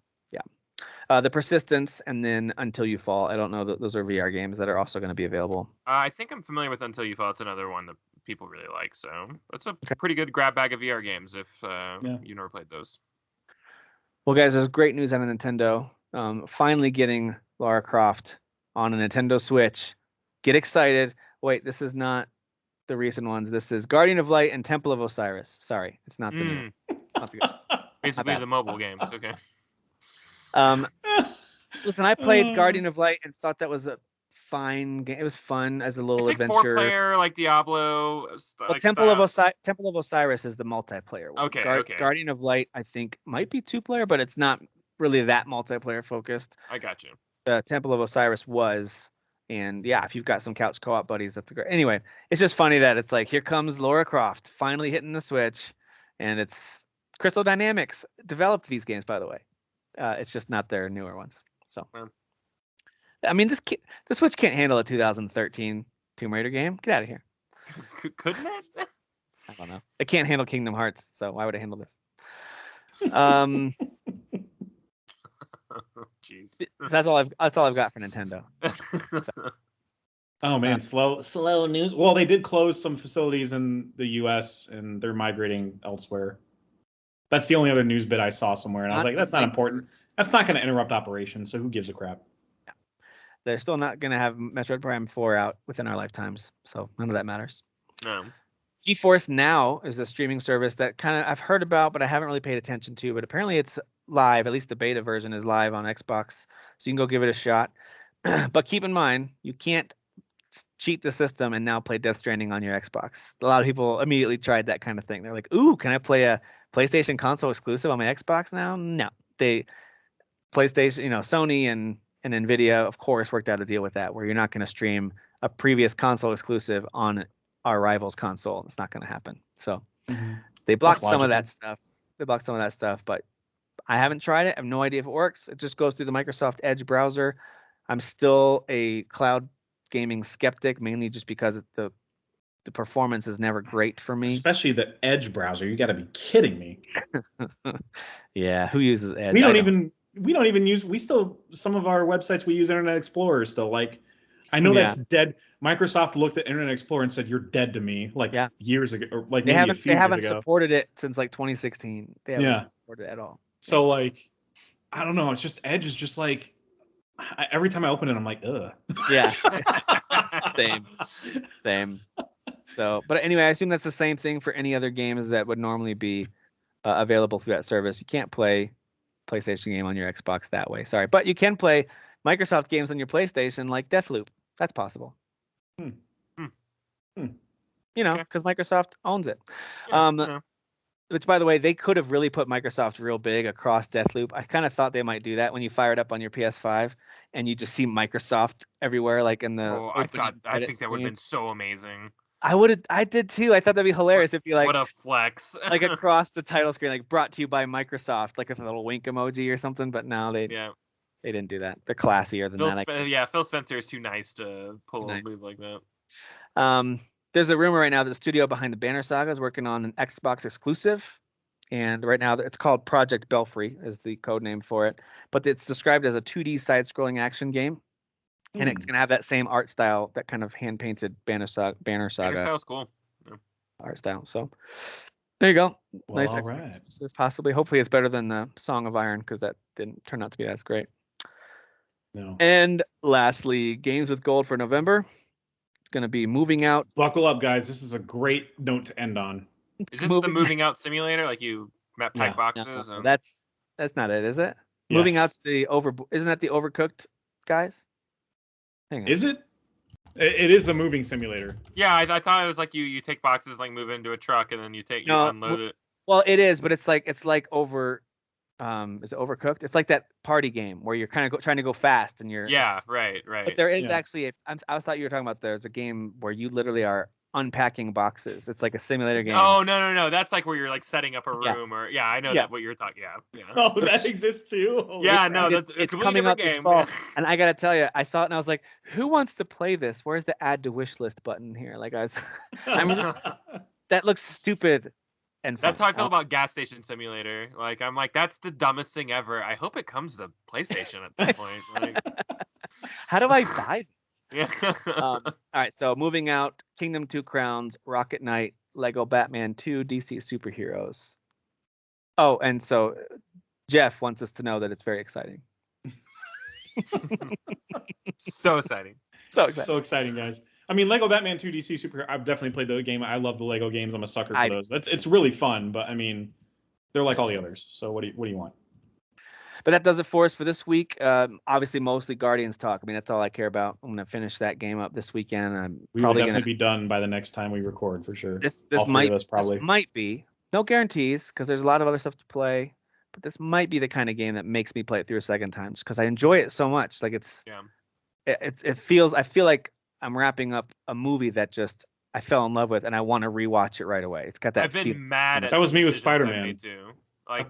The Persistence, and then Until You Fall. I don't know. Those are VR games that are also going to be available. I think I'm familiar with Until You Fall. It's another one that people really like. So it's a pretty good grab bag of VR games if you never played those. Well, guys, there's great news on Nintendo. Finally getting Lara Croft on a Nintendo Switch. Get excited. Wait, this is not the recent ones. This is Guardian of Light and Temple of Osiris. Sorry, it's not the new ones. Not the good ones. Basically the mobile games. Okay. Listen, I played Guardian of Light and thought that was a fine game. It was fun as a little it's like adventure. 4-player, like Diablo. Well, Temple of Osiris is the multiplayer one. Okay. Guardian of Light, I think, might be 2-player, but it's not really that multiplayer focused. I got you. The Temple of Osiris was, and yeah, if you've got some couch co-op buddies, that's a great. Anyway, it's just funny that it's like here comes Lara Croft finally hitting the Switch, and it's Crystal Dynamics developed these games, by the way. It's just not their newer ones. So, I mean, the Switch can't handle a 2013 Tomb Raider game. Get out of here. Couldn't it? I don't know. It can't handle Kingdom Hearts, so why would it handle this? Jeez. That's all I've got for Nintendo. So. Oh man, slow news. Well, they did close some facilities in the U.S. and they're migrating elsewhere. That's the only other news bit I saw somewhere, and I was like, that's not important. That's not going to interrupt operations, so who gives a crap? Yeah. They're still not going to have Metroid Prime 4 out within our lifetimes, so none of that matters. No. GeForce Now is a streaming service that kind of I've heard about, but I haven't really paid attention to. But apparently it's live. At least the beta version is live on Xbox, so you can go give it a shot. But keep in mind, you can't cheat the system and now play Death Stranding on your Xbox. A lot of people immediately tried that kind of thing. They're like, "Ooh, can I play a PlayStation console exclusive on my Xbox now?" No, PlayStation, Sony and Nvidia, of course, worked out a deal with that where you're not going to stream a previous console exclusive on our rival's console. It's not going to happen. So they blocked some of that stuff. But I haven't tried it. I have no idea if it works. It just goes through the Microsoft Edge browser. I'm still a cloud gaming skeptic, mainly just because the performance is never great for me. Especially the Edge browser. You got to be kidding me. Yeah, who uses Edge? We don't even use. Some of our websites we use Internet Explorer still. Like, I know that's dead. Microsoft looked at Internet Explorer and said, "You're dead to me." Like years ago, or like they haven't supported it since like 2016. They haven't supported it at all. So like, I don't know. It's just Edge is just like. Every time I open it, I'm like, ugh. Yeah. Same. So, but anyway, I assume that's the same thing for any other games that would normally be available through that service. You can't play PlayStation game on your Xbox that way. Sorry, but you can play Microsoft games on your PlayStation, like Deathloop. That's possible. Because Microsoft owns it. Which, by the way, they could have really put Microsoft real big across Deathloop. I kind of thought they might do that when you fire it up on your PS5 and you just see Microsoft everywhere, like in the. Oh, I think that would have been so amazing. I did too. I thought that'd be hilarious if you like. What a flex! Like across the title screen, like brought to you by Microsoft, like with a little wink emoji or something. But no, they didn't do that. They're classier than that. Phil Spencer is too nice to pull a move like that. There's a rumor right now that the studio behind the Banner Saga is working on an Xbox exclusive, and right now it's called Project Belfry is the code name for it. But it's described as a 2D side-scrolling action game, and it's gonna have that same art style, that kind of hand-painted Banner Saga. Banner style's cool. Yeah. Art style. So there you go. Well, nice Xbox exclusive, possibly. Hopefully, it's better than Song of Iron because that didn't turn out to be as great. No. And lastly, games with gold for November. It's going to be Moving Out. Buckle up, guys. This is a great note to end on. Is this the Moving Out simulator? Like you pack boxes? No, that's not it, is it? Yes. Moving Out's isn't that the Overcooked guys? Hang on. Is it? It is a moving simulator. Yeah, I thought it was like you take boxes, like move into a truck, and then you unload it. Well, it is, but it's like over. Is it Overcooked? It's like that party game where you're kind of trying to go fast and you're. Yeah, right. But there is actually. I thought you were talking about there's a game where you literally are unpacking boxes. It's like a simulator game. Oh no! That's like where you're like setting up a room or I know that what you're talking. Yeah. Oh, that exists too. It's coming out this fall, and I gotta tell you, I saw it and I was like, who wants to play this? Where's the add to wish list button here? Like that looks stupid. And that's how I feel about Gas Station Simulator. Like I'm like, that's the dumbest thing ever. I hope it comes to PlayStation at some point. Like, how do I buy this? Yeah. All right, so Moving Out, Kingdom 2 Crowns, Rocket Knight, Lego Batman 2, DC Superheroes. Oh, and so Jeff wants us to know that it's very exciting. So exciting. So exciting, guys. I mean, Lego Batman 2 DC Superhero. I've definitely played the game. I love the Lego games. I'm a sucker for those. It's really fun, but I mean, they're like all the others. So what do you want? But that does it for us for this week. Obviously, mostly Guardians talk. I mean, that's all I care about. I'm gonna finish that game up this weekend. We will definitely be done by the next time we record for sure. This might be, no guarantees because there's a lot of other stuff to play. But this might be the kind of game that makes me play it through a second time, just because I enjoy it so much. Like I feel like I'm wrapping up a movie that just I fell in love with, and I want to rewatch it right away. It's got that. I've been mad at that was me with Spider-Man too. Like I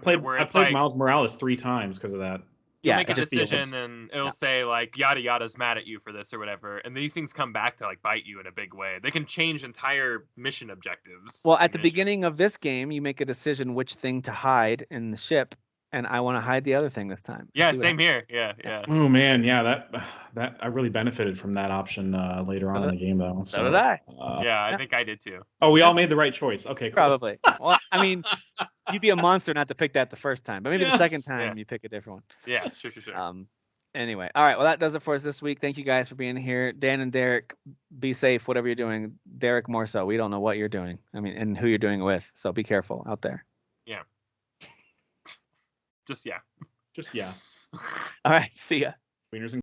played Miles Morales 3 times because of that. You'll Yeah, make a it just decision and it'll say like yada yada's mad at you for this or whatever, and these things come back to like bite you in a big way. They can change entire mission objectives. Well, at and the beginning missions. of this game, you make a decision which thing to hide in the ship, and I want to hide the other thing this time. Yeah, See what same happens. here. Yeah. Oh man, yeah, that I really benefited from that option later on in the game though. So did I. Yeah, I Yeah. think I did too. Oh, we all made the right choice. Okay, cool. Probably. Well, I mean, you'd be a monster not to pick that the first time, but maybe the second time Yeah. you pick a different one. Yeah, sure. Anyway, all right. Well, that does it for us this week. Thank you guys for being here. Dan and Derek, be safe, whatever you're doing. Derek, more so. We don't know what you're doing. I mean, and who you're doing it with. So be careful out there. Yeah. Just yeah. Just yeah. All right. See ya. Wieners and